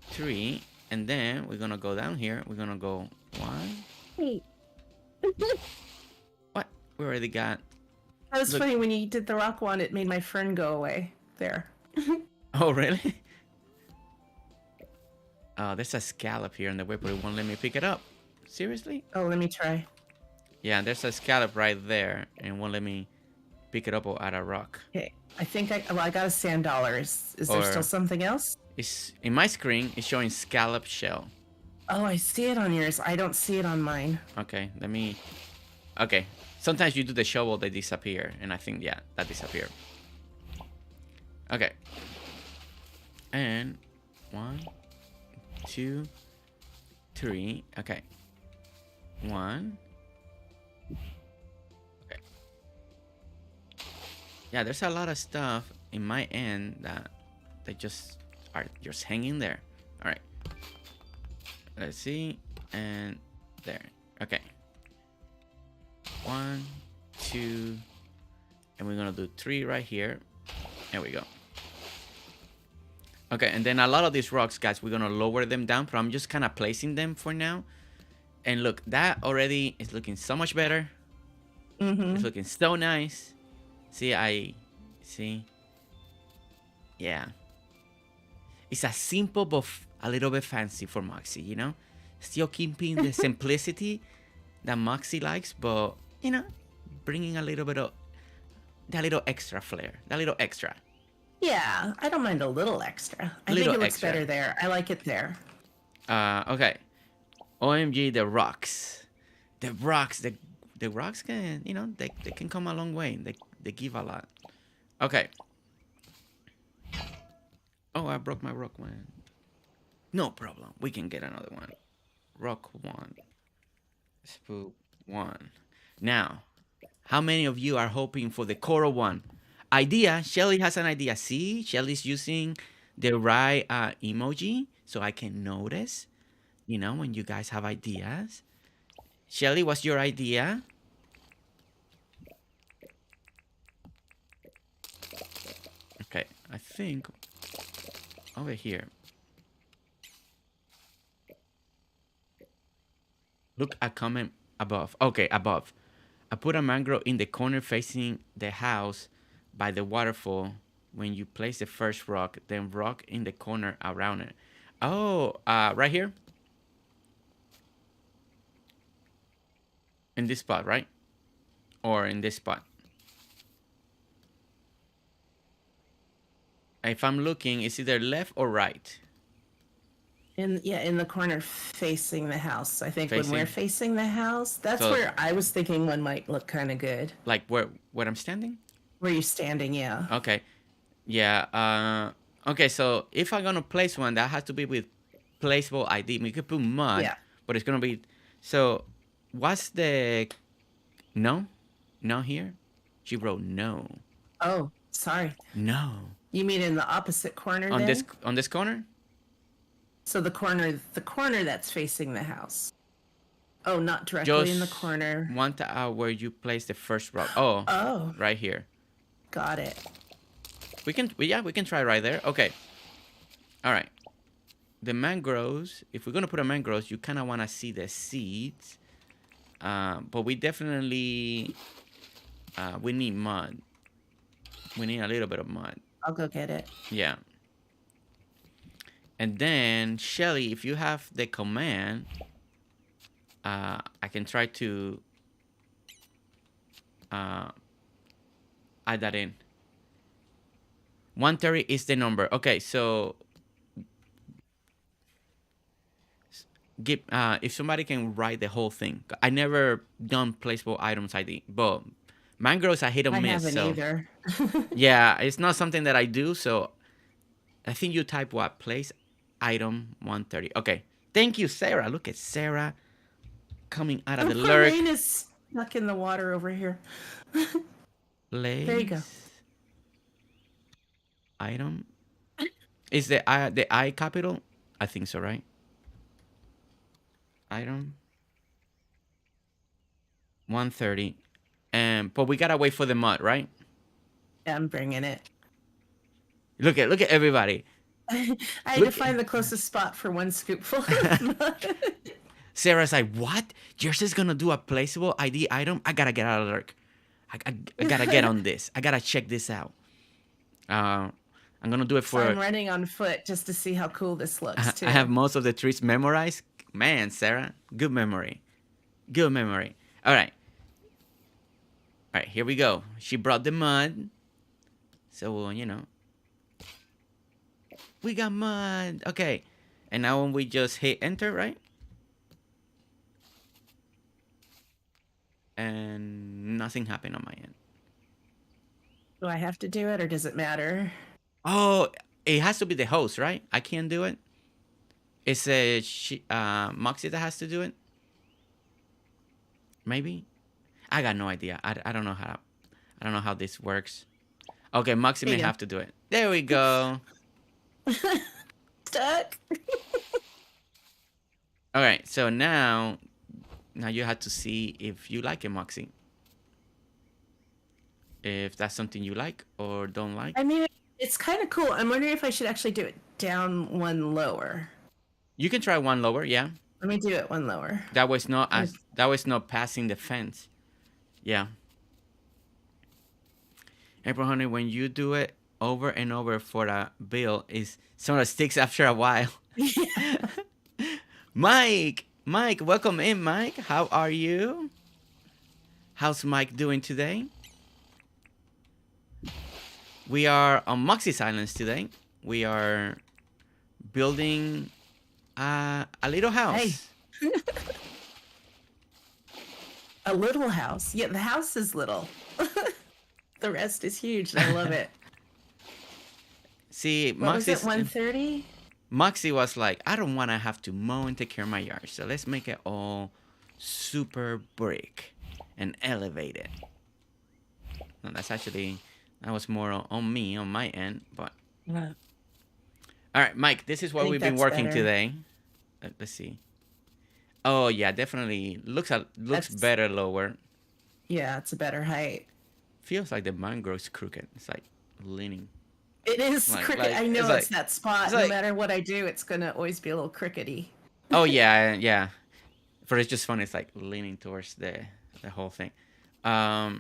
3, and then we're gonna go down here. We're gonna go 1. Wait. What? We already got... That was funny, when you did the rock one, it made my fern go away. There. Oh, really? Oh, there's a scallop here in the way, but it won't let me pick it up. Seriously? Oh, let me try. Yeah, there's a scallop right there, and it won't let me pick it up or add a rock. Okay, I think I got a sand dollar. Is there still something else? It's in my screen. It's showing scallop shell. Oh, I see it on yours. I don't see it on mine. Okay, let me. Okay, Sometimes you do the shovel, they disappear, and I think, yeah, that disappeared. Okay. And 1, 2, 3. Okay. 1. Okay. Yeah, there's a lot of stuff in my end that they just are just hanging there. All right. Let's see. And there. Okay. 1, 2, and we're gonna do 3 right here. There we go. Okay, and then a lot of these rocks, guys, we're gonna lower them down, but I'm just kind of placing them for now. And look, that already is looking so much better. It's looking so nice. See, yeah. It's a simple but a little bit fancy for Moxie, you know? Still keeping the simplicity that Moxie likes, but, you know, bringing a little bit of that little extra flair, that little extra. Yeah, I don't mind a little extra. I think it looks better there. I like it there. Okay. OMG, the rocks. The rocks can, you know, they can come a long way. They give a lot. Okay. Oh, I broke my rock one. No problem. We can get another one. Rock 1. Spook 1. Now, how many of you are hoping for the coral one? Idea. Shelly has an idea. See, Shelly's using the right emoji so I can notice, you know, when you guys have ideas. Shelly, what's your idea? Okay, I think over here. Look at comment above. Okay, above. I put a mangrove in the corner facing the house by the waterfall. When you place the first rock, then rock in the corner around it. Oh, right here? In this spot, right? Or in this spot? If I'm looking, it's either left or right. In the corner facing the house. I think when we're facing the house, that's where I was thinking one might look kind of good. Like where I'm standing? Where you're standing, yeah. Okay. Yeah. Okay, so if I'm gonna place one, that has to be with placeable ID. We could put mud, but it's gonna be. So, what's the? No here. She wrote no. Oh, sorry. No. You mean in the opposite corner? On this corner? So the corner that's facing the house. Oh, not directly in the corner. Want where you place the first rock. Oh. Right here. Got it. We can try right there. Okay. All right. The mangroves. If we're gonna put a mangroves, you kind of want to see the seeds. But we definitely we need mud. We need a little bit of mud. I'll go get it. Yeah. And then Shelly, if you have the command, I can try to add that in. 130 is the number. Okay, so give if somebody can write the whole thing. I never done placeable items ID, but mangroves I hit or miss. I haven't either. Yeah, it's not something that I do. So I think you type what? Place item 130. Okay, thank you, Sarah. Look at Sarah coming out of the lurk. My rain is stuck in the water over here. There you go. Item. Is the I capital? I think so, right? Item 130. But we gotta wait for the mud, right? Yeah, I'm bringing it. Look at everybody. I had to find the closest spot for one scoopful of mud. Sarah's like, what? Jersey's gonna do a placeable ID item? I gotta get out of the lurk. I gotta get on this. I gotta check this out. I'm gonna do it for. So I'm running on foot just to see how cool this looks too. I have most of the trees memorized. Man, Sarah, good memory. Good memory. All right. All right, here we go. She brought the mud. So, you know. We got mud. Okay. And now when we just hit enter, right? and nothing happened on my end. Do I have to do it or does it matter? Oh, it has to be the host, right? I can't do it. It's Moxie that has to do it. Maybe. I got no idea. I don't know how this works. Okay, Moxie may have to do it. There we go. Stuck. All right, so now you have to see if you like it, Moxie. If that's something you like or don't like. I mean, it's kind of cool. I'm wondering if I should actually do it down one lower. You can try one lower, yeah. Let me do it one lower. That was not passing the fence. Yeah. April Honey, when you do it over and over for a build, it sort of sticks after a while. Yeah. Mike, welcome in, Mike. How are you? How's Mike doing today? We are on Moxie's Islands today. We are building a little house. Hey. A little house. Yeah, the house is little. The rest is huge. I love it. See, what was it, 130? Moxie was like, I don't want to have to mow and take care of my yard, so let's make it all super brick and elevated. No, that was more on me, on my end, but... Yeah. All right, Mike, this is what we've been working today. Let's see. Oh, yeah, definitely looks better lower. Yeah, it's a better height. Feels like the mangrove's crooked. It's like leaning. It is crooked. I know it's that spot. No matter what I do, it's going to always be a little crookedy. Oh, yeah. For it's just fun, it's like leaning towards the whole thing. All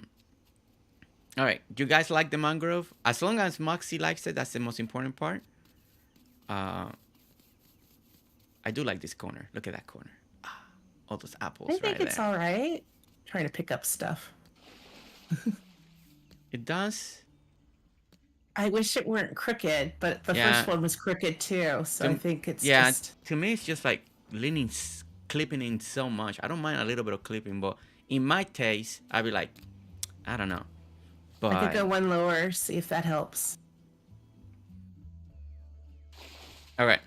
right, do you guys like the mangrove? As long as Moxie likes it, that's the most important part. I do like this corner. Look at that corner. All those apples right there. I think it's all right. Trying to pick up stuff. It does. I wish it weren't crooked, but the first one was crooked too. So I think it's just... to me, it's just like leaning, clipping in so much. I don't mind a little bit of clipping, but in my taste, I'd be like, I don't know. But I could go one lower, see if that helps. All right.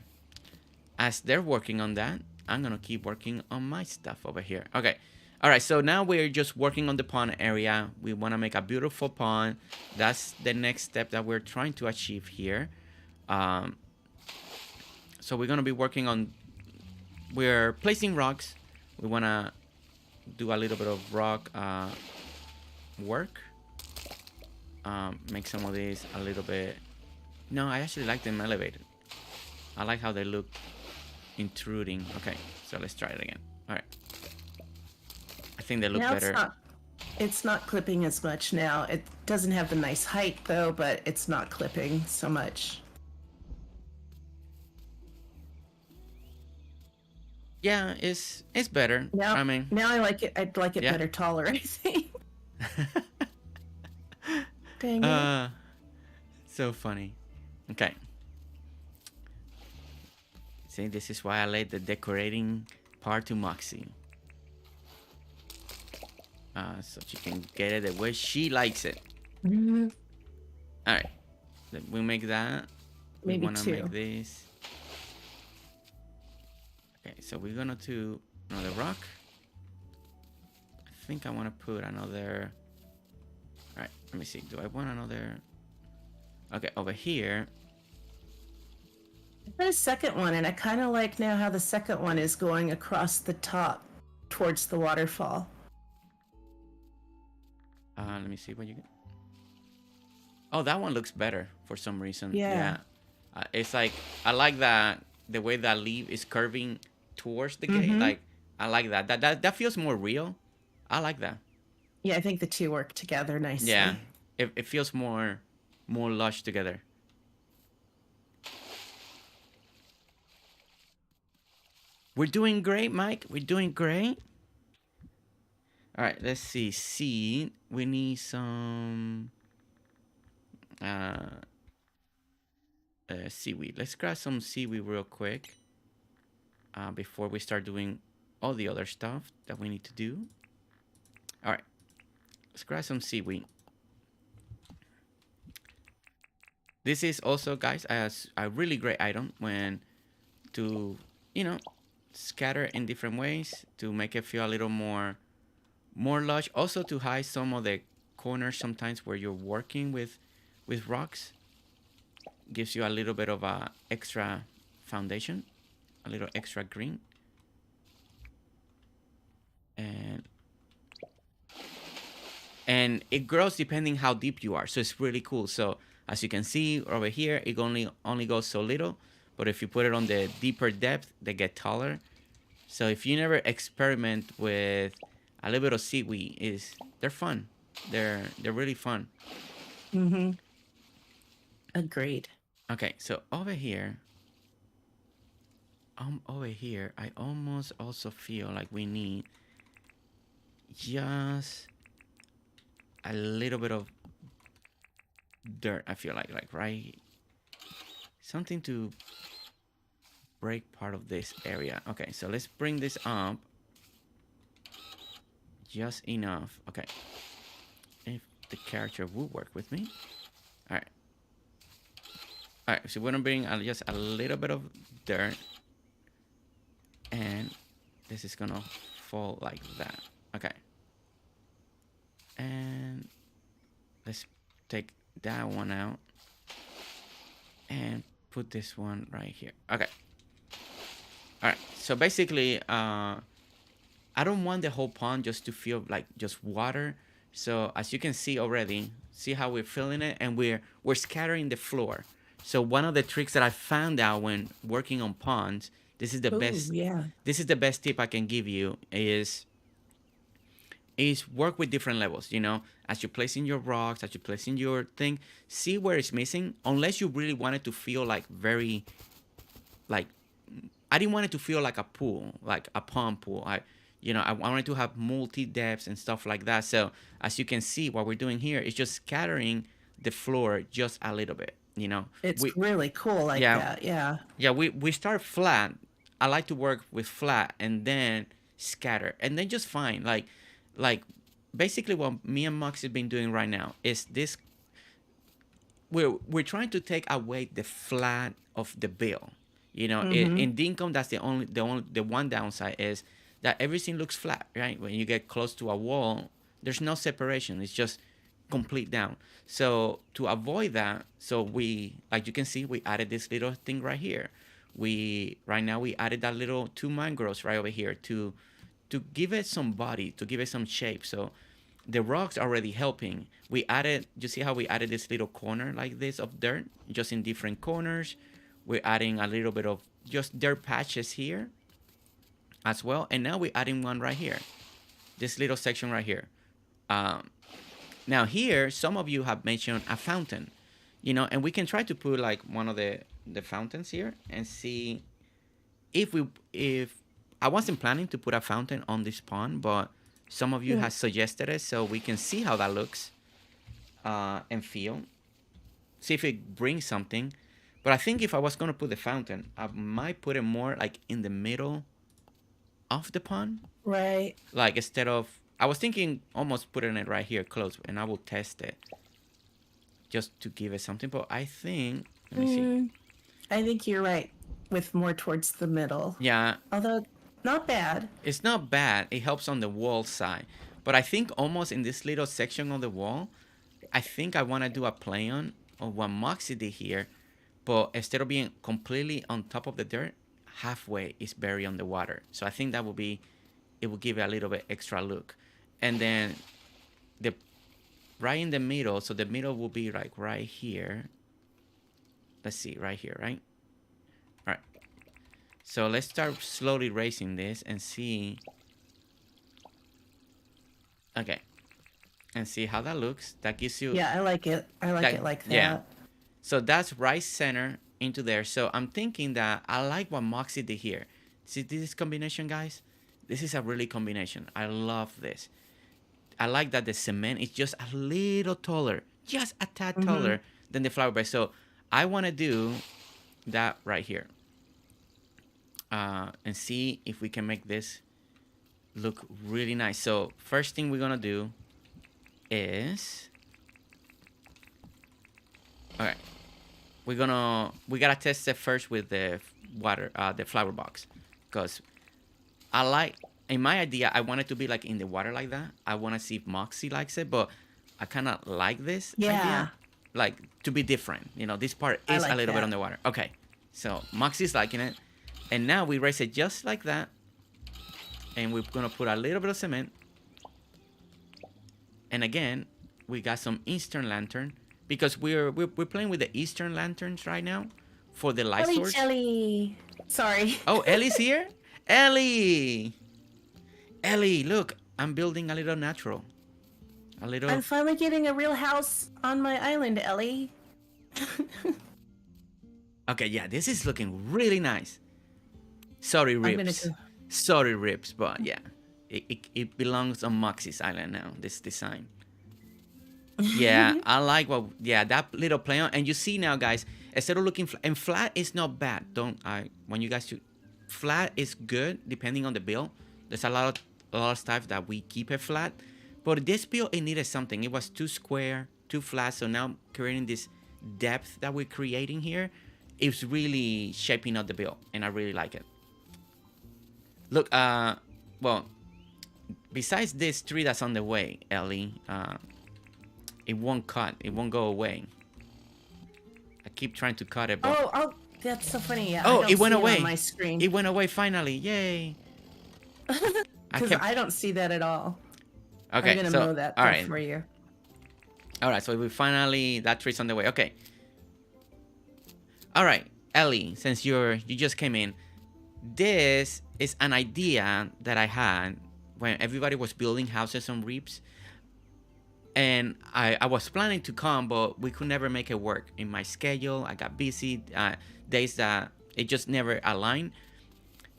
As they're working on that, I'm going to keep working on my stuff over here. Okay. All right. So now we're just working on the pond area. We want to make a beautiful pond. That's the next step that we're trying to achieve here. So we're going to be working on... We're placing rocks. We want to do a little bit of rock work. Make some of these a little bit... No, I actually like them elevated. I like how they look intruding. Okay, so let's try it again. All right. I think they look better. It's not clipping as much now. It doesn't have the nice height though, but it's not clipping so much. Yeah, it's better. Now, I mean, now I like it. I'd like it better taller, I think. Dang it. So funny. Okay. See, this is why I let the decorating part to Moxie. So she can get it the way she likes it. Mm-hmm. All right. We make that. Maybe we want to two. make this. Okay, so we're going to do another rock. I think I want to put another... All right, let me see. Do I want another... Okay, over here... I put a second one, and I kind of like now how the second one is going across the top towards the waterfall. Let me see what you get. Oh, that one looks better for some reason. Yeah. It's like, I like that, the way that leaf is curving towards the gate. Like, I like that. That feels more real. I like that. Yeah, I think the two work together nicely. Yeah, it feels more lush together. We're doing great, Mike. We're doing great. All right, let's see. Seed. We need some seaweed. Let's grab some seaweed real quick before we start doing all the other stuff that we need to do. All right, let's grab some seaweed. This is also, guys, a really great item when to, you know, scatter in different ways to make it feel a little more lush. Also to hide some of the corners sometimes where you're working with rocks. Gives you a little bit of a extra foundation, a little extra green. And it grows depending how deep you are, so it's really cool. So as you can see over here, it only goes so little, but if you put it on the deeper depth, they get taller. So if you never experiment with a little bit of seaweed, they're fun. They're really fun. Mm-hmm. Agreed. Okay, so over here, I almost also feel like we need just a little bit of dirt. I feel like right, something to break part of this area. Okay, so let's bring this up just enough. Okay, if the character would work with me. All right. All right, so we're gonna bring just a little bit of dirt, and this is gonna fall like that. Okay, and let's take that one out and put this one right here. Okay. All right, so basically, I don't want the whole pond just to feel like just water. So as you can see already, see how we're filling it, and we're scattering the floor. So one of the tricks that I found out when working on ponds, this is the Ooh, best. yeah. This is the best tip I can give you is work with different levels. You know, as you're placing your rocks, as you're placing your thing, see where it's missing. Unless you really want it to feel like very, like, I didn't want it to feel like a pool, like a pond pool. I wanted to have multi depths and stuff like that. So as you can see, what we're doing here is just scattering the floor just a little bit. You know, It's we really cool like yeah that. Yeah. yeah we start flat. I like to work with flat and then scatter and then just fine. Like basically what me and Max have been doing right now is this. We're trying to take away the flat of the bill. You know, Mm-hmm. in Dinkum, that's the one downside is that everything looks flat, right? When you get close to a wall, there's no separation. It's just complete down. So to avoid that, so we, like you can see, we added this little thing right here. Right now we added that little two mangroves right over here to give it some body, to give it some shape. So the rocks are already helping. We added, you see how we added this little corner like this of dirt, just in different corners. We're adding a little bit of just dirt patches here as well. And now we're adding one right here, this little section right here. Um, Now here, some of you have mentioned a fountain, you know, and we can try to put like one of the fountains here and see if I wasn't planning to put a fountain on this pond, but some of you Yeah. have suggested it, so we can see how that looks and feel. See if it brings something. But I think if I was gonna put the fountain, I might put it more like in the middle of the pond. Right. Like instead of, I was thinking almost putting it right here close, and I will test it just to give it something. But I think, let me see. I think you're right with more towards the middle. Yeah, Although not bad. it's not bad. It helps on the wall side. But I think almost in this little section of the wall, I think I want to do a play on what Moxie did here. But instead of being completely on top of the dirt, halfway is buried on the water. So I think that will be, it will give it a little bit extra look. And then the right in the middle, so the middle will be like right here. Let's see, right here, right? All right. So let's start slowly raising this and see. Okay. And see how that looks. That gives you. Yeah, I like it. I like it like that. Yeah. So that's right center into there. So I'm thinking that I like what Moxie did here. See this combination, guys? This is a really combination. I love this. I like that the cement is just a little taller, just a tad taller than the flower bed. So I want to do that right here and see if we can make this look really nice. So first thing we're gonna do is, all right, we gotta test it first with the the flower box, because I like, in my idea, I want it to be like in the water like that. I want to see if Moxie likes it, but I kind of like this Yeah, idea, like to be different. This part I is a like little bit that. underwater. Okay, so Moxie's liking it, and now we raise it just like that, and we're gonna put a little bit of cement, and again, we got some Eastern lantern because we're playing with the Eastern lanterns right now for the light Ellie source. Jelly. Sorry. Oh, Ellie's here. Ellie, Ellie, look, I'm building a little natural. A I'm little. finally getting a real house on my island, Ellie. Okay, yeah, this is looking really nice. Sorry, I'm gonna go. Rips. Sorry, Rips, but yeah. It belongs on Moxie's island now, this design. Yeah, I like that little play on. And you see now, guys, instead of looking, and flat is not bad. When you guys do, flat is good depending on the build. There's a lot of stuff that we keep it flat. But this build, it needed something. It was too square, too flat. So now creating this depth that we're creating here, it's really shaping up the build. And I really like it. Look, well, besides this tree that's on the way, Ellie, it won't cut. It won't go away. I keep trying to cut it, but Oh, that's so funny. Yeah, I oh, don't it went see it away. on my screen. It went away finally. Yay! Because I don't see that at all. Okay, I'm gonna so mow that all though right, for you. all right. So we finally, that tree's on the way. Okay. All right, Ellie. Since you just came in, this is an idea that I had when everybody was building houses on reefs. And I was planning to come, but we could never make it work in my schedule. I got busy, days that it just never aligned.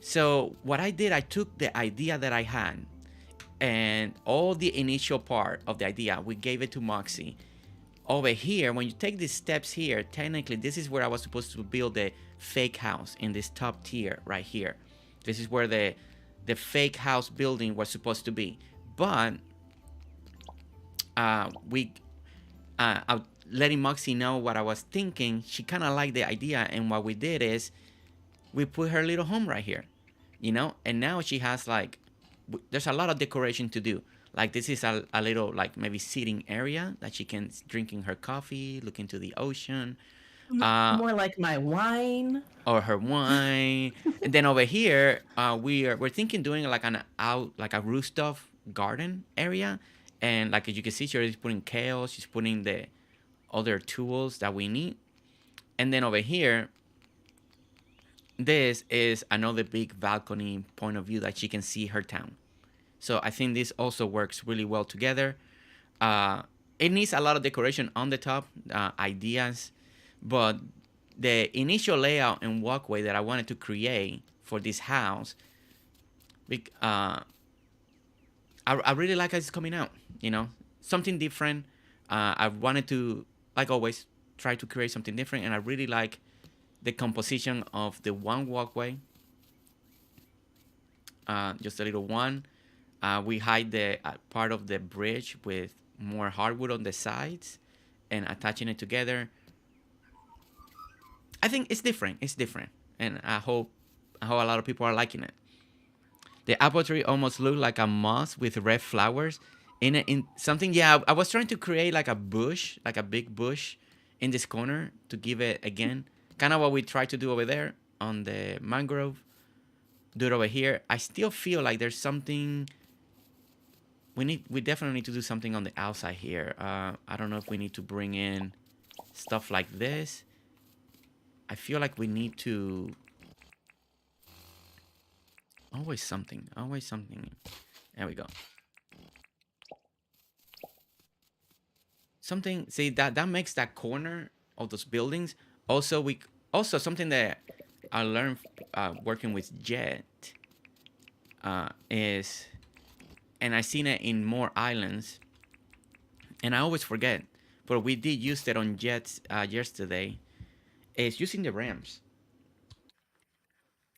So what I did, I took the idea that I had and all the initial part of the idea, we gave it to Moxie. Over here, when you take these steps here, technically this is where I was supposed to build the fake house, in this top tier right here. This is where the fake house building was supposed to be. But we letting Moxie know what I was thinking, she kind of liked the idea, and what we did is we put her little home right here, and now she has like, there's a lot of decoration to do. Like this is a little, like, maybe sitting area that she can drinking her coffee, look into the ocean, More like my wine. or her wine. And then over here, we're thinking doing like like a rooftop garden area. And like as you can see, she's putting kale, she's putting the other tools that we need. And then over here, this is another big balcony point of view that she can see her town. So I think this also works really well together. It needs a lot of decoration on the top, ideas, but the initial layout and walkway that I wanted to create for this house, I really like how it's coming out. Something different. I wanted to, like always, try to create something different, and I really like the composition of the one walkway. Just a little one. We hide the part of the bridge with more hardwood on the sides and attaching it together. I think it's different. It's different, and I hope a lot of people are liking it. The apple tree almost looked like a moss with red flowers in it. In something, yeah. I was trying to create like a bush, like a big bush, in this corner to give it again, kind of what we tried to do over there on the mangrove. Do it over here. I still feel like there's something. We definitely need to do something on the outside here. I don't know if we need to bring in stuff like this. I feel like we need to. Always something. Always something. There we go. Something. See, that makes that corner of those buildings. Also something that I learned working with Jet is, and I seen it in more islands, and I always forget, but we did use it on Jets yesterday. Is using the ramps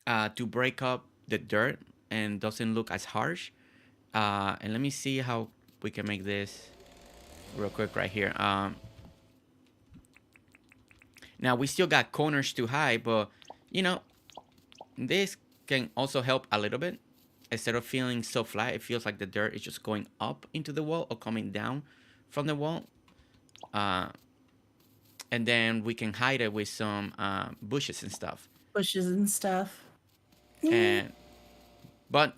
to break up the dirt and doesn't look as harsh. And let me see how we can make this real quick right here. Now we still got corners to hide, but you know, this can also help a little bit. Instead of feeling so flat, it feels like the dirt is just going up into the wall or coming down from the wall. And then we can hide it with some bushes and stuff. Bushes and stuff. And but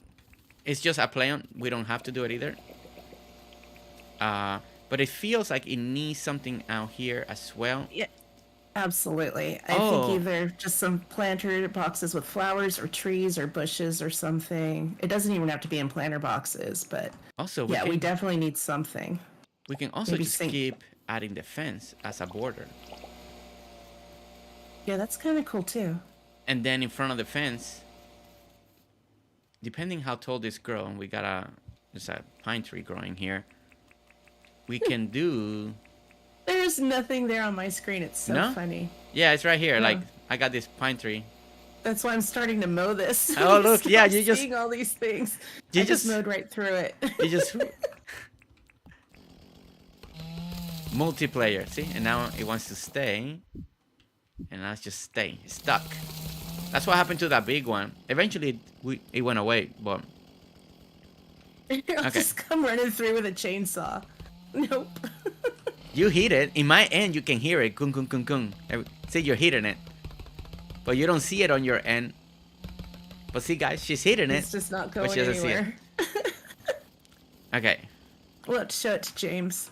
it's just a plan. We don't have to do it either. But it feels like it needs something out here as well. Yeah, absolutely. I think either just some planter boxes with flowers or trees or bushes or something. It doesn't even have to be in planter boxes, but also we definitely need something. We can also just keep adding the fence as a border. Yeah, that's kind of cool too. And then in front of the fence, depending how tall this grows, and we got there's a pine tree growing here. We can do. There's nothing there on my screen. It's so funny. Yeah, it's right here. No. Like I got this pine tree. That's why I'm starting to mow this. Oh look, yeah, you just seeing all these things. You just mowed right through it. You just multiplayer. See, and now it wants to stay. And now it's just stay. It's stuck. That's what happened to that big one. Eventually, it went away, but... I'll just come running through with a chainsaw. Nope. You hit it. In my end, you can hear it. Kung, kung, kung, kung. See, you're hitting it. But you don't see it on your end. But see, guys, she's hitting it. It's just not going anywhere. Okay. We'll have to show it to James.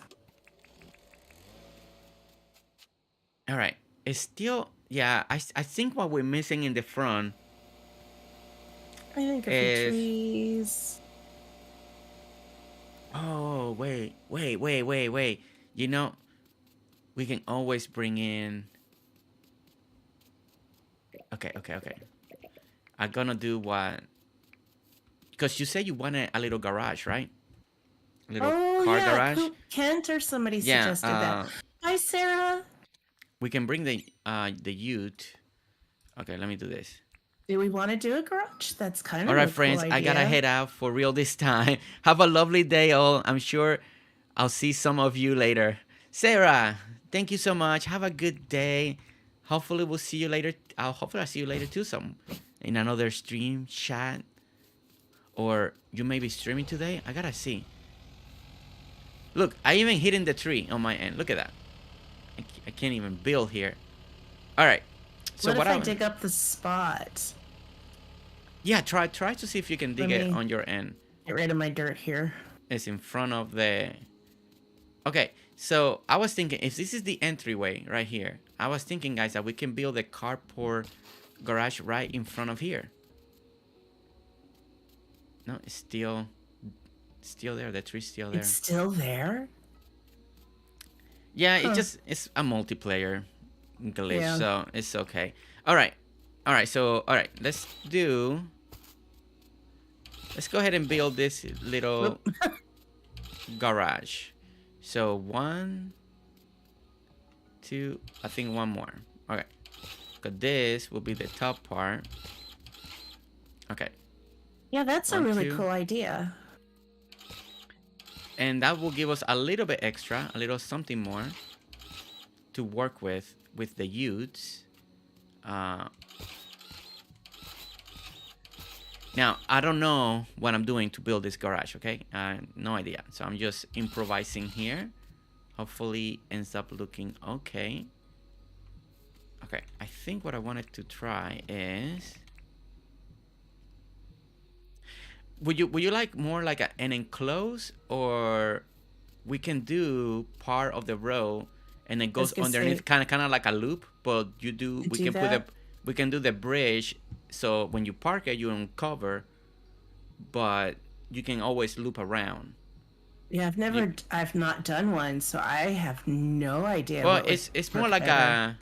All right. It's still, yeah, I think what we're missing in the front. I think of the trees. Oh, wait. You know, we can always bring in. Okay. I'm gonna do what? Because you said you wanted a little garage, right? A little car garage. Kent or somebody suggested that. Hi, Sarah. We can bring the ute. Okay, let me do this. Do we want to do a garage? That's kind of all right, friends. Cool I gotta head out for real this time. Have a lovely day, all. I'm sure I'll see some of you later. Sarah, thank you so much. Have a good day. Hopefully, we'll see you later. Hopefully, I'll see you later too. In another stream, chat, or you may be streaming today. I gotta see. Look, I even hit in the tree on my end. Look at that. I can't even build here. All right. So what if I dig up the spot? Yeah, try to see if you can dig it on your end. Get rid of my dirt here. It's in front of the... Okay, so I was thinking, if this is the entryway right here, I was thinking, guys, that we can build a carport garage right in front of here. No, it's still there. The tree's still there. It's still there? Yeah, it's a multiplayer glitch, so it's okay. All right, so let's go ahead and build this little garage. So 1, 2, I think one more. Okay, because this will be the top part. Okay. Yeah, that's a really cool idea. And that will give us a little bit extra, a little something more to work with the utes. Now, I don't know what I'm doing to build this garage, okay? No idea. So I'm just improvising here. Hopefully ends up looking okay. Okay, I think what I wanted to try is... Would you like more like an enclosed, or we can do part of the row and it goes underneath, kind of like a loop, but we can do the bridge, so when you park it you don't cover, but you can always loop around. Yeah, I've not done one, so I have no idea. Well, it's more like a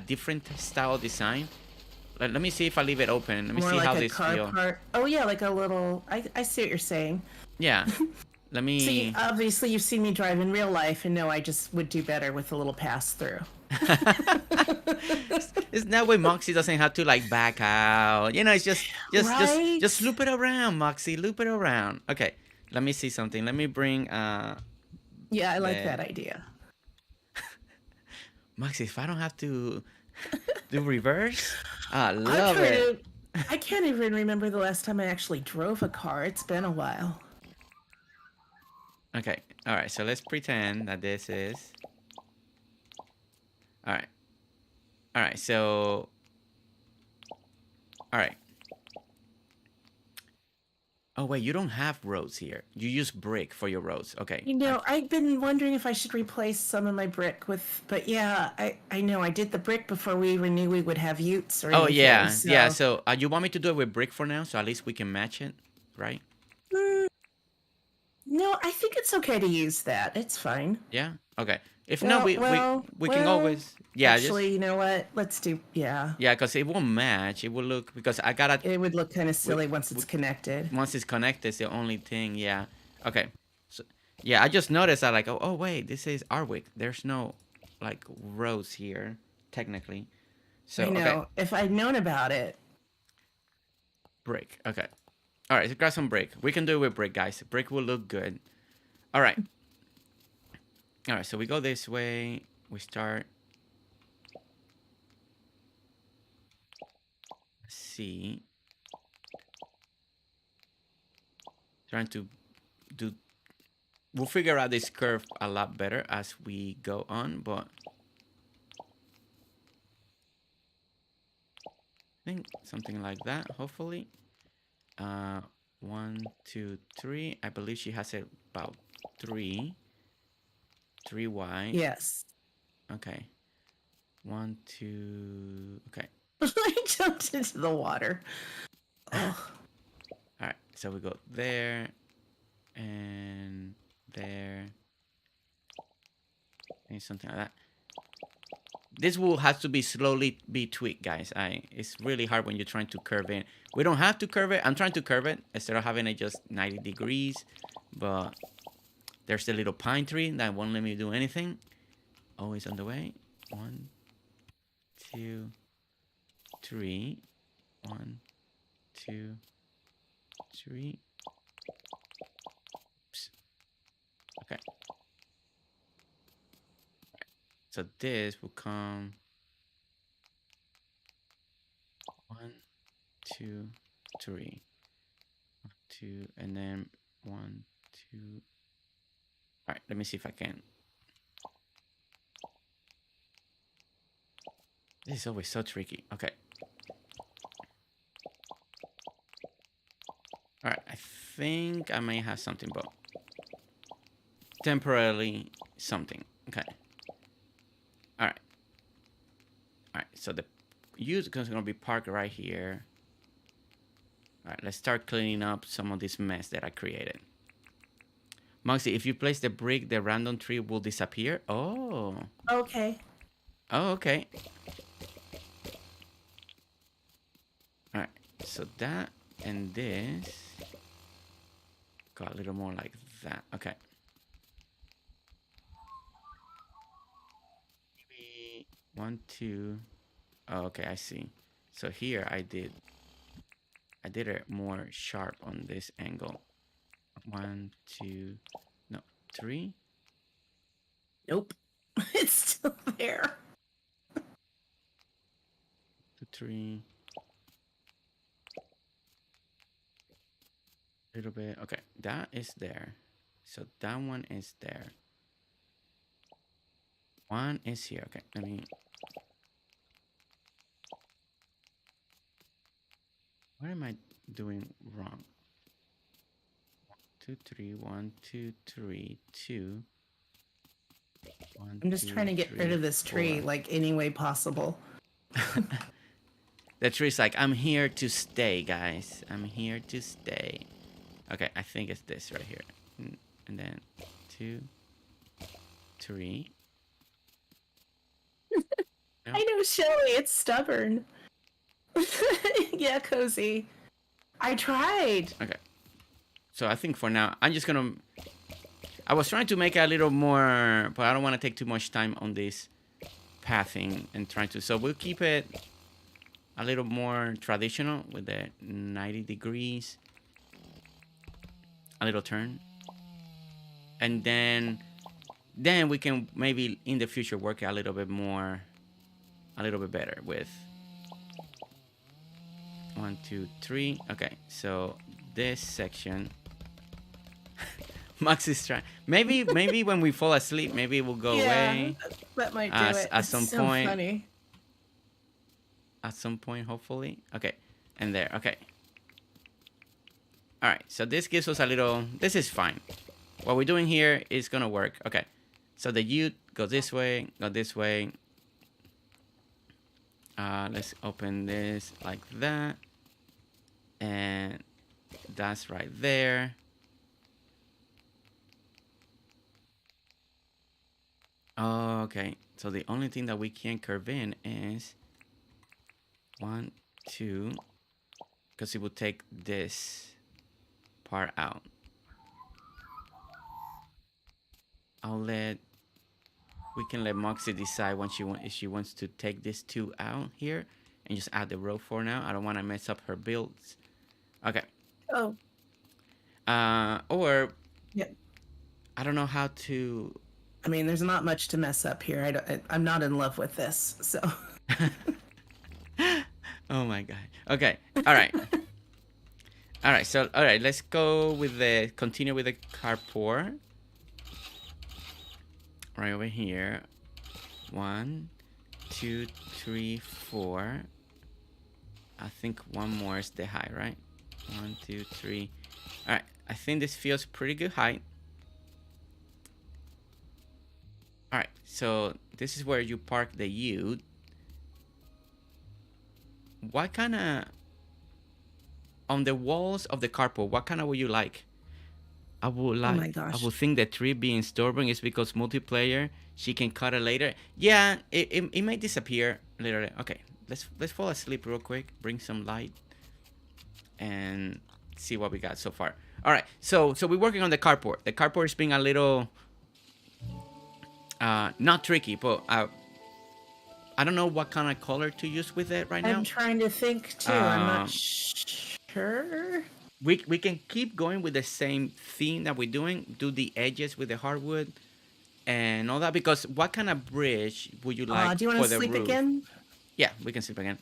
different style design. Let me see if I leave it open. Let me see how this feels. Oh yeah, like a little. I see what you're saying. Yeah. Let me. See, obviously you've seen me drive in real life, and know I just would do better with a little pass through. It's that way Moxie doesn't have to like back out. You know, it's Right? just loop it around, Moxie. Loop it around. Okay, let me see something. Let me bring Yeah, I like the that idea. Moxie. If I don't have to do reverse, I I'm love trying it. to. I can't even remember the last time I actually drove a car. It's been a while. Okay, all right. So let's pretend that this is all right. All right. So all right. Oh wait, you don't have roads here. You use brick for your roads. Okay. You know, I've been wondering if I should replace some of my brick with, but yeah, I know I did the brick before we even knew we would have utes or Oh anything. yeah, yeah. So, So you want me to do it with brick for now, so at least we can match it, right? mm, no, I think it's okay to use that. It's fine. Yeah. Okay. If not, Well, we we well, we can well. always yeah just Actually, you know what? Let's do. Yeah, yeah because it won't match. It will look because I gotta it would look kind of we, silly once we it's connected. once it's connected, it's the only thing. Yeah. Okay. So yeah, I just noticed that like oh wait, this is Arwick. There's no like roads here technically. So I okay, know. If I'd known about it, brick. Okay. All right, so grab some brick. We can do it with brick, guys. Brick will look good. All right. All right, so we go this way. We start. See. Trying to do. We'll figure out this curve a lot better as we go on, but I think something like that, hopefully. 1, 2, 3. I believe she has it about 3 wide. yes. Okay. 1, 2. Okay. I jumped into the water. Oh, All right. So we go there and there and something like that. This will have to be slowly be tweaked, guys. It's really hard when you're trying to curve it. We don't have to curve it. I'm trying to curve it instead of having it just 90 degrees, but there's a little pine tree that won't let me do anything. Always on the way. 1, 2, 3. 1, 2, 3. Oops. Okay. So this will come 1, 2, 3. 1, 2, and then 1, 2. All right, let me see if I can. This is always so tricky. Okay. All right, I think I may have something, but temporarily something. Okay. All right. All right, so the use is going to be parked right here. All right, let's start cleaning up some of this mess that I created. Moxie, if you place the brick, the random tree will disappear. Oh. okay. Oh, okay. All right, so that and this got a little more like that. Okay. Maybe 1, 2. Oh, okay, I see. So here I did it more sharp on this angle. 1, 2, no, 3. Nope. It's still there. 2, 3. A little bit. Okay, that is there. So that one is there. One is here. Okay, let me. What am I doing wrong? 2, 3. 1, 2, 3. 2. 1, I'm just 2, trying to get 3, rid of this 4. tree like any way possible. The tree's like, I'm here to stay, guys. I'm here to stay. Okay, I think it's this right here. And then 2, 3. No. I know, Shelly. It's stubborn. Yeah, Cozy. I tried. Okay. So I think for now, I'm just gonna. I was trying to make it a little more, but I don't want to take too much time on this. pathing and trying to. So we'll keep it a little more traditional with the 90 degrees, a little turn, and then we can maybe in the future work a little bit better with 1, 2, 3. Okay, so this section. Max is trying. Maybe when we fall asleep, maybe it will go away. That might do it. At some point. Funny. At some point, hopefully. Okay, and there. Okay. All right. So this gives us a little. This is fine. What we're doing here is gonna work. Okay. So the U go this way. Go this way. Let's open this like that, and that's right there. Oh, okay. So the only thing that we can curve in is 1, 2, because it will take this part out. We can let Moxie decide when if she wants to take this 2 out here and just add the row for now. I don't want to mess up her builds. Okay. Oh. Or Yep. I don't know how to. I mean, there's not much to mess up here. I'm not in love with this, so. Oh my god. Okay. All right. All right. So all right. Let's go with continue with the carport. Right over here. 1, 2, 3, 4. I think one more is the height, right? 1, 2, 3. All right. I think this feels pretty good height. All right, so this is where you park the ute. What kind of, on the walls of the carport, what kind of would you like? I would like, oh my gosh. I would think the tree being stubborn is because multiplayer, she can cut it later. Yeah, it may disappear later. Okay, let's fall asleep real quick, bring some light, and see what we got so far. All right, so we're working on the carport. The carport is being a little, not tricky, but I don't know what kind of color to use with it right now. I'm trying to think too. I'm not sure. We can keep going with the same theme that we're doing. Do the edges with the hardwood and all that. Because what kind of bridge would you like do you want to sleep again? Yeah, we can sleep again.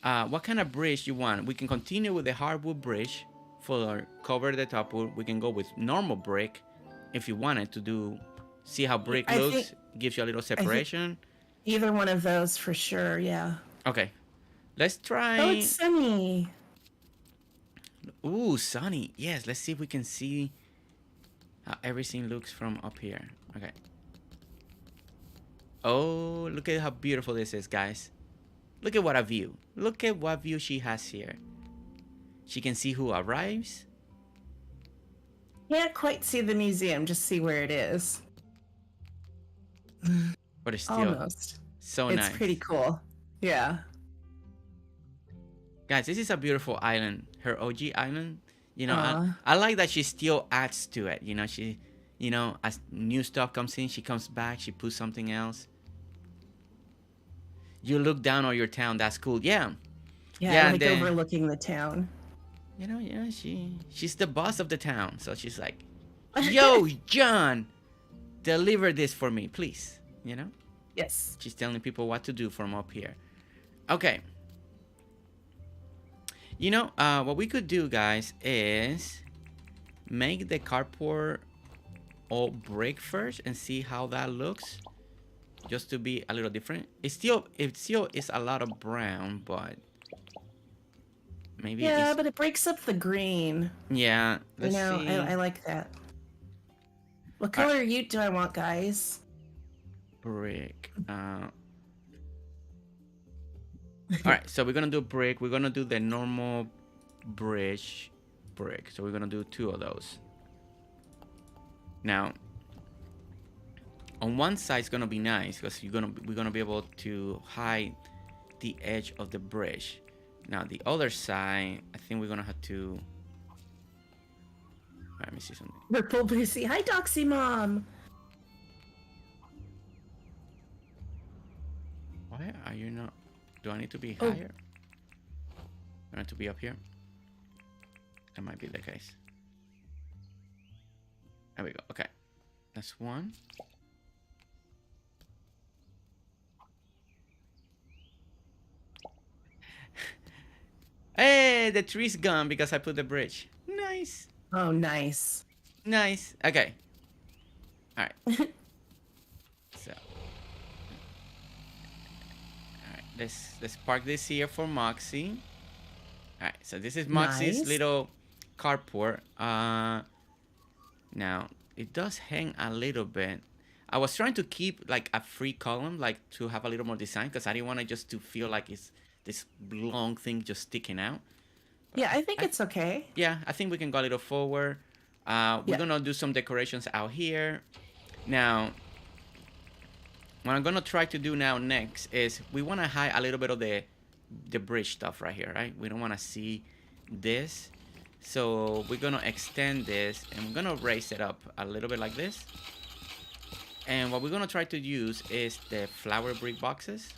What kind of bridge you want? We can continue with the hardwood bridge for cover the top wood. We can go with normal brick if you wanted to do. See how brick looks? Gives you a little separation. Either one of those for sure, yeah. Okay. Let's try. Oh, it's sunny. Ooh, sunny. Yes, let's see if we can see how everything looks from up here. Okay. Oh, look at how beautiful this is, guys. Look at what a view. Look at what view she has here. She can see who arrives. Can't quite see the museum, just see where it is. But it's still almost so nice. It's pretty cool. Yeah. Guys, this is a beautiful island. Her OG island. You know, I like that she still adds to it. You know, she, you know, as new stuff comes in, she comes back, she puts something else. You look down on your town. That's cool. Yeah. Yeah, like overlooking the town. You know, yeah, she's the boss of the town. So she's like, yo, John, deliver this for me, please. You know? Yes. She's telling people what to do from up here. Okay. You know, what we could do, guys, is make the carport all brick first and see how that looks. Just to be a little different. It still is a lot of brown, but maybe. Yeah, but it breaks up the green. Yeah. Let's see. I like that. What color ute do I want, guys? Brick. Alright, so we're gonna do brick. We're gonna do the normal bridge brick. So we're gonna do 2 of those. Now, on one side it's gonna be nice because we're gonna be able to hide the edge of the bridge. Now the other side, I think we're gonna have to. Let me see something. Purple Lucy. Hi, Doxy Mom. Why are you not? Do I need to be Oh. higher? I need to be up here. That might be the case. There we go. Okay, that's one. Hey, the tree's gone because I put the bridge. Nice. Oh, nice. Nice. Okay. All right. So, all right. Let's park this here for Moxie. All right. So this is Moxie's Nice. little carport. Now it does hang a little bit. I was trying to keep like a free column, like to have a little more design, because I didn't want it just to feel like it's this long thing just sticking out. Yeah, I think it's okay. Yeah, I think we can go a little forward. We're Yeah. gonna do some decorations out here. Now, what I'm gonna try to do now next is we wanna hide a little bit of the bridge stuff right here, right? We don't wanna see this. So we're gonna extend this and we're gonna raise it up a little bit like this. And what we're gonna try to use is the flower brick boxes.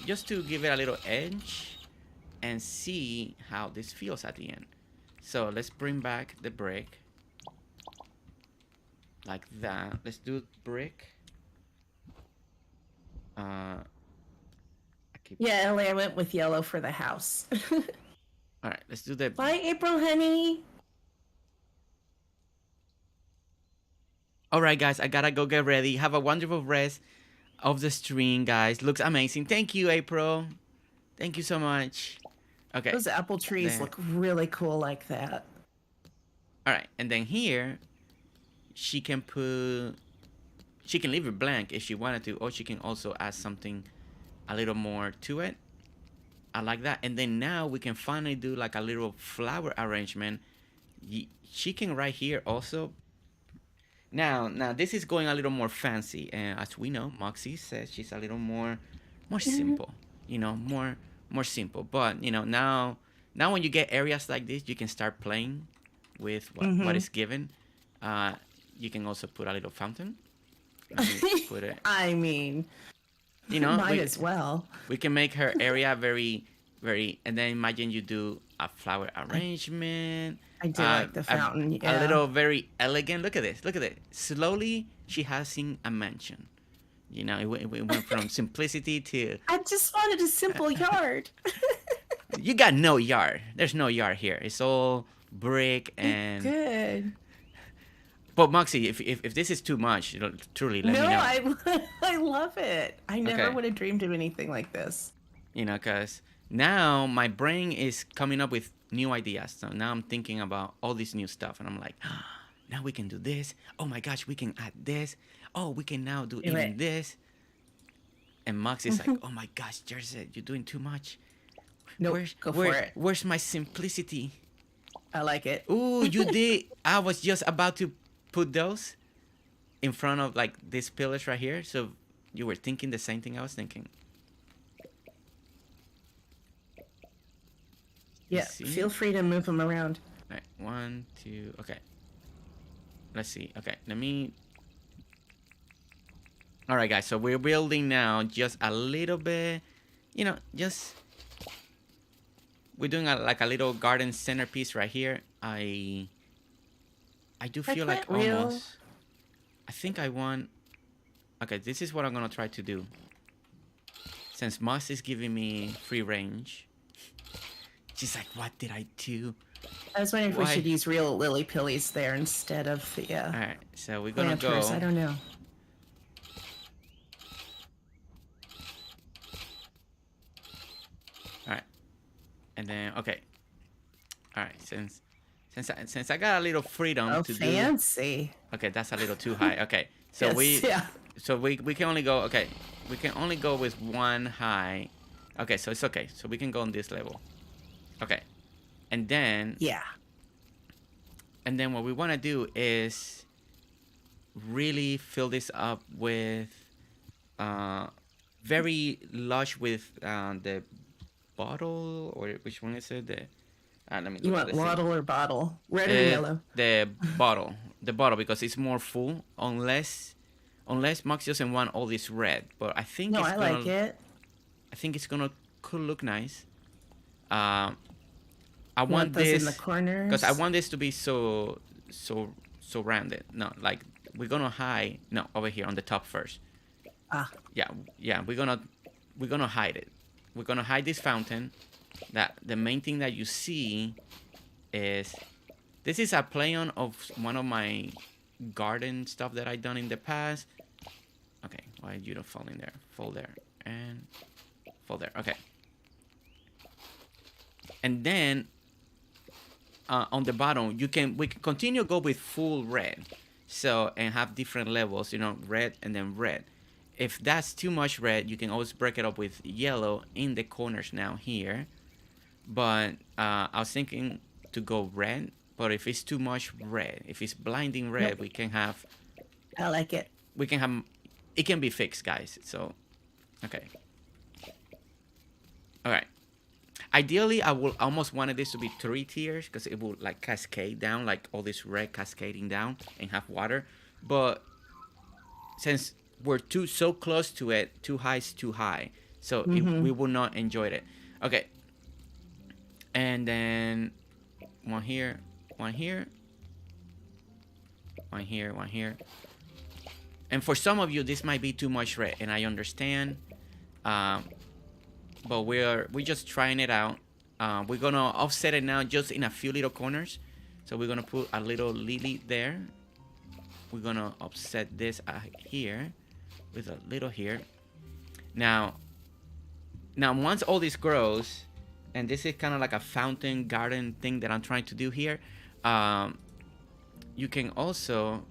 Just to give it a little edge and see how this feels at the end. So let's bring back the brick. Like that. Let's do brick. Yeah, Ellie, I went with yellow for the house. All right, let's do the... Bye, April, honey. All right, guys, I gotta go get ready. Have a wonderful rest of the stream, guys. Looks amazing. Thank you, April. Thank you so much. Okay. Those apple trees There. look really cool like that. All right, and then here, she can leave it blank if she wanted to, or she can also add something a little more to it. I like that. And then now we can finally do like a little flower arrangement. She can right here also. Now this is going a little more fancy, and as we know, Moxie says she's a little more simple. You know, more simple. But you know, now when you get areas like this, you can start playing with what is given. You can also put a little fountain. Put it. I mean, You know, might as well. we can make her area very, very, and then imagine you do a flower arrangement. I do like the fountain. A Yeah. little very elegant. Look at this. Look at it. Slowly, she has seen a mansion. You know, it went from simplicity to... I just wanted a simple yard. You got no yard. There's no yard here. It's all brick and... Good. But Moxie, if this is too much, truly let me know. No, I love it. I never Okay. would have dreamed of anything like this. You know, because now my brain is coming up with new ideas. So now I'm thinking about all this new stuff, and I'm like, now we can do this. Oh my gosh, we can add this. Oh, we can now do even it. this. And Mox is like, oh my gosh, Jersey, you're doing too much. Nope, go for it. Where's my simplicity? I like it. Ooh, you did. I was just about to put those in front of like these pillars right here. So you were thinking the same thing I was thinking. Yeah, see? feel free to move them around. All right, 1, 2, okay. Let's see. Okay, let me... All right, guys, so we're building now just a little bit, you know, just... We're doing like a little garden centerpiece right here. I do feel like almost... I think I want... Okay, this is what I'm going to try to do. Since Moss is giving me free range. She's like, what did I do? I was wondering if we Why? should use real lily pillies there instead of the All right, so we're going to go... planters. I don't know. All right, and then okay. All right, since I got a little freedom Oh, to fancy. do. Okay, that's a little too high. Okay, so Yes, we can only go. Okay, we can only go with one high. Okay, so it's okay. So we can go on this level. Okay, and then Yeah. what we want to do is really fill this up with very lush with the bottle, or which one is it? Let me You look want at this thing. wattle or bottle? Red or yellow? The bottle, because it's more full. Unless unless Max doesn't want all this red, but I think No, it's I gonna. like it. I think it's gonna could look nice. I You want want those in the this because I corners? want this to be so rounded. No, like we're gonna hide. No, over here on the top first. Ah, Yeah. We're gonna hide it. We're gonna hide this fountain. That the main thing that you see is this is a play on of one of my garden stuff that I done in the past. Okay, why you don't fall in there? Fall there and fall there. Okay. And then on the bottom we can continue go with full red, so and have different levels, red and then red. If that's too much red, you can always break it up with yellow in the corners now here. But I was thinking to go red, but if it's too much red, if it's blinding red, nope. we can have I like it. it can be fixed, guys. So okay, all right. Ideally, I would almost wanted this to be 3 tiers because it would like cascade down, like all this red cascading down and have water. But since we're so close to it, too high is too high, so we will not enjoy it. Okay, and then one here, one here, one here, one here. And for some of you, this might be too much red, and I understand. But we're just trying it out. We're gonna offset it now just in a few little corners. So we're gonna put a little lily there. We're gonna offset this here with a little here. Now once all this grows, and this is kind of like a fountain garden thing that I'm trying to do here, you can also,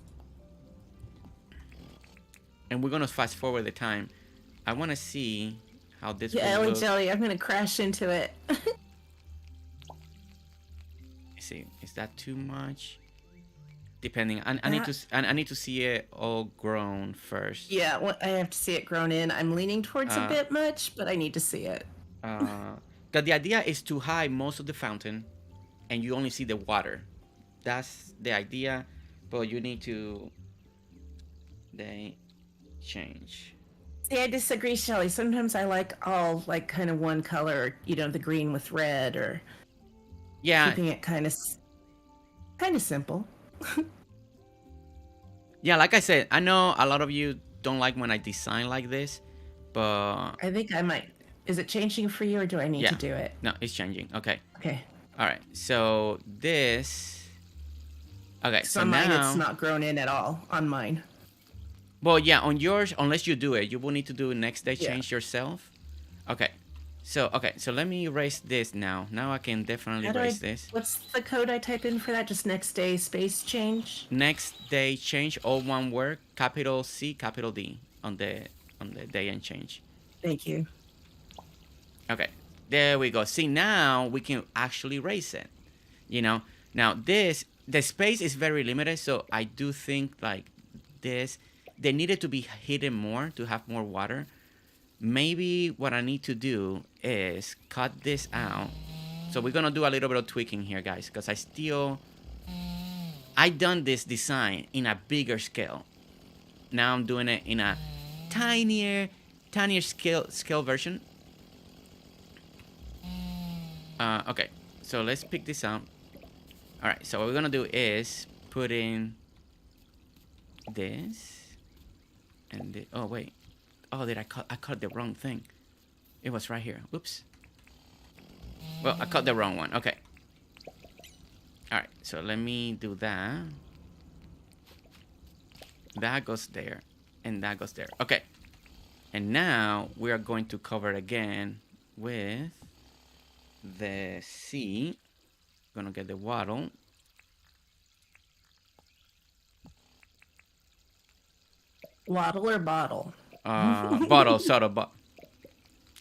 and we're gonna fast forward the time. I want to see how this Yeah, will Ellie look. Jelly, I'm gonna crash into it. See, is that too much? Depending, I need to see it all grown first. Yeah, well, I have to see it grown in. I'm leaning towards a bit much, but I need to see it. Because the idea is to hide most of the fountain, and you only see the water. That's the idea, but you need to. They change. See, I disagree, Shelly. Sometimes I like all like kind of one color, the green with red, or keeping it kind of simple. Yeah, like I said, I know a lot of you don't like when I design like this, but I think I might. Is it changing for you, or do I need to do it? No, it's changing. Okay. Okay. All right. So this. Okay. So on mine, now it's not grown in at all. On mine. Well, yeah, on yours, unless you do it, you will need to do next day change yourself. Okay. So let me erase this now. Now I can definitely erase this. What's the code I type in for that? Just next day space change? Next day change, all one word, capital C, capital D on the day and change. Thank you. Okay. There we go. See, now we can actually erase it. Now the space is very limited, so I do think like this, they needed to be hidden more to have more water. Maybe what I need to do is cut this out. So we're gonna do a little bit of tweaking here, guys, because I done this design in a bigger scale. Now I'm doing it in a tinier scale version. Okay, so let's pick this up. All right, so what we're gonna do is put in this and oh wait. Oh, I cut the wrong thing. It was right here. Oops. Well, I cut the wrong one. Okay. All right. So let me do that. That goes there, and that goes there. Okay. And now we are going to cover it again with the C. Gonna get the wattle. Waddle or bottle? Bottle, soda,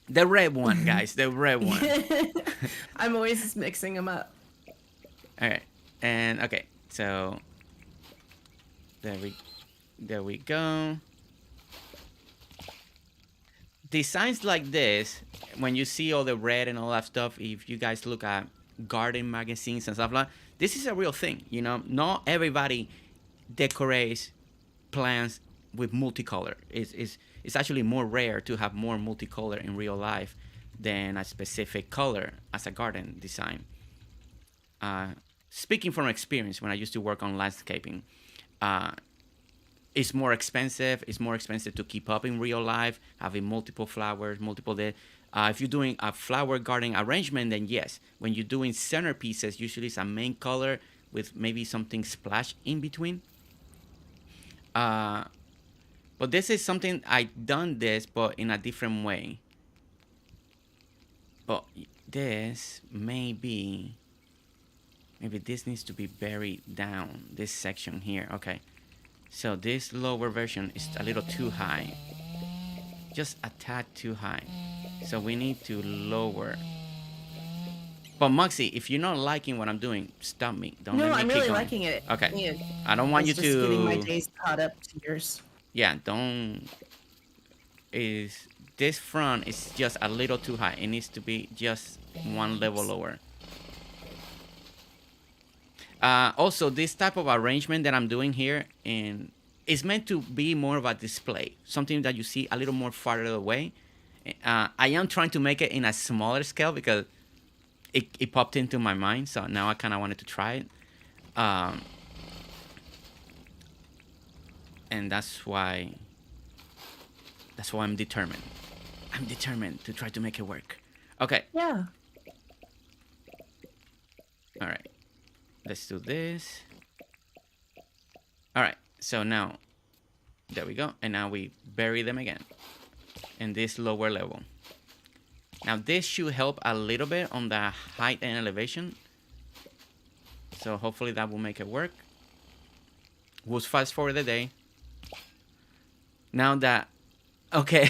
the red one, guys, the red one. I'm always just mixing them up. All right, and okay, so there we go. Designs like this, when you see all the red and all that stuff, if you guys look at garden magazines and stuff like, this is a real thing. Not everybody decorates plants with multicolor. It's actually more rare to have more multicolor in real life than a specific color as a garden design. Speaking from experience, when I used to work on landscaping, it's more expensive. It's more expensive to keep up in real life, having multiple flowers, if you're doing a flower garden arrangement, then yes. When you're doing centerpieces, usually it's a main color with maybe something splash in between. But this is something I done this, but in a different way. But this maybe this needs to be buried down, this section here. Okay, so this lower version is a little too high, just a tad too high, so we need to lower. But Moxie, if you're not liking what I'm doing, stop me. Don't let me I'm keep really going. liking it. Okay, Yeah. I don't want you Just to getting my days caught up to yours. Yeah, don't. Is this front is just a little too high. It needs to be just one level lower. Also, this type of arrangement that I'm doing here is meant to be more of a display, something that you see a little more farther away. I am trying to make it in a smaller scale because it popped into my mind, so now I kind of wanted to try it. And that's why I'm determined. I'm determined to try to make it work. Okay. Yeah. All right. Let's do this. All right. So now, there we go. And now we bury them again in this lower level. Now this should help a little bit on the height and elevation. So hopefully that will make it work. We'll fast forward the day. Now that, okay,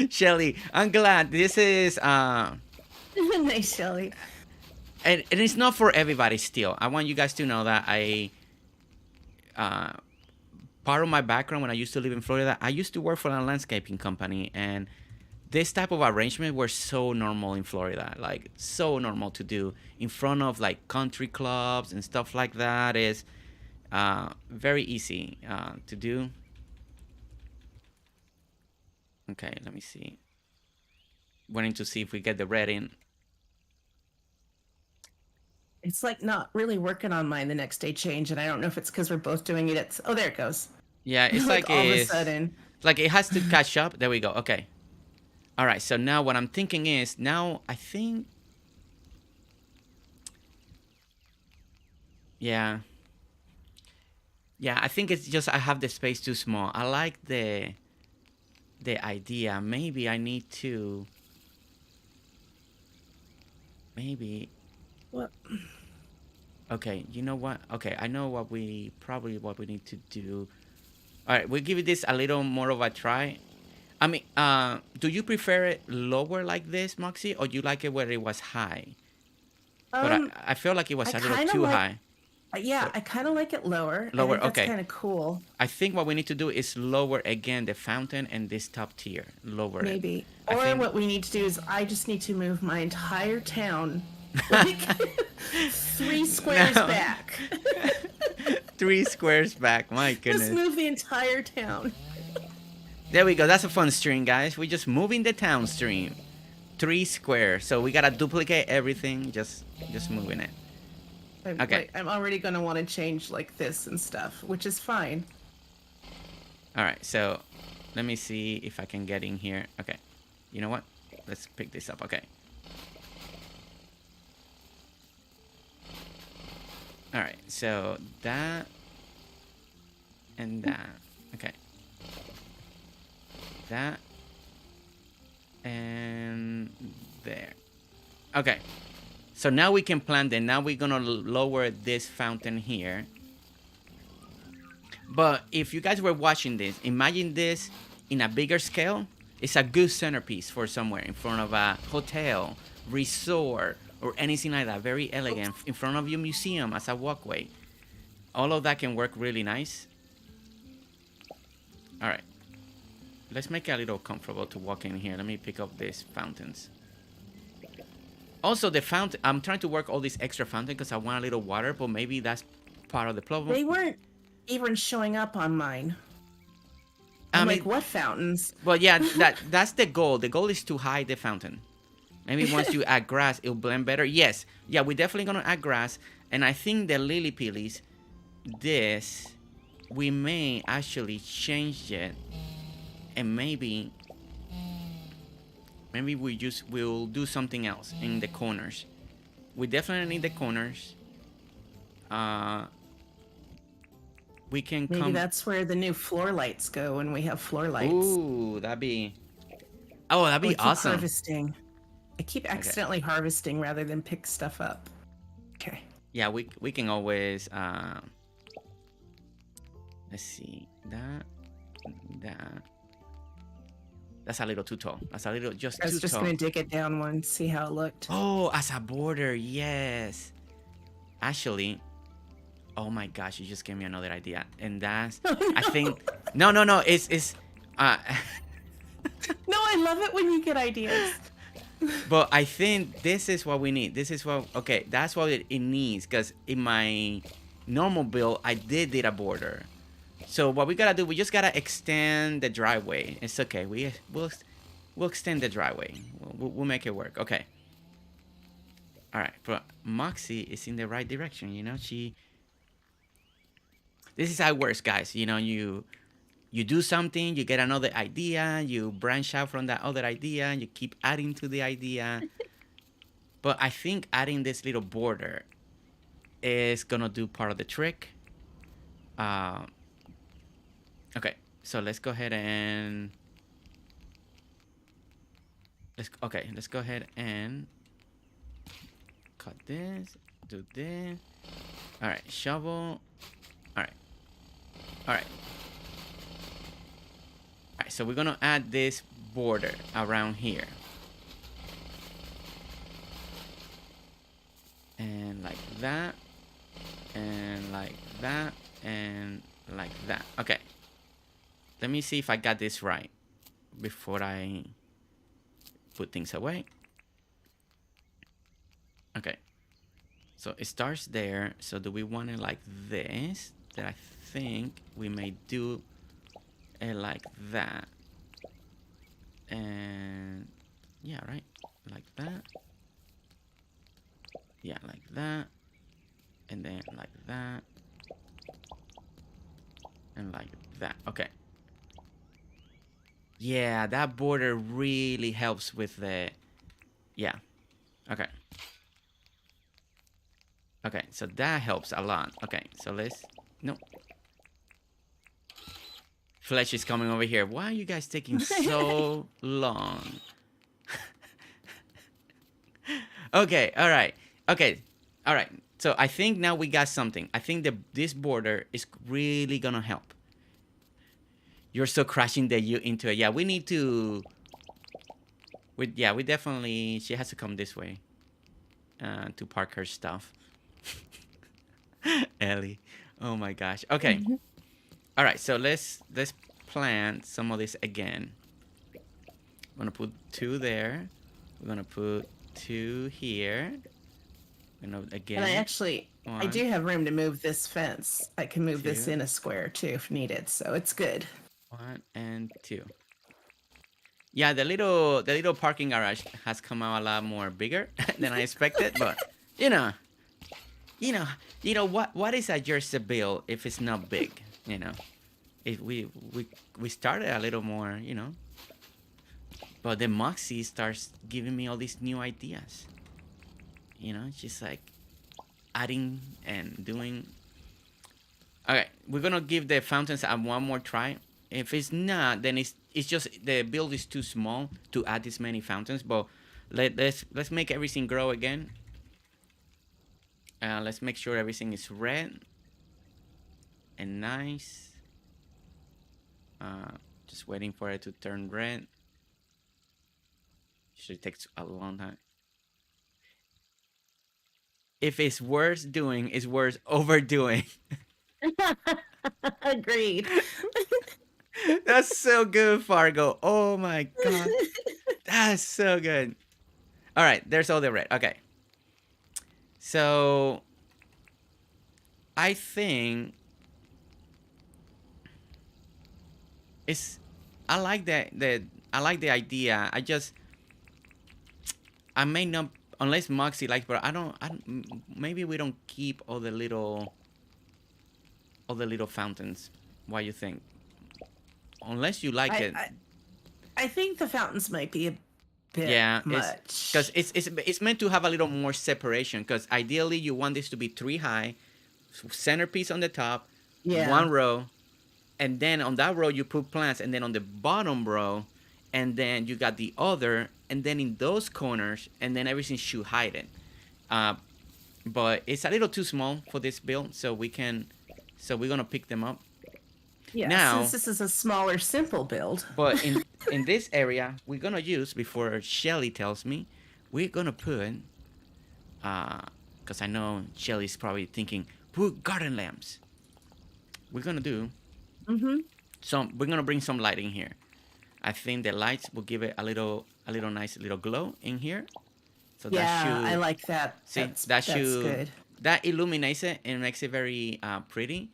Shelly, I'm glad this is, Nice, Shelly. and it's not for everybody still. I want you guys to know that part of my background when I used to live in Florida, I used to work for a landscaping company, and this type of arrangement were so normal in Florida, like so normal to do in front of like country clubs and stuff like that. Is very easy to do. Okay, let me see. Wanting to see if we get the red in. It's like not really working on mine the next day change, and I don't know if it's because we're both doing it. Oh, there it goes. Yeah, it's like all of a sudden. Like it has to catch up. There we go. Okay. All right. So now what I'm thinking is, now I think, yeah, I think it's just I have the space too small. I like the idea. Maybe I need to. Maybe. What? Okay, you know what? Okay, I know what we need to do. All right, we'll give this a little more of a try. I mean, do you prefer it lower like this, Moxie, or you like it where it was high? But I feel like it was a little too high. Yeah, I kind of like it lower. Lower, I think that's okay. kind of cool. I think what we need to do is lower again the fountain and this top tier. Lower it. Maybe. Or what we need to do is I just need to move my entire town like 3 squares back. 3 squares back. My goodness. Just move the entire town. There we go. That's a fun stream, guys. We're just moving the town stream. 3 squares. So we gotta duplicate everything. Just moving it. Okay. I'm already gonna want to change like this and stuff, which is fine. All right. So let me see if I can get in here. Okay. You know what? Let's pick this up. Okay. All right. So that and that. Okay. That and there. Okay. So now we can plant it. Now we're gonna lower this fountain here. But if you guys were watching this, imagine this in a bigger scale. It's a good centerpiece for somewhere in front of a hotel, resort, or anything like that. Very elegant. In front of your museum as a walkway. All of that can work really nice. All right. Let's make it a little comfortable to walk in here. Let me pick up these fountains. Also, the fountain, I'm trying to work all these extra fountains because I want a little water, but maybe that's part of the problem. They weren't even showing up on mine. I'm I like, mean, what fountains? well, yeah, that's the goal. The goal is to hide the fountain. Maybe once you add grass, it'll blend better. Yes, yeah, we're definitely gonna add grass, and I think the lily pillies, this, we may actually change it, and maybe we'll do something else in the corners. We definitely need the corners. Uh, we can Maybe come. that's where the new floor lights go when we have floor lights. Ooh, that'd be. Oh, that'd Oh, I be keep awesome. harvesting. I keep Okay. accidentally harvesting rather than pick stuff up. Okay. Yeah, we can always. Let's see that. That's a little too tall. That's a little just I was too just tall. gonna dig it down one, see how it looked. Oh, as a border, yes. Actually, oh my gosh, you just gave me another idea, and that's. Oh, no. I think. No. It's. Uh, No, I love it when you get ideas. but I think this is what we need. This is what. Okay, that's what it needs. Cause in my normal build, I did a border. So what we gotta do, we just gotta extend the driveway. It's okay. We'll extend the driveway. We'll make it work. Okay. All right. But Moxie is in the right direction. You know, this is how it works, guys. You know, you do something, you get another idea, you branch out from that other idea, and you keep adding to the idea. But I think adding this little border is gonna do part of the trick. Okay, so let's go ahead and let's go ahead and cut this, do this. All right, shovel. All right, all right. All right, so we're gonna add this border around here, and like that, and like that, and like that. Okay. Let me see if I got this right before I put things away. Okay. So it starts there. So do we want it like this? That I think we may do it like that. And yeah, right? Like that. Yeah, like that. And then like that. And like that. Okay. Yeah, that border really helps with the... Yeah. Okay. Okay, so that helps a lot. Okay, so let's... No. Fletch is coming over here. Why are you guys taking so long? Okay, all right. Okay, all right. So I think now we got something. I think this border is really gonna help. You're so crashing the U into it. Yeah, we need to... we definitely... She has to come this way. To park her stuff. Ellie. Oh my gosh. Okay. Mm-hmm. All right, so let's plant some of this again. I'm gonna put 2 there. We're gonna put 2 here. Again. And I do have room to move this fence. I can move this in a square too if needed, so it's good. 1 and 2. Yeah, the little parking garage has come out a lot more bigger than I expected, but you know what is a Jersey build if it's not big, you know? If we started a little more, you know. But the Moxie starts giving me all these new ideas. You know, she's like adding and doing. Okay, we're gonna give the fountains one more try. If it's not, then it's just the build is too small to add this many fountains. But let's make everything grow again. Let's make sure everything is red and nice. Just waiting for it to turn red. Usually takes a long time. If it's worth doing, it's worth overdoing. Agreed. That's so good, Fargo. Oh my god. That's so good. All right, there's all the red. Okay. So I think I like that I like the idea. I may not, unless Moxie likes, but I don't. Maybe we don't keep all the little fountains. What you think? Unless you like I, it. I I think the fountains might be a bit Yeah, it's because much. it's meant to have a little more separation. Because ideally, you want this to be 3 high, centerpiece on the top, Yeah. 1 row, and then on that row you put plants, and then on the bottom row, and then you got the other, and then in those corners, and then everything should hide it. Uh, but it's a little too small for this build, so we're gonna pick them up Yeah, since now. this is a smaller, simple build. But in this area, we're gonna use, before Shelly tells me, we're gonna put because I know Shelly's probably thinking, put garden lamps. We're gonna do Mm-hmm. some. We're gonna bring some lighting here. I think the lights will give it a little nice little glow in here. So that Yeah, I should like that. see that That's should good. that illuminates it and makes it very pretty.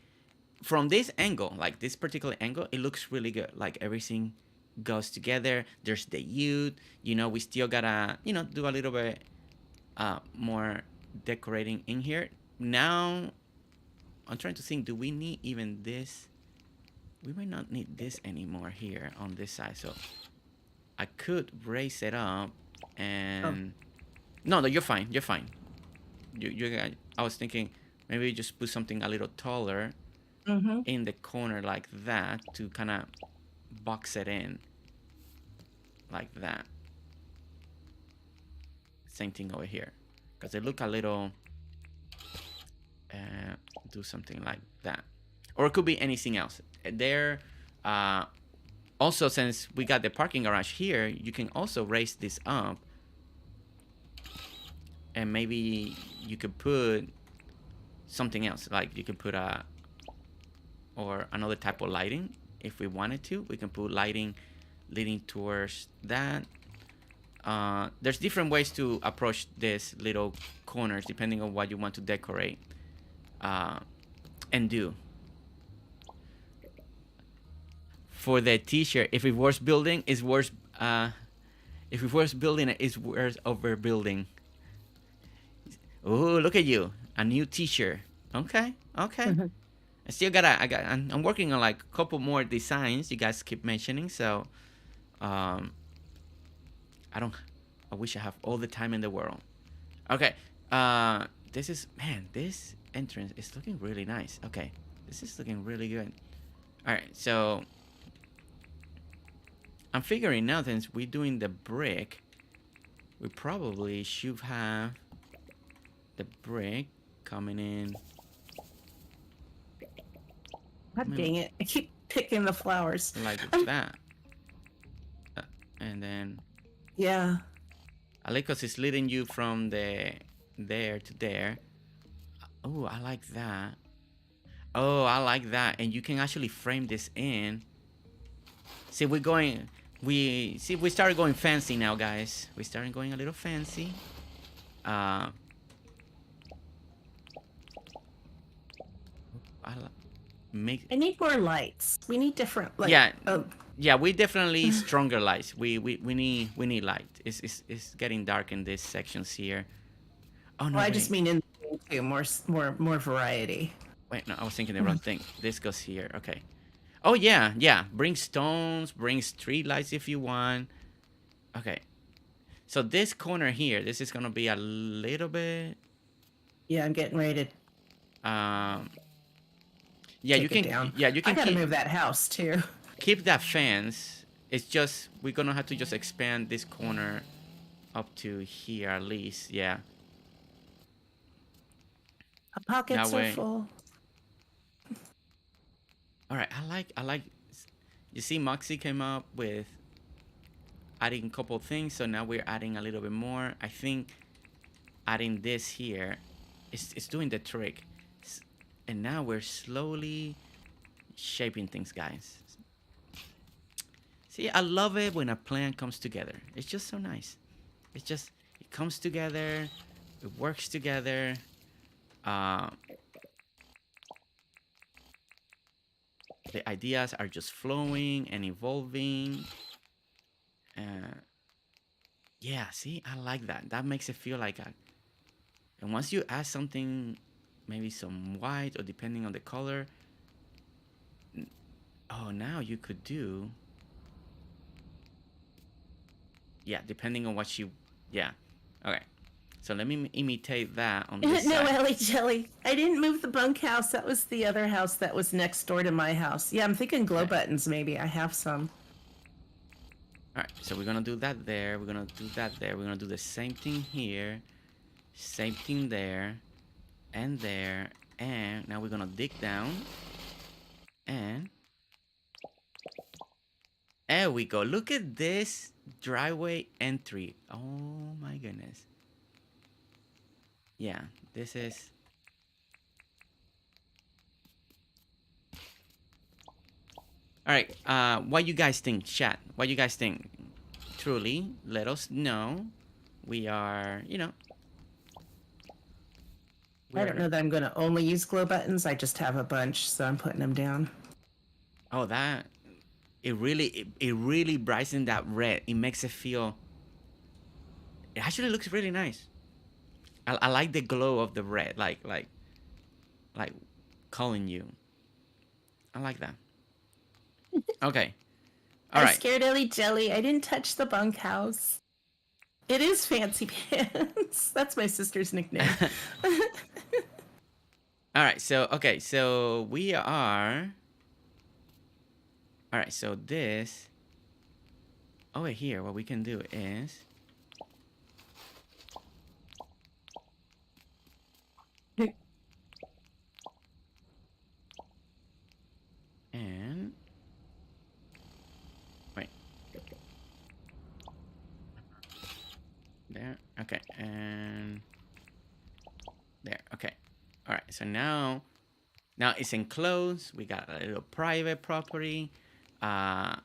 From this angle, like this particular angle, it looks really good. Like everything goes together. There's the youth. We still gotta do a little bit more decorating in here. Now I'm trying to think. Do we need even this? We might not need this anymore here on this side. So I could raise it up Oh. and no, you're fine. You're fine. I was thinking maybe just put something a little taller Mm-hmm. in the corner like that to kind of box it in like that. Same thing over here because they look a little. Do something like that, or it could be anything else. There, also since we got the parking garage here, you can also raise this up, and maybe you could put something else. Like you could put or another type of lighting if we wanted to. We can put lighting leading towards that. There's different ways to approach this little corners depending on what you want to decorate and do. For the t-shirt, if it was building, is worse. If it was building, it is worse overbuilding. Oh, look at you, a new t-shirt. Okay. I still I'm working on like a couple more designs. You guys keep mentioning, so I wish I have all the time in the world. Okay. This entrance is looking really nice. Okay. This is looking really good. All right. So I'm figuring now, since we're doing the brick, we probably should have the brick coming in. God dang it. I keep picking the flowers. Like that. And then Yeah. I like because it's leading you from there to there. Oh, I like that. Oh, I like that. And you can actually frame this in. See, we started going fancy now, guys. We started going a little fancy. I need more lights. We need different lights. Yeah. Yeah, we definitely stronger lights. We need light. It's getting dark in these sections here. Oh no! Well, I just mean in too, more variety. Wait, no, I was thinking the wrong thing. This goes here. Okay. Oh yeah. Bring stones. Bring street lights if you want. Okay. So this corner here, this is gonna be a little bit. Yeah, I'm getting ready to. Yeah, you can. Down. Yeah, you can. I gotta move that house too. Keep that fence. It's just we're gonna have to just expand this corner up to here at least. Yeah. The pockets are full. All right, I like. You see, Moxie came up with adding a couple things, so now we're adding a little bit more. I think adding this here, it's doing the trick, and now we're slowly shaping things, guys. See, I love it when a plan comes together. It's just so nice. It comes together, it works together. the ideas are just flowing and evolving. Yeah, see, I like that. That makes it feel like a. And once you add something, maybe some white or depending on the color. Oh, now you could do. Yeah, depending on what you. Yeah. Okay. So let me imitate that on this No, side. Ellie Jelly. I didn't move the bunkhouse. That was the other house that was next door to my house. Yeah, I'm thinking glow Okay. buttons maybe. I have some. All right. So we're gonna do that there. We're gonna do that there. We're gonna do the same thing here. Same thing there. And there. And now we're gonna dig down. And there we go. Look at this driveway entry. Oh my goodness. Yeah, this is. All right. What you guys think, chat? What you guys think? Truly, let us know. We are, I don't know that I'm going to only use glow buttons. I just have a bunch, so I'm putting them down. Oh, that it really brightens that red. It makes it feel. It actually looks really nice. I like the glow of the red, like calling you. I like that. Okay. All I right. scared Ellie Jelly. I didn't touch the bunkhouse. It is Fancy Pants. That's my sister's nickname. All right. So okay. So we are. All right. So this. Over here, what we can do is. And wait. There. Okay. And there. Okay. All right. So now it's enclosed. We got a little private property. Adding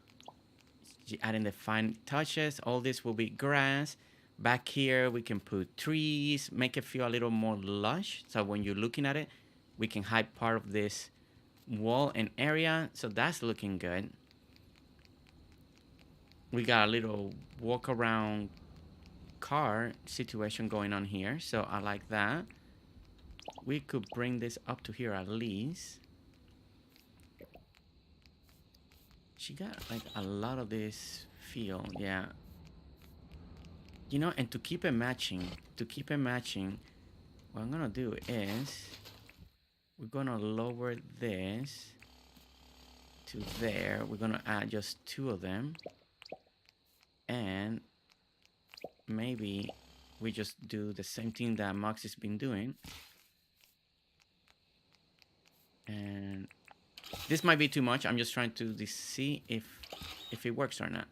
the fine touches. All this will be grass. Back here, we can put trees, make it feel a little more lush. So when you're looking at it, we can hide part of this wall and area. So that's looking good. We got a little walk around car situation going on here. So I like that. We could bring this up to here at least. She got like a lot of this feel, yeah. And to keep it matching, what I'm gonna do is we're gonna lower this to there. We're gonna add just 2 of them. And maybe we just do the same thing that Max has been doing. And this might be too much. I'm just trying to see if it works or not.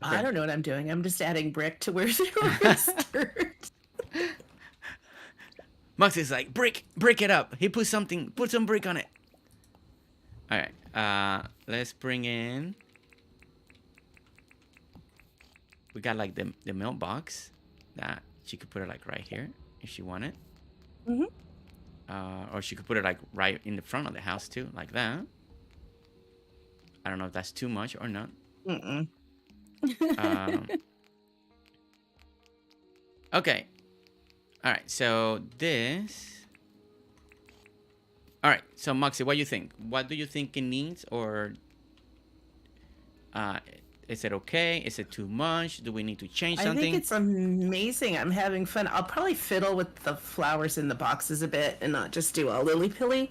I don't know what I'm doing. I'm just adding brick to where there was dirt. Max is like, break it up. He put some brick on it. All right. Let's bring in. We got like the mailbox that she could put it like right here if she wanted. Mm-hmm. Or she could put it like right in the front of the house too, like that. I don't know if that's too much or not. Mm-mm. Okay. All right. So this. All right. So Moxie, what do you think? What do you think it needs, or is it okay? Is it too much? Do we need to change something? I think it's amazing. I'm having fun. I'll probably fiddle with the flowers in the boxes a bit and not just do a lily-pilly.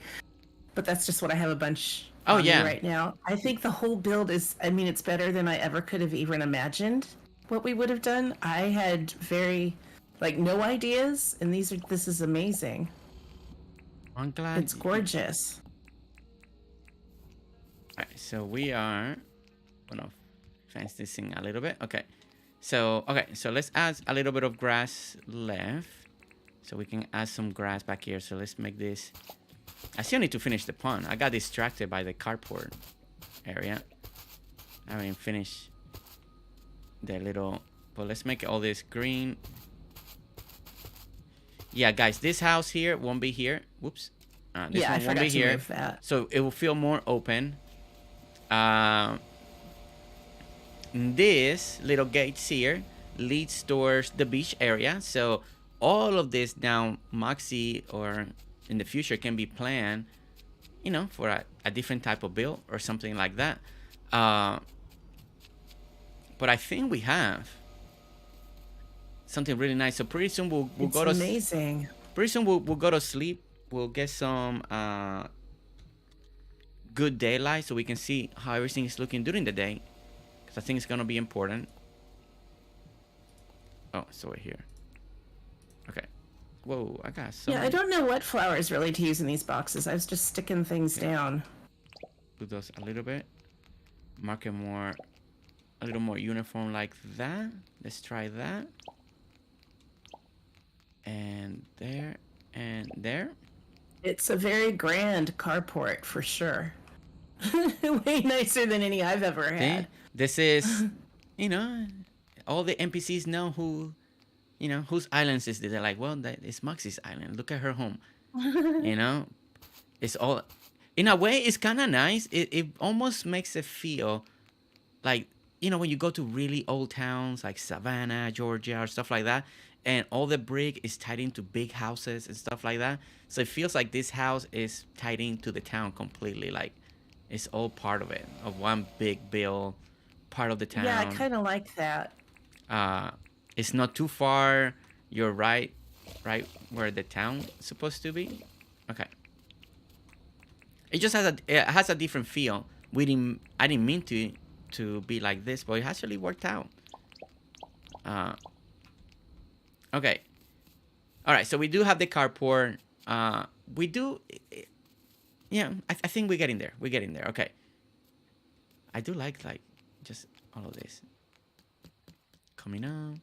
But that's just what I have a bunch on me right now. I think the whole build is, it's better than I ever could have even imagined what we would have done. I had no ideas, and this is amazing. I'm glad. It's gorgeous. All right, so we are gonna fence this thing a little bit. Okay, so let's add a little bit of grass left, so we can add some grass back here. So let's make this. I still need to finish the pond. I got distracted by the carport area. I haven't finished the little, but let's make all this green. Yeah, guys, this house here won't be here. Whoops. This Yeah, I one won't forgot be to here. move that. So it will feel more open. This little gates here leads towards the beach area. So all of this now, Moxie, or in the future, can be planned, you know, for a different type of build or something like that. But I think we have something really nice. So pretty soon we'll go to amazing. Pretty soon we'll go to sleep. We'll get some good daylight so we can see how everything is looking during the day, because I think it's gonna be important. Oh, it's over here. Okay. Whoa, I got some. Yeah, I don't know what flowers really to use in these boxes. I was just sticking things down. Do those a little bit. Mark it more, a little more uniform like that. Let's try that. And there, and there. It's a very grand carport for sure. Way nicer than any I've ever had. This is, you know, all the NPCs know who, you know, whose islands is this. They're like, well, that is Moxie's island. Look at her home. You know, it's all, in a way, it's kind of nice. It almost makes it feel like, you know, when you go to really old towns like Savannah, Georgia, or stuff like that, and all the brick is tied into big houses and stuff like that. So it feels like this house is tied into the town completely. Like, it's all part of it, of one big build, part of the town. Yeah, I kind of like that. It's not too far. You're right where the town is supposed to be. Okay. It just has a different feel. I didn't mean to be like this, but it actually worked out. Okay. All right. So we do have the carport. We do. Yeah, I think we're getting there. We're getting there. Okay. I do like just all of this. Coming up,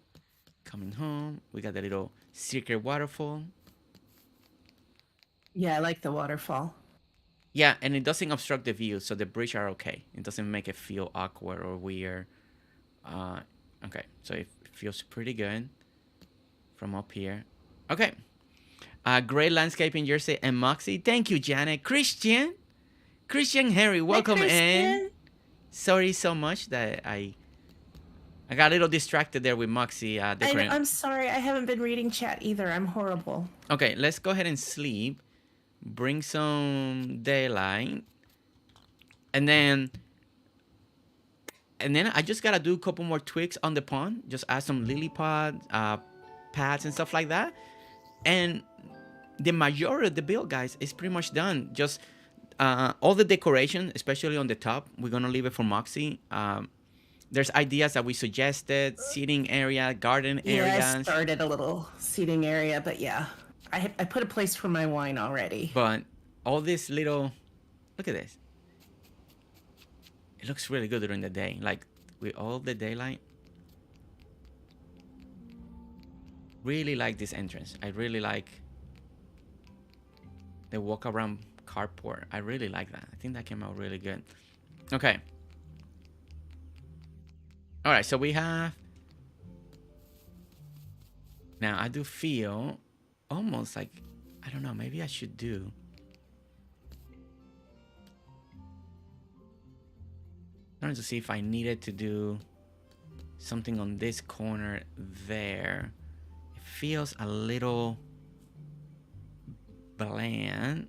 coming home. We got the little secret waterfall. Yeah, I like the waterfall. Yeah, and it doesn't obstruct the view, so the bridge are okay. It doesn't make it feel awkward or weird. Okay, so it feels pretty good from up here. Okay. Great landscape in Jersey and Moxie. Thank you, Janet. Christian Henry, welcome in. Sorry so much that I got a little distracted there with Moxie. I'm sorry, I haven't been reading chat either. I'm horrible. Okay, let's go ahead and sleep. Bring some daylight. And then I just gotta do a couple more tweaks on the pond. Just add some lily pads and stuff like that. And the majority of the build, guys, is pretty much done. Just all the decoration, especially on the top, we're gonna leave it for Moxie. There's ideas that we suggested: seating area, garden areas. Yeah, I started a little seating area, but yeah, I put a place for my wine already. But all this little, look at this. It looks really good during the day, like with all the daylight. Really like this entrance. I really like the walk around carport. I really like that. I think that came out really good. Okay. All right, so we have, now I do feel almost like, I don't know, maybe I should do, I wanted to see if I needed to do something on this corner there. It feels a little bland.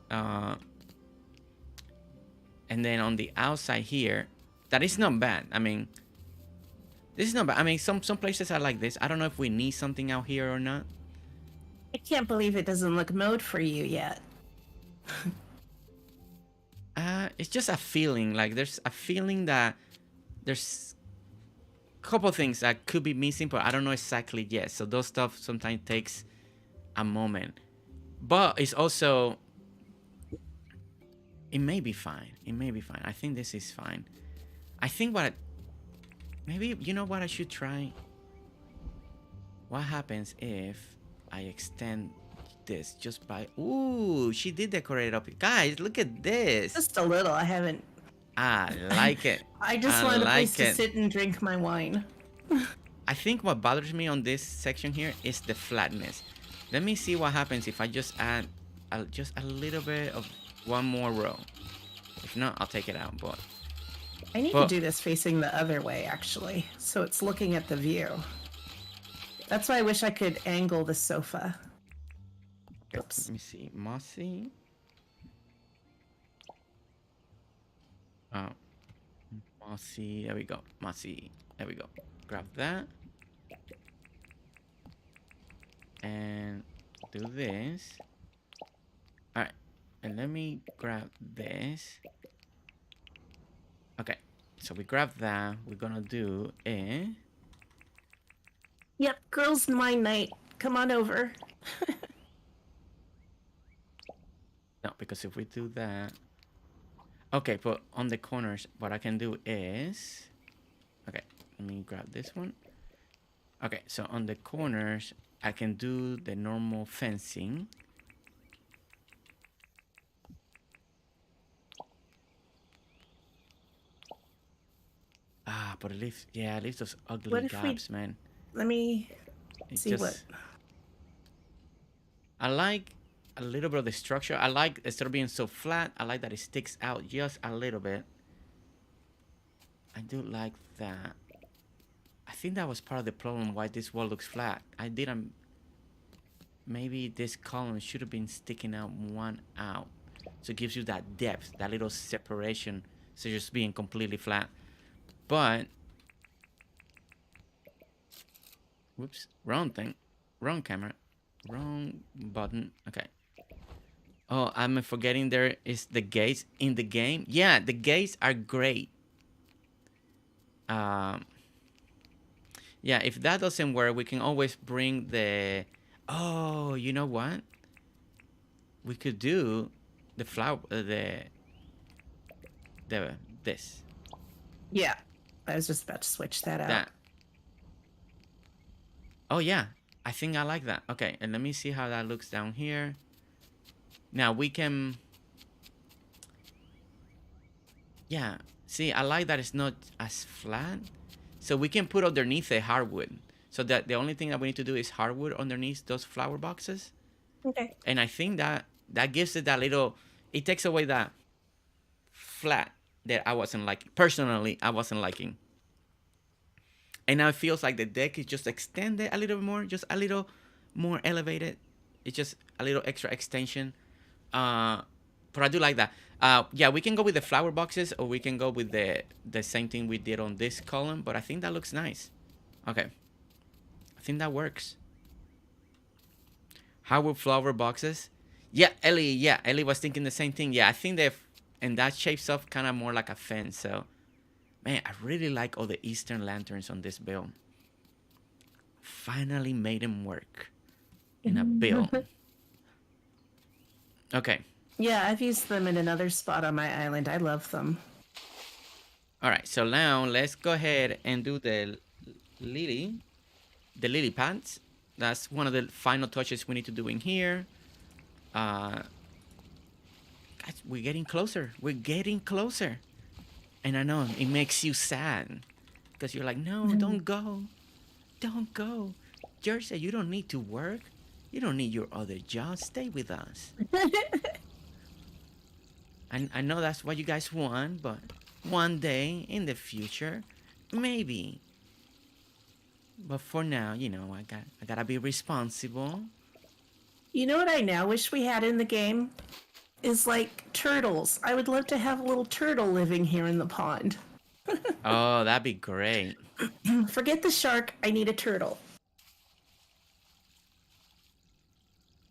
And then on the outside here, that is not bad. I mean, this is not bad. I mean, some places are like this. I don't know if we need something out here or not. I can't believe it doesn't look mode for you yet. It's just a feeling. Like, there's a feeling that there's a couple things that could be missing, but I don't know exactly yet. So those stuff sometimes takes a moment. But it's also, it may be fine. It may be fine. I think this is fine. I think maybe, you know what I should try? What happens if I extend this just by, ooh, she did decorate it up. Guys, look at this. Just a little. I haven't. I like it. I just wanted a place to sit and drink my wine. I think what bothers me on this section here is the flatness. Let me see what happens if I just add just a little bit of one more row. If not, I'll take it out. I need to do this facing the other way, actually, so it's looking at the view. That's why I wish I could angle the sofa. Okay, let me see. Mossy. Mossy. There we go. Mossy. There we go. Grab that. And do this. Alright. And let me grab this. Okay. So we grab that. We're gonna do a... Yep, girls' wine night. Come on over. No, because if we do that... Okay, but on the corners, what I can do is... Okay, let me grab this one. Okay, so on the corners, I can do the normal fencing. But it leaves, yeah, it leaves those ugly gaps, man. Let me see what... I like a little bit of the structure. I like, instead of being so flat, I like that it sticks out just a little bit. I do like that. I think that was part of the problem why this wall looks flat. I didn't... Maybe this column should have been sticking out one out. So it gives you that depth, that little separation. So just being completely flat. But... Whoops. Wrong thing. Wrong camera. Wrong button. Okay. Oh, I'm forgetting there is the gates in the game. Yeah, the gates are great. Yeah, if that doesn't work, we can always bring the... Oh, you know what? We could do the flower... this. Yeah, I was just about to switch that out. Oh, yeah. I think I like that. Okay, and let me see how that looks down here. Now we can... Yeah, see, I like that it's not as flat. So we can put underneath a hardwood. So that the only thing that we need to do is hardwood underneath those flower boxes. Okay. And I think that gives it that little... It takes away that flat that I wasn't liking. Personally, I wasn't liking. And now it feels like the deck is just extended a little bit more, just a little more elevated. It's just a little extra extension. But I do like that. Yeah, we can go with the flower boxes, or we can go with the same thing we did on this column. But I think that looks nice. Okay. I think that works. How with flower boxes? Yeah, Ellie was thinking the same thing. Yeah, I think and that shapes up kind of more like a fence, so... Man, I really like all the Eastern lanterns on this build. Finally made them work in a build. Okay. Yeah, I've used them in another spot on my island. I love them. All right, so now let's go ahead and do the lily pads. That's one of the final touches we need to do in here. Guys, we're getting closer. We're getting closer. And I know it makes you sad because you're like, no, don't go. Don't go. Jersey, you don't need to work. You don't need your other job. Stay with us. I know that's what you guys want, but one day in the future, maybe. But for now, you know, I gotta be responsible. You know what I now wish we had in the game? Is like turtles. I would love to have a little turtle living here in the pond. Oh, that'd be great. Forget the shark. I need a turtle.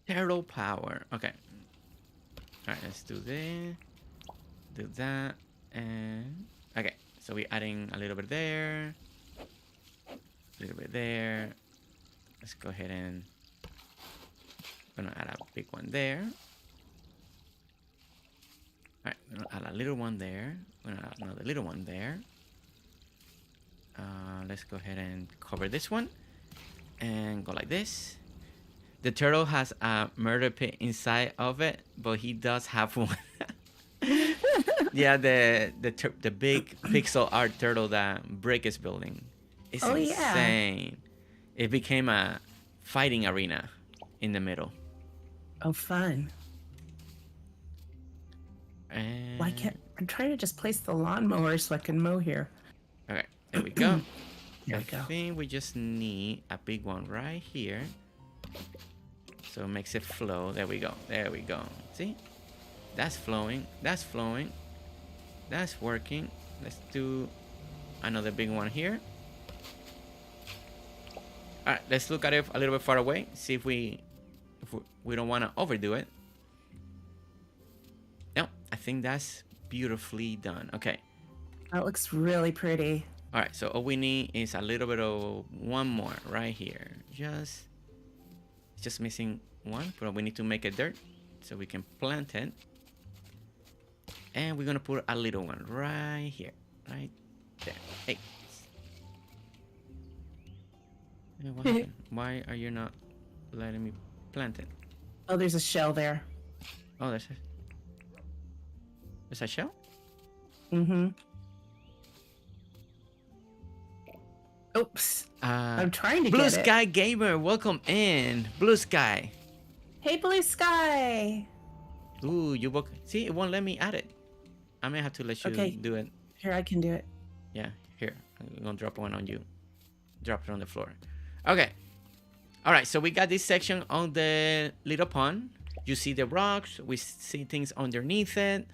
Turtle power. Okay. All right, let's do this. Do that. And... Okay, so we're adding a little bit there. A little bit there. Let's go ahead and... I'm gonna add a big one there. Alright, I'm gonna add a little one there. I'm gonna add another little one there. Let's go ahead and cover this one. And go like this. The turtle has a murder pit inside of it, but he does have one. Yeah, the big pixel art turtle that Brick is building. It's Oh, yeah. insane. It became a fighting arena in the middle. Oh, fun. Why And can't I'm trying to just place the lawnmower so I can mow here. okay, there we go. There I we go. think we just need a big one right here. So it makes it flow. There we go. There we go. See? That's flowing. That's flowing. That's working. Let's do another big one here. All right, let's look at it a little bit far away. See if we don't want to overdo it. No, I think that's beautifully done. Okay. That looks really pretty. All right, so all we need is a little bit of one more right here. Just missing one, but we need to make it dirt so we can plant it. And we're gonna put a little one right here, right there. Hey. Hey, what happened? Why are you not letting me plant it? Oh, there's a shell there. Oh, there's a shell? Mm-hmm. Oops. I'm trying to Blue get it. Sky Gamer, welcome in. Blue Sky. Hey, Blue Sky. Ooh, you woke. See, it won't let me add it. I may have to let you do it. Here, I can do it. Yeah, here. I'm gonna drop one on you. Drop it on the floor. Okay. All right, so we got this section on the little pond. You see the rocks. We see things underneath it.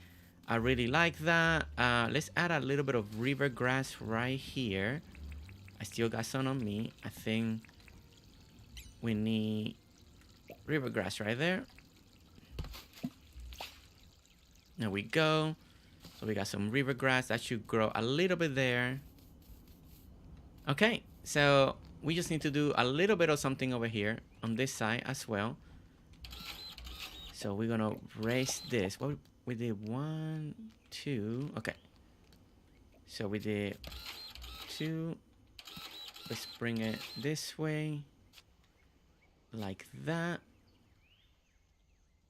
I really like that. Let's add a little bit of river grass right here. I still got some on me. I think we need river grass right there. There we go. So we got some river grass. That should grow a little bit there. Okay, so we just need to do a little bit of something over here on this side as well. So we're gonna raise this. What we did 1, 2. Okay. So we did 2. Let's bring it this way. Like that.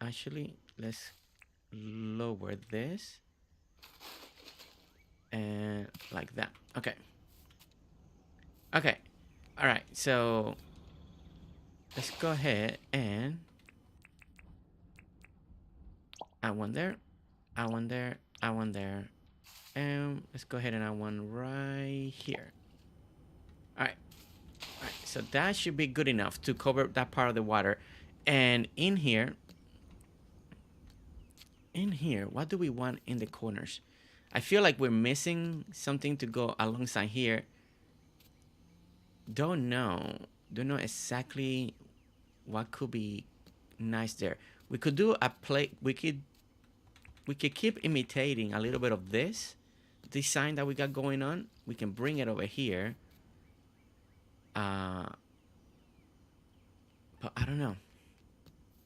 Actually, let's lower this. And like that. Okay. Okay. All right. So let's go ahead and add one there. Add one there. Add one there. And let's go ahead and add one right here. All right. All right. So that should be good enough to cover that part of the water. And in here, what do we want in the corners? I feel like we're missing something to go alongside here. Don't know exactly what could be nice there. We could do a plate. We could keep imitating a little bit of this design that we got going on. We can bring it over here. But I don't know.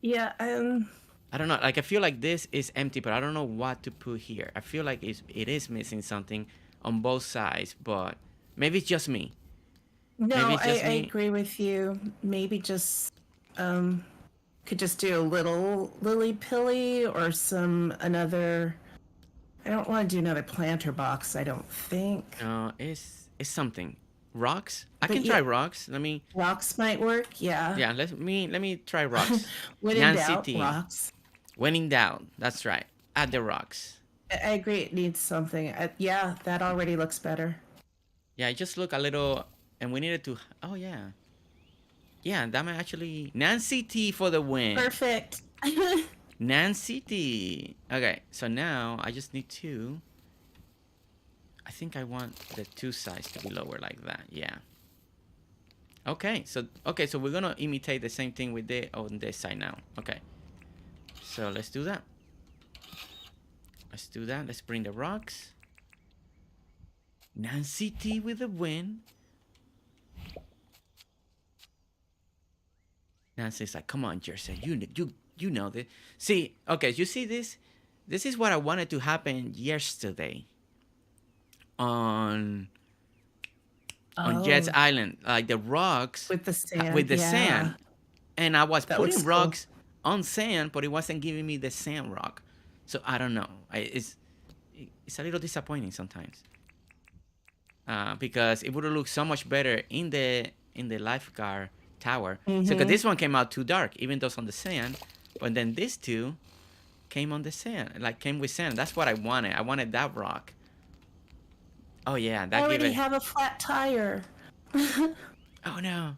Yeah, I don't know. Like, I feel like this is empty, but I don't know what to put here. I feel like it is missing something on both sides, but maybe it's just me. No, I agree with you. Maybe just could just do a little lily pilly or another. I don't want to do another planter box. I don't think. It's something. Rocks. I can try rocks. Let me. Rocks might work. Yeah. Yeah. Let me try rocks. When in doubt, rocks. When in doubt, that's right. Add the rocks. I agree. It needs something. Yeah, that already looks better. Yeah, it just look a little. And we needed to. Oh yeah. Yeah, that might actually. Nancy T for the win. Perfect. Nancy T. Okay, so now I just need to. I think I want the two sides to be lower like that. Yeah. Okay, so we're gonna imitate the same thing we did on this side now. Okay. So let's do that. Let's bring the rocks. Nancy T with the win. Nancy's like, come on, Jersey, you know this. See, okay, you see this? This is what I wanted to happen yesterday on Jet's Island, like the rocks with the sand. Sand, and I was putting rocks on sand, but it wasn't giving me the sand rock. So I don't know. It's a little disappointing sometimes. because it would have looked so much better in the lifeguard tower. So, because Mm-hmm. this one came out too dark, even though it's on the sand, but then these two came on the sand, like came with sand. That's what I wanted. I wanted that rock. Oh yeah, I that gave already it. have a flat tire. Oh no.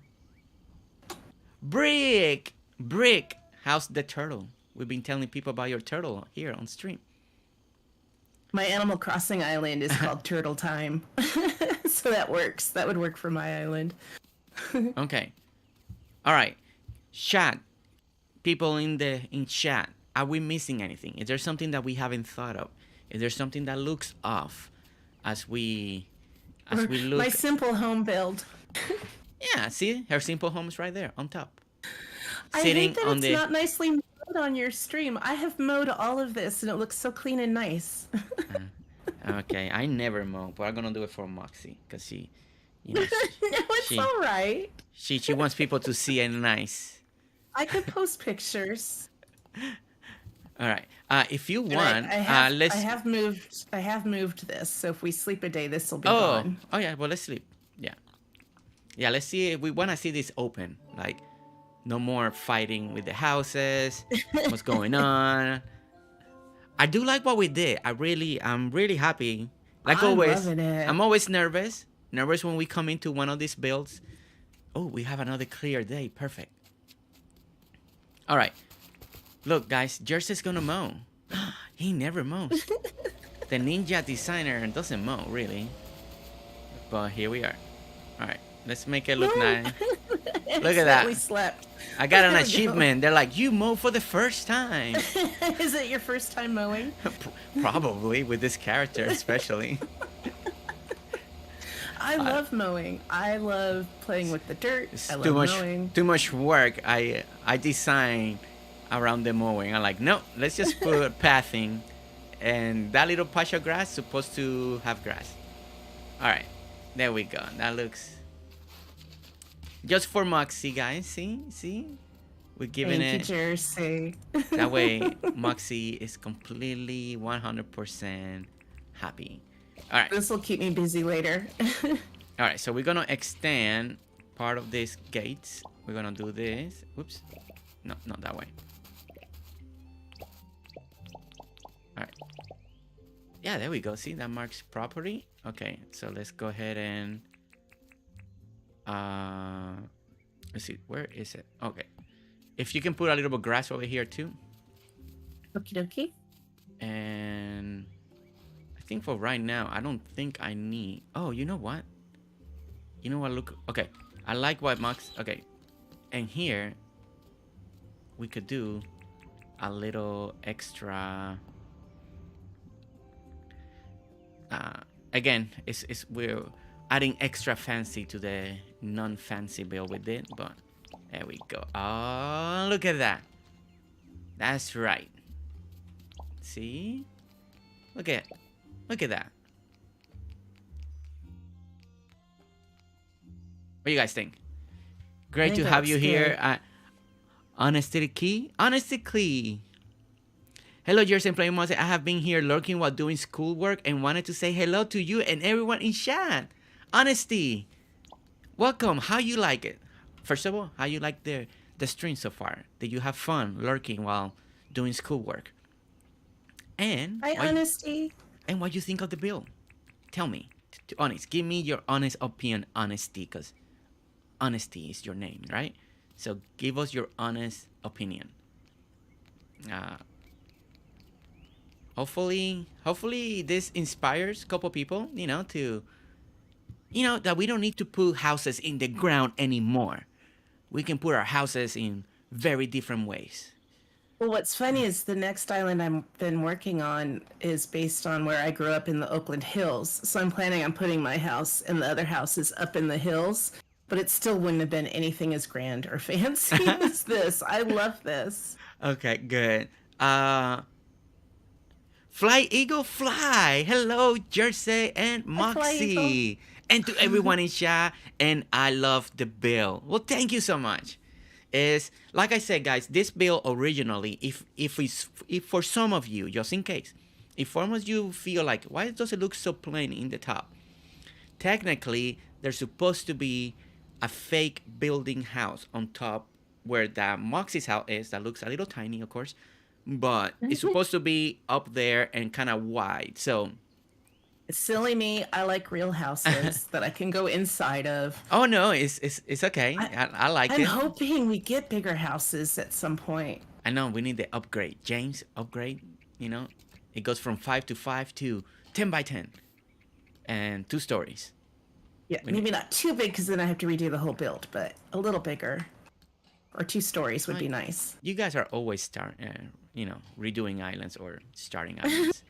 Brick. How's the turtle? We've been telling people about your turtle here on stream. My Animal Crossing island is called Turtle Time. So that works. That would work for my island. Okay. All right. Chat. People in chat. Are we missing anything? Is there something that we haven't thought of? Is there something that looks off as we look? My simple home build. Yeah, see? Her simple home is right there on top. I hate that it's not nicely mowed on your stream. I have mowed all of this and it looks so clean and nice. Okay, I never mow, but I'm gonna do it for Moxie because she, you know, No, it's all right. she wants people to see it nice. I could post pictures. All right. If you want, I let's. have moved this, so if we sleep a day, this will be Oh, gone. oh yeah. Well, let's sleep. Yeah, yeah. Let's see. We want to see this open. Like, no more fighting with the houses. What's going on? I do like what we did. I'm really happy. Like I'm always, loving it. I'm always nervous. Nervous when we come into one of these builds. Oh, we have another clear day. Perfect. All right. Look, guys, Jersey's gonna mow. He never mows. The ninja designer doesn't mow, really. But here we are. All right, let's make it look nice. Look at that. We slept. I got an There we go. achievement. They're like, you mow for the first time. Is it your first time mowing? Probably with this character, especially. I love mowing. I love playing with the dirt. It's I love too much, mowing. too much work. I design around the mowing. I'm like, no, let's just put pathing, and that little patch of grass supposed to have grass. All right, there we go. That looks just for Moxie, guys. See, we're giving Thank it. you, Jersey. That way, Moxie is completely 100% happy. All right. This will keep me busy later. All right, so we're gonna extend part of these gates. We're gonna do this. Oops, no, not that way. All right. Yeah, there we go. See, that marks property. Okay, so let's go ahead and let's see, where is it? Okay, if you can put a little bit of grass over here too. Okie dokie. And I think for right now, I don't think I need. Oh, you know what? You know what? Look. Okay, I like what Max. Okay, and here we could do a little extra. Again, it's we're adding extra fancy to the non-fancy build we did, but there we go. Oh, look at that. That's right. See? Look at that. What do you guys think? Great to have you here at Honesty Key. Hello, Jersey and Playing Monster. I have been here lurking while doing schoolwork and wanted to say hello to you and everyone in chat. Honesty, welcome. How you like it? First of all, how you like the stream so far? Did you have fun lurking while doing schoolwork? And Hi, Honesty. And what you think of the build? Tell me, honest. Give me your honest opinion, Honesty, because Honesty is your name, right? So give us your honest opinion. Hopefully this inspires a couple people, that we don't need to put houses in the ground anymore. We can put our houses in very different ways. Well, what's funny is the next island I've been working on is based on where I grew up in the Oakland Hills. So I'm planning on putting my house and the other houses up in the hills, but it still wouldn't have been anything as grand or fancy as this. I love this. Okay, good. Fly Eagle Fly. Hello, Jersey and Moxie. And to everyone in chat. And I love the build. Well, thank you so much. Is like I said, guys, this build originally, if for some of you, just in case, if some of you feel like, why does it look so plain in the top? technically there's supposed to be a fake building house on top where the Moxie's house is. That looks a little tiny, of course, but it's supposed to be up there and kind of wide. So Silly me, I like real houses that I can go inside of. oh no, it's okay. I, I like I'm it. hoping we get bigger houses at some point. I know we need the upgrade. James, upgrade. You know, it goes from 5 to 10 by 10 and 2 stories. Yeah, maybe not too big because then I have to redo the whole build, but a little bigger. Or 2 stories would be nice. You guys are always redoing islands or starting islands.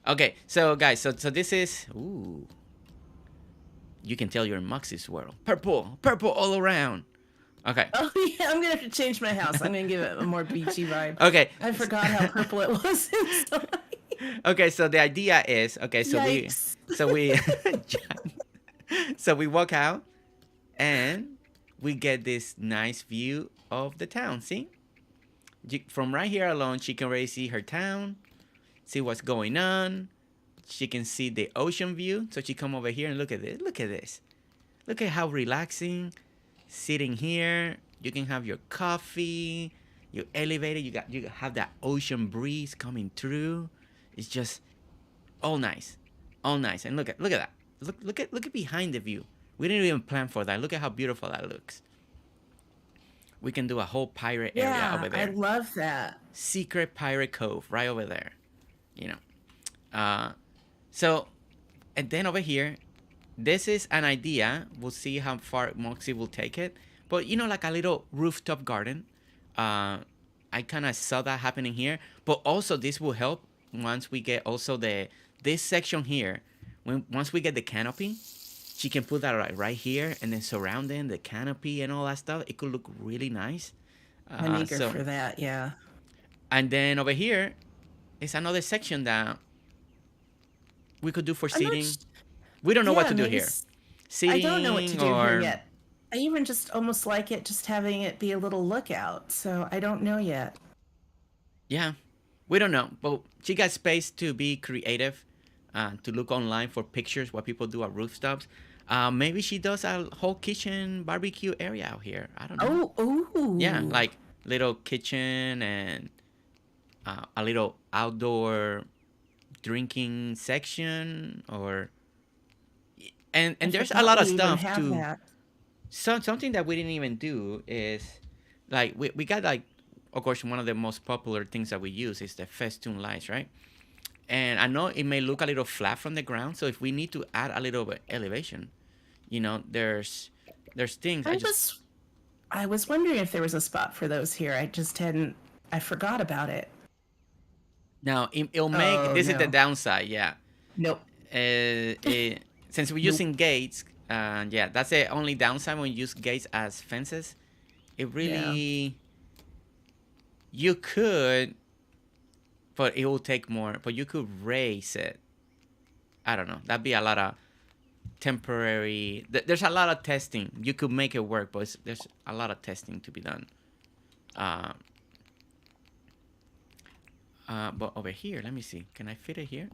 Okay, so guys, so this is ooh. You can tell you're in Moxie's world. Purple all around. Okay. Oh yeah, I'm gonna have to change my house. I'm gonna give it a more beachy vibe. Okay. I forgot how purple it was inside. Okay, so the idea is Yikes. so we walk out and we get this nice view of the town. See, from right here alone, she can already see her town, see what's going on. She can see the ocean view. So she come over here and look at this. Look at this. Look at how relaxing. Sitting here, you can have your coffee. You elevate it. You have that ocean breeze coming through. It's just all nice, all nice. And look at that. Look at behind the view. We didn't even plan for that. Look at how beautiful that looks. We can do a whole pirate area over there. I love that. Secret pirate cove right over there. You know. So, and then over here, this is an idea. We'll see how far Moxie will take it. But you know, like a little rooftop garden. I kind of saw that happening here. But also, this will help once we get also this section here. Once we get the canopy, she can put that right here and then surrounding the canopy and all that stuff. It could look really nice. I'm eager for that. Yeah. And then over here is another section that we could do for seating. We don't know what to do here. Seating, I don't know what to do here yet. I even just almost like it just having it be a little lookout. So I don't know yet. Yeah, we don't know. But she got space to be creative, to look online for pictures, what people do at rooftops. Maybe she does a whole kitchen barbecue area out here. I don't know. Oh. Yeah, like little kitchen and a little outdoor drinking section and there's a lot of stuff too. Something that we didn't even do is like we got like, of course, one of the most popular things that we use is the festoon lights, right? And I know it may look a little flat from the ground, so if we need to add a little bit elevation, you know, there's things. I was wondering if there was a spot for those here. I forgot about it. Now it'll make this is the downside. Yeah. Nope. Since we're using gates, yeah, that's the only downside when you use gates as fences. It really, you could, but it will take more. But you could raise it. I don't know. That'd be a lot of temporary. There's a lot of testing. You could make it work, but there's a lot of testing to be done. But over here, let me see. Can I fit it here?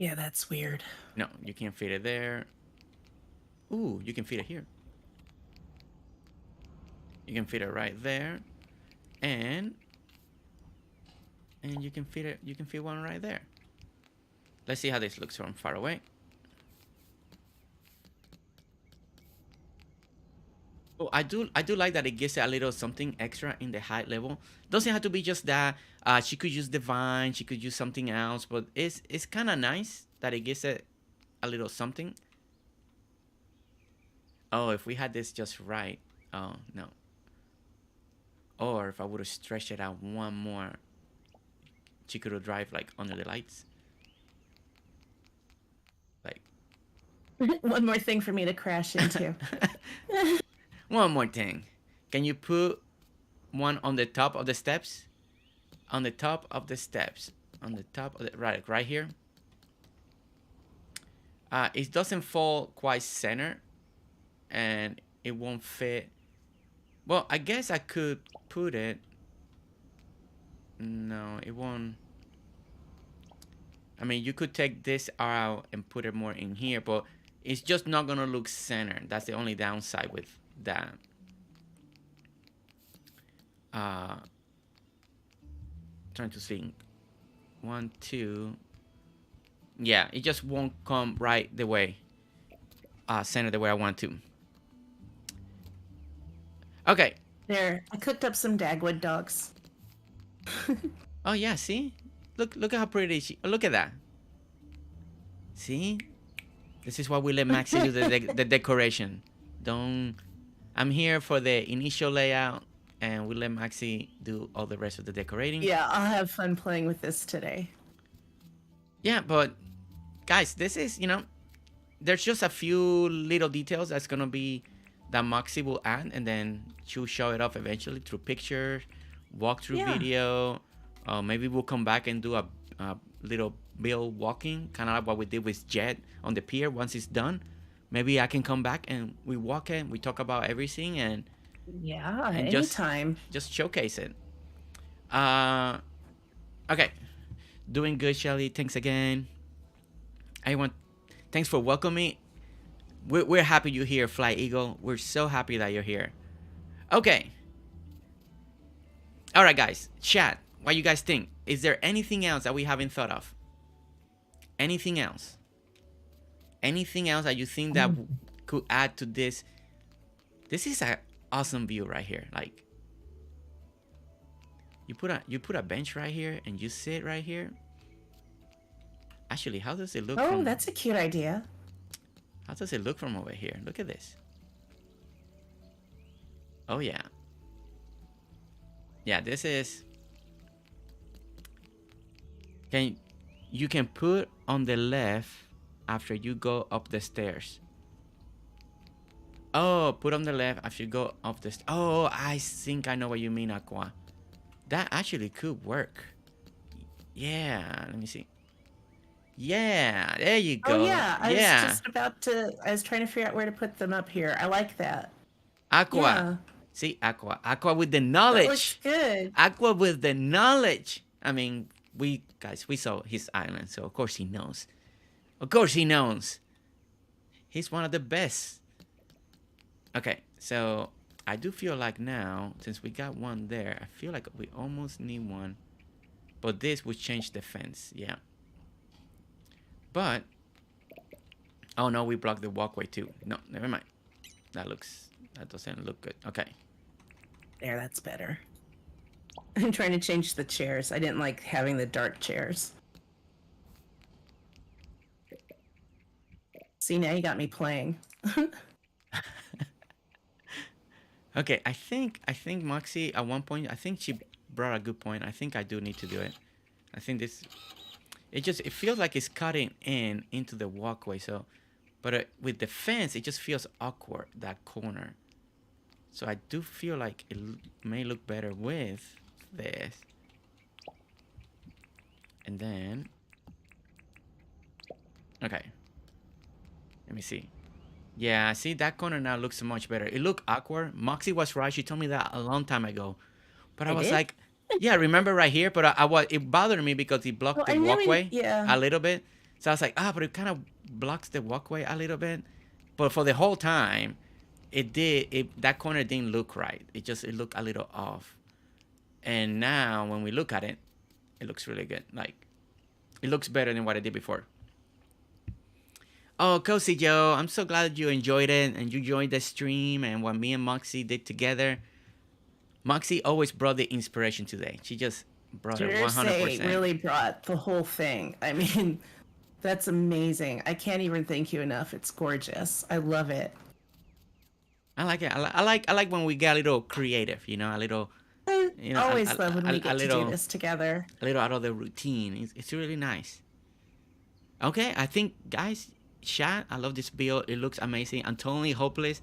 Yeah, that's weird. No, you can't fit it there. Ooh, you can fit it here. You can fit it right there, and you can fit it. You can fit one right there. Let's see how this looks from far away. Oh, I do like that it gives it a little something extra in the height level. Doesn't have to be just that. She could use the vine. She could use something else, but it's kind of nice that it gives it a little something. Oh, if we had this just right. Oh no. Or if I would have stretched it out one more, she could have drive like under the lights. Like one more thing for me to crash into. One more thing. Can you put one on the top of the steps? On the top of the steps. On the top of the right here. It doesn't fall quite center, and it won't fit. Well, I guess I could put it. No, it won't. I mean, you could take this out and put it more in here, but it's just not gonna look centered. That's the only downside with that. Trying to think. 1, 2. Yeah, it just won't come right the way, center the way I want to. Okay. There, I cooked up some Dagwood dogs. Oh yeah, see? Look at how pretty she. Look at that. See? This is why we let Maxi do the decoration. Don't. I'm here for the initial layout, and we let Maxi do all the rest of the decorating. Yeah, I'll have fun playing with this today. Yeah, but guys, this is, there's just a few little details that's gonna be that Maxi will add, and then she'll show it off eventually through pictures, walkthrough video. Maybe we'll come back and do a little build walking, kind of like what we did with Jet on the pier. Once it's done, maybe I can come back and we walk it, we talk about everything, and anytime. Just showcase it. Okay, doing good, Shelly. Thanks again. Thanks for welcoming me. We're happy you're here, Fly Eagle. We're so happy that you're here. Okay. All right, guys. Chat. What you guys think? Is there anything else that we haven't thought of? Anything else? Anything else that you think that could add to this? This is an awesome view right here. Like, you put a bench right here and you sit right here. Actually, how does it look? Oh, that's a cute idea. How does it look from over here? Look at this. Oh yeah. Yeah, this is. You can put on the left after you go up the stairs. Oh, put on the left after you go up the stairs. Oh, I think I know what you mean, Aqua. That actually could work. Yeah, let me see. Yeah, there you go. Oh yeah, I was trying to figure out where to put them up here. I like that. Aqua. Yeah. See, Aqua with the knowledge. That looks good. Aqua with the knowledge. I mean, we saw his island, so of course he knows. Of course he knows. He's one of the best. Okay, so I do feel like now, since we got one there, I feel like we almost need one. But this would change the fence, yeah. But, oh no, we blocked the walkway too. No, never mind. That doesn't look good. Okay. There, that's better. I'm trying to change the chairs. I didn't like having the dark chairs. See, now you got me playing. Okay, I think Moxie at one point, I think she brought a good point. I think I do need to do it. I think this, it feels like it's cutting into the walkway. So, but with the fence, it just feels awkward, that corner. So I do feel like it may look better with this. And then, okay. Let me see. Yeah, see, that corner now looks much better. It looked awkward. Moxie was right. She told me that a long time ago. But I was like, yeah, remember right here? But it bothered me because it blocked the walkway a little bit. So I was like, but it kind of blocks the walkway a little bit. But for the whole time, that corner didn't look right. It looked a little off. And now when we look at it, it looks really good. Like, it looks better than what I did before. Oh, Cozy Joe, I'm so glad you enjoyed it and you joined the stream and what me and Moxie did together. Moxie always brought the inspiration today. She just brought it 100%. Really brought the whole thing. I mean, that's amazing. I can't even thank you enough. It's gorgeous. I love it. I like it. I like when we get a little creative, a little. I always love when we get to do this together. A little out of the routine. It's really nice. Okay, I think, guys, chat, I love this build. It looks amazing. I'm totally hopeless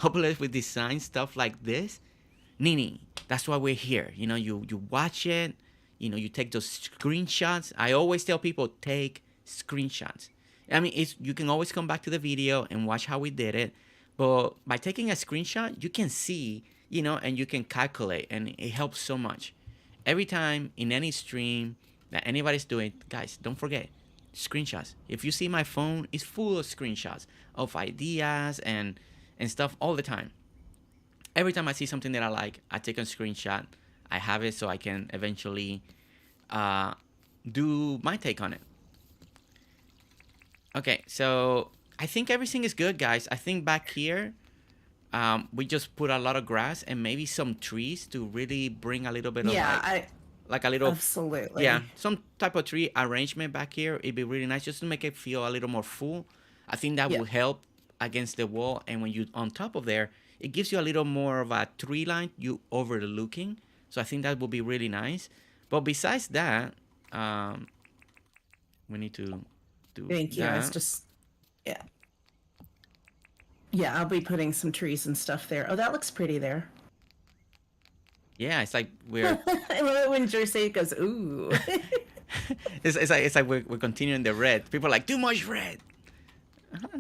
with design stuff like this. Nini, that's why we're here. You watch it. You take those screenshots. I always tell people, take screenshots. I mean, you can always come back to the video and watch how we did it. But by taking a screenshot, you can see, and you can calculate, and it helps so much. Every time in any stream that anybody's doing, guys, don't forget, screenshots. If you see my phone, it's full of screenshots of ideas and stuff all the time. Every time I see something that I like, I take a screenshot. I have it so I can eventually do my take on it. Okay, so I think everything is good, guys. I think back here, we just put a lot of grass and maybe some trees to really bring a little bit of like a little, absolutely. yeah, some type of tree arrangement back here. It'd be really nice just to make it feel a little more full. I think that will help against the wall, and when you on top of there, it gives you a little more of a tree line you overlooking. So I think that will be really nice. But besides that, we need to do Thank you. that. I was just, yeah, I'll be putting some trees and stuff there. Oh, that looks pretty there. Yeah, it's like we're I love it when Jersey goes, ooh. it's like we're continuing the red. People are like, too much red.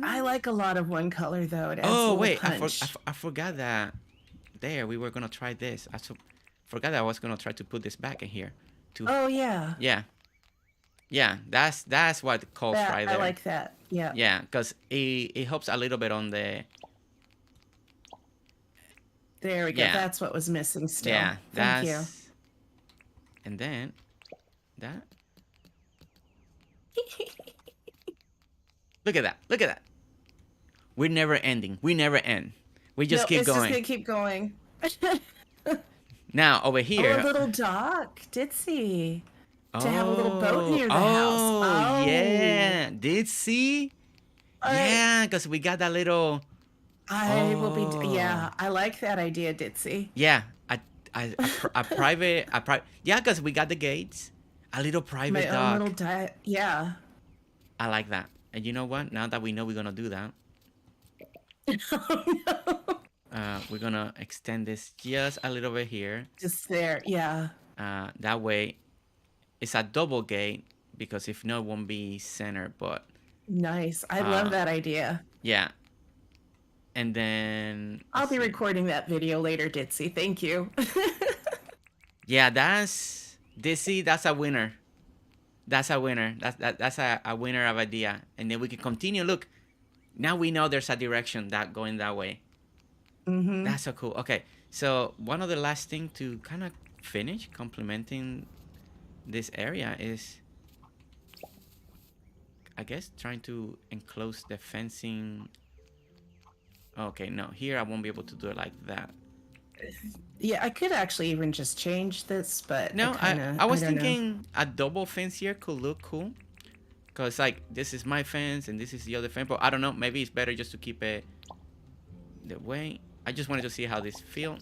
I like a lot of one color though. It adds a Oh little wait, punch. I forgot that. There, we were gonna try this. Forgot that I was gonna try to put this back in here. Oh yeah. Yeah. That's what it calls right there. I like that. Yeah. Yeah, because it helps a little bit on the. There we go. Yeah. That's what was missing still. Yeah, Thank you. And then that. Look at that. Look at that. We're never ending. We never end. We just keep going. It's just gonna keep going. Now over here. Oh, a little dock, Ditzy. To have a little boat near the house. Oh, yeah. Ditzy? Yeah, because we got that little. I will be. Yeah, I like that idea, Ditzy. Yeah, a private. Yeah, because we got the gates. A little private dock. Own little yeah. I like that. And you know what? Now that we know we're gonna do that, Oh no. we're gonna extend this just a little bit here. Just there, yeah. That way, it's a double gate because if not, it won't be center. But nice. I love that idea. yeah. And then I'll be recording that video later, Ditzy. Thank you. Yeah, that's Ditzy. That's a winner. That's a winner. That's a winner of idea. And then we can continue. Look, now we know there's a direction that going that way. Mm-hmm. That's so cool. Okay, so one of the last thing to kind of finish complementing this area is, I guess, trying to enclose the fencing. Okay, no, here I won't be able to do it like that. Yeah, I could actually even just change this, but No, I was don't know. thinking a double fence here could look cool. Because, like, this is my fence and this is the other fence. But I don't know, maybe it's better just to keep it the way. I just wanted to see how this feels.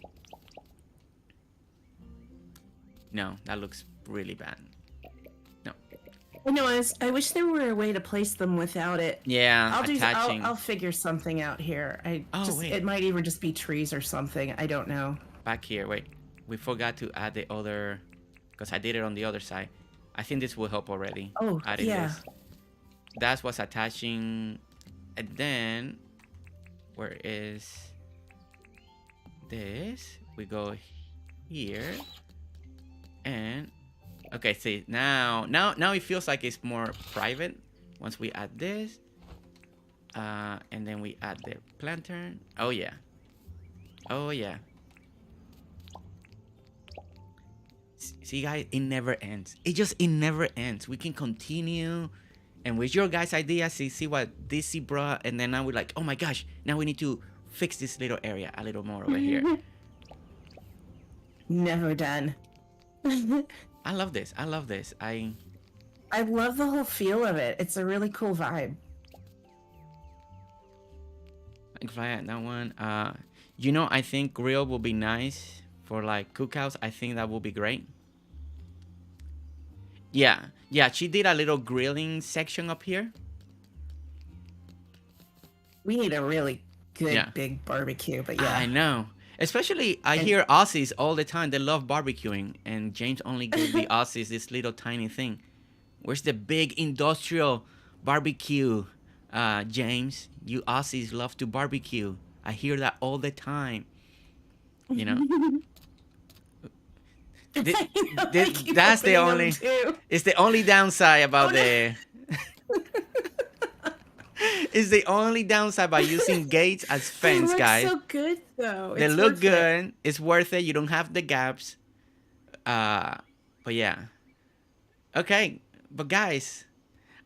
No, that looks really bad. No. No, I wish there were a way to place them without it. Yeah, attaching. I'll figure something out here. Wait. It might even just be trees or something. I don't know. Back here, wait. We forgot to add the other, because I did it on the other side. I think this will help already. Oh, adding yeah. This. That's what's attaching. And then, where is this? We go here. And, okay, see, now it feels like it's more private once we add this. And then we add the planter. Oh, yeah. Oh, yeah. See, guys, it never ends. It never ends. We can continue. And with your guys' ideas, see what DC brought. And then now we're like, oh my gosh, now we need to fix this little area a little more over here. Never done. I love this. I love this. I love the whole feel of it. It's a really cool vibe. I can fly at that one. You know, I think grill will be nice for like cookouts. I think that will be great. Yeah, she did a little grilling section up here. We need a really good big barbecue, but yeah. I know. Especially, I hear Aussies all the time. They love barbecuing, and James only gives the Aussies this little tiny thing. Where's the big industrial barbecue, James? You Aussies love to barbecue. I hear that all the time. You know. That's the only. It's the only downside about It's the only downside by using gates as They fence, look guys. so good though. They It's look worth it. good. It's worth it. You don't have the gaps. Uh, but yeah. Okay. But guys,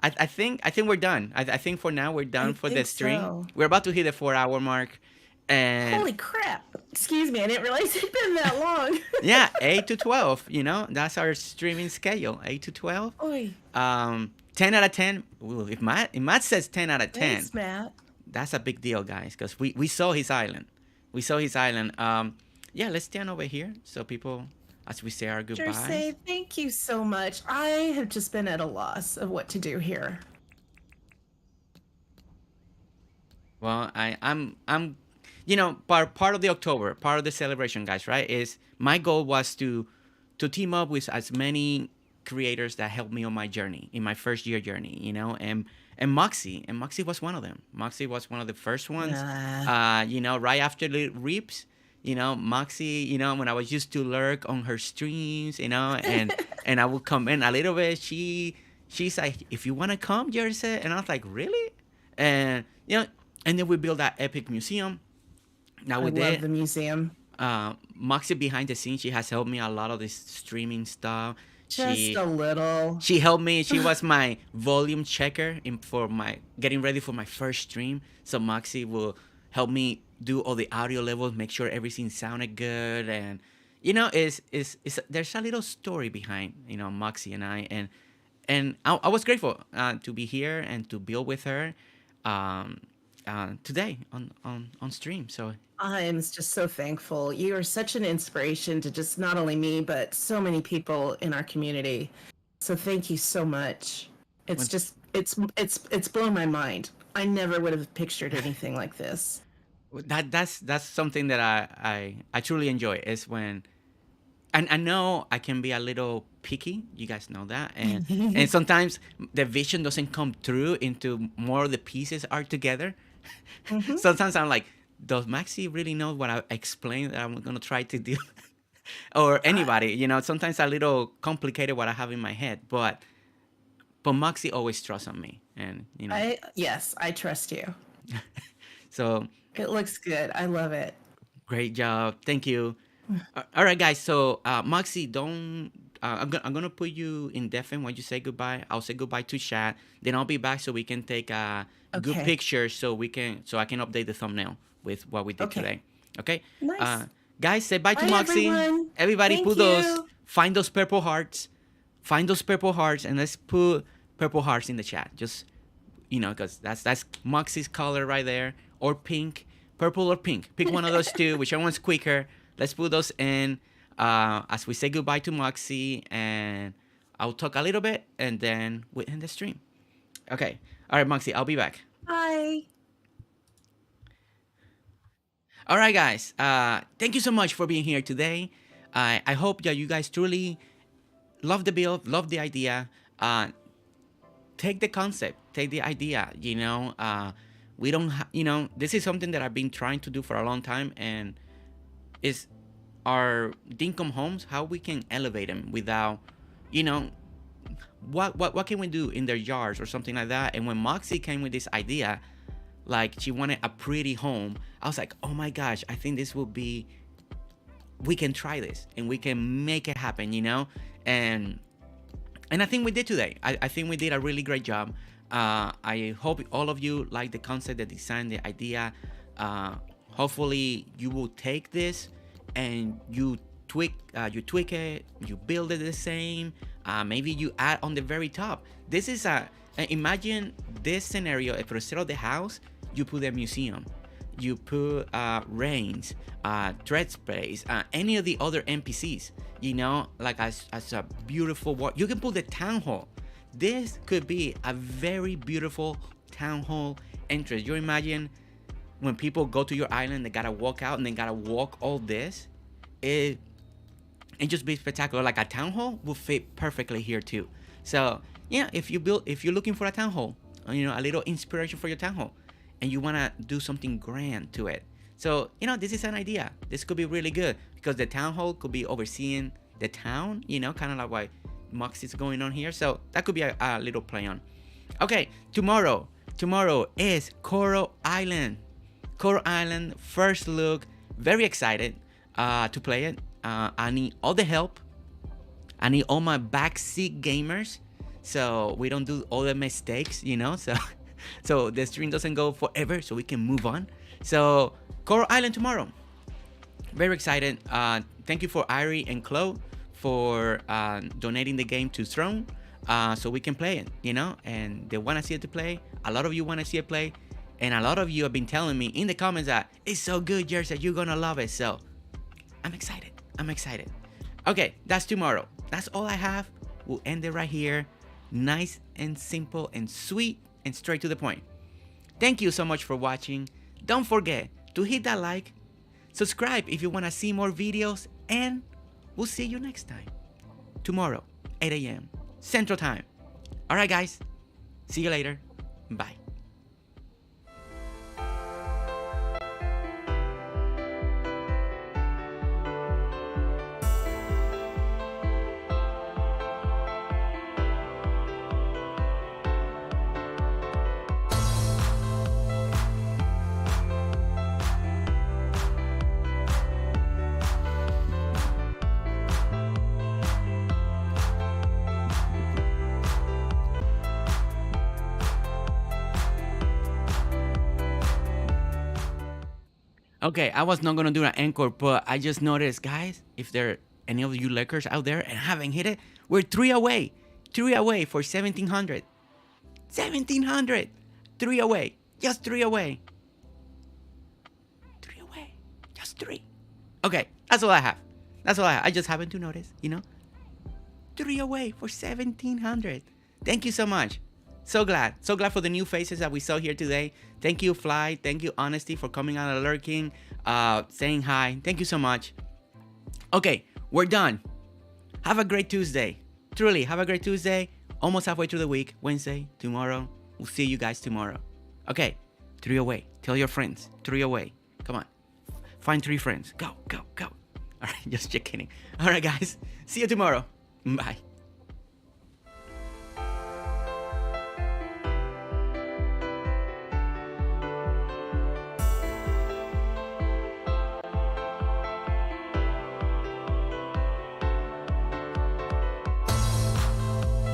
I think we're done. I think for now we're done I for the think stream. so. We're about to hit the 4 hour mark, and Holy crap. Excuse me, I didn't realize it'd been that long. yeah, 8 to 12. That's our streaming schedule. 8 to 12. Oi. 10 out of 10. Ooh, if Matt says 10 out of 10, Thanks, Matt. that's a big deal, guys, because we saw his island. We saw his island. Yeah, let's stand over here so people, as we say our goodbyes. Jersey, thank you so much. I have just been at a loss of what to do here. Well, I'm part of the October, part of the celebration, guys, right? Is my goal was to team up with as many creators that helped me on my journey, in my first year journey, and Moxie was one of them. Moxie was one of the first ones. Right after the reaps, Moxie, when I was used to lurk on her streams, and I would come in a little bit. She's like, if you want to come, Jersey, and I was like, really? And and then we built that epic museum. Now we I love the museum. Moxie behind the scenes, she has helped me a lot of this streaming stuff. Just a little. She helped me. She was my volume checker for my getting ready for my first stream. So Moxie will help me do all the audio levels, make sure everything sounded good, and is there's a little story behind Moxie and I, and I was grateful to be here and to build with her today on stream. So I'm just so thankful. You are such an inspiration to just not only me, but so many people in our community. So thank you so much. It's just it's blown my mind. I never would have pictured anything like this. that's something that I truly enjoy, is when, and I know I can be a little picky. You guys know that, and sometimes the vision doesn't come through into more of the pieces are together. Sometimes I'm like, does Maxi really know what I explained that I'm gonna try to do? Or anybody, sometimes a little complicated what I have in my head, but Maxi always trusts on me, and Yes, I trust you. so It looks good. I love it. great job, thank you. All right, guys. So Maxi, don't. I'm gonna put you in deafen when you say goodbye. I'll say goodbye to chat. Then I'll be back so we can take a good Okay. picture, so I can update the thumbnail with what we did Okay. today. Okay. Nice. Guys, say bye to Bye, Maxi. everyone. Everybody, Thank put you. find those purple hearts. Find those purple hearts, and let's put purple hearts in the chat. Just because that's Maxi's color right there, or pink, purple or pink. Pick one of those two, whichever one's quicker. Let's put those in as we say goodbye to Moxie, and I'll talk a little bit, and then we end the stream. Okay. All right, Moxie, I'll be back. Bye. All right, guys. Thank you so much for being here today. I hope that you guys truly love the build, love the idea. Take the concept, take the idea. We don't, this is something that I've been trying to do for a long time, and is our Dinkum homes, how we can elevate them without, what can we do in their yards or something like that. And when Moxie came with this idea, like she wanted a pretty home, I was like, oh my gosh, I think this will be, we can try this and we can make it happen, and I think we did today. I think we did a really great job. I hope all of you like the concept, the design, the idea. Hopefully you will take this and you tweak it, you build it the same. Maybe you add on the very top. This is imagine this scenario. If instead of the house, you put a museum, you put rains, thread space, any of the other NPCs, like as a beautiful you can put the town hall. This could be a very beautiful town hall entrance. You imagine when people go to your island, they gotta walk out and they gotta walk all this. It just be spectacular. Like a town hall will fit perfectly here too. So yeah, if you're looking for a town hall, a little inspiration for your town hall, and you wanna do something grand to it. So this is an idea. This could be really good because the town hall could be overseeing the town. Kind of like what Mox is going on here. So that could be a little play on. Okay, tomorrow tomorrow is Coral Island. Coral Island, first look. Very excited to play it. I need all the help. I need all my backseat gamers, so we don't do all the mistakes, you know. So the stream doesn't go forever, so we can move on. So Coral Island tomorrow. Very excited. Thank you for Irie and Chloe for donating the game to Throne, so we can play it, you know. And they want to see it to play. A lot of you want to see it play, and a lot of you have been telling me in the comments that it's so good, Jersey, you're gonna love it. So I'm excited. I'm excited. Okay, that's tomorrow. That's all I have. We'll end it right here. Nice and simple and sweet and straight to the point. Thank you so much for watching. Don't forget to hit that like, subscribe if you want to see more videos, and we'll see you next time. Tomorrow, 8 a.m. Central Time. All right, guys. See you later. Bye. Okay, I was not gonna do an encore, but I just noticed, guys, if there are any of you Lakers out there and haven't hit it, we're 3 away. 3 away for 1,700. 1,700. 3 away. Just 3 away. 3 away. Just 3. Okay, that's all I have. That's all I have. I just happened to notice, you know. 3 away for 1,700. Thank you so much. So glad for the new faces that we saw here today. Thank you, Fly. Thank you, Honesty, for coming out and lurking, saying hi. Thank you so much. Okay, we're done. Have a great Tuesday. Truly, have a great Tuesday. Almost halfway through the week. Wednesday, tomorrow. We'll see you guys tomorrow. Okay, 3 away. Tell your friends. 3 away. Come on. Find 3 friends. Go, go, go. All right, just kidding. All right, guys. See you tomorrow. Bye.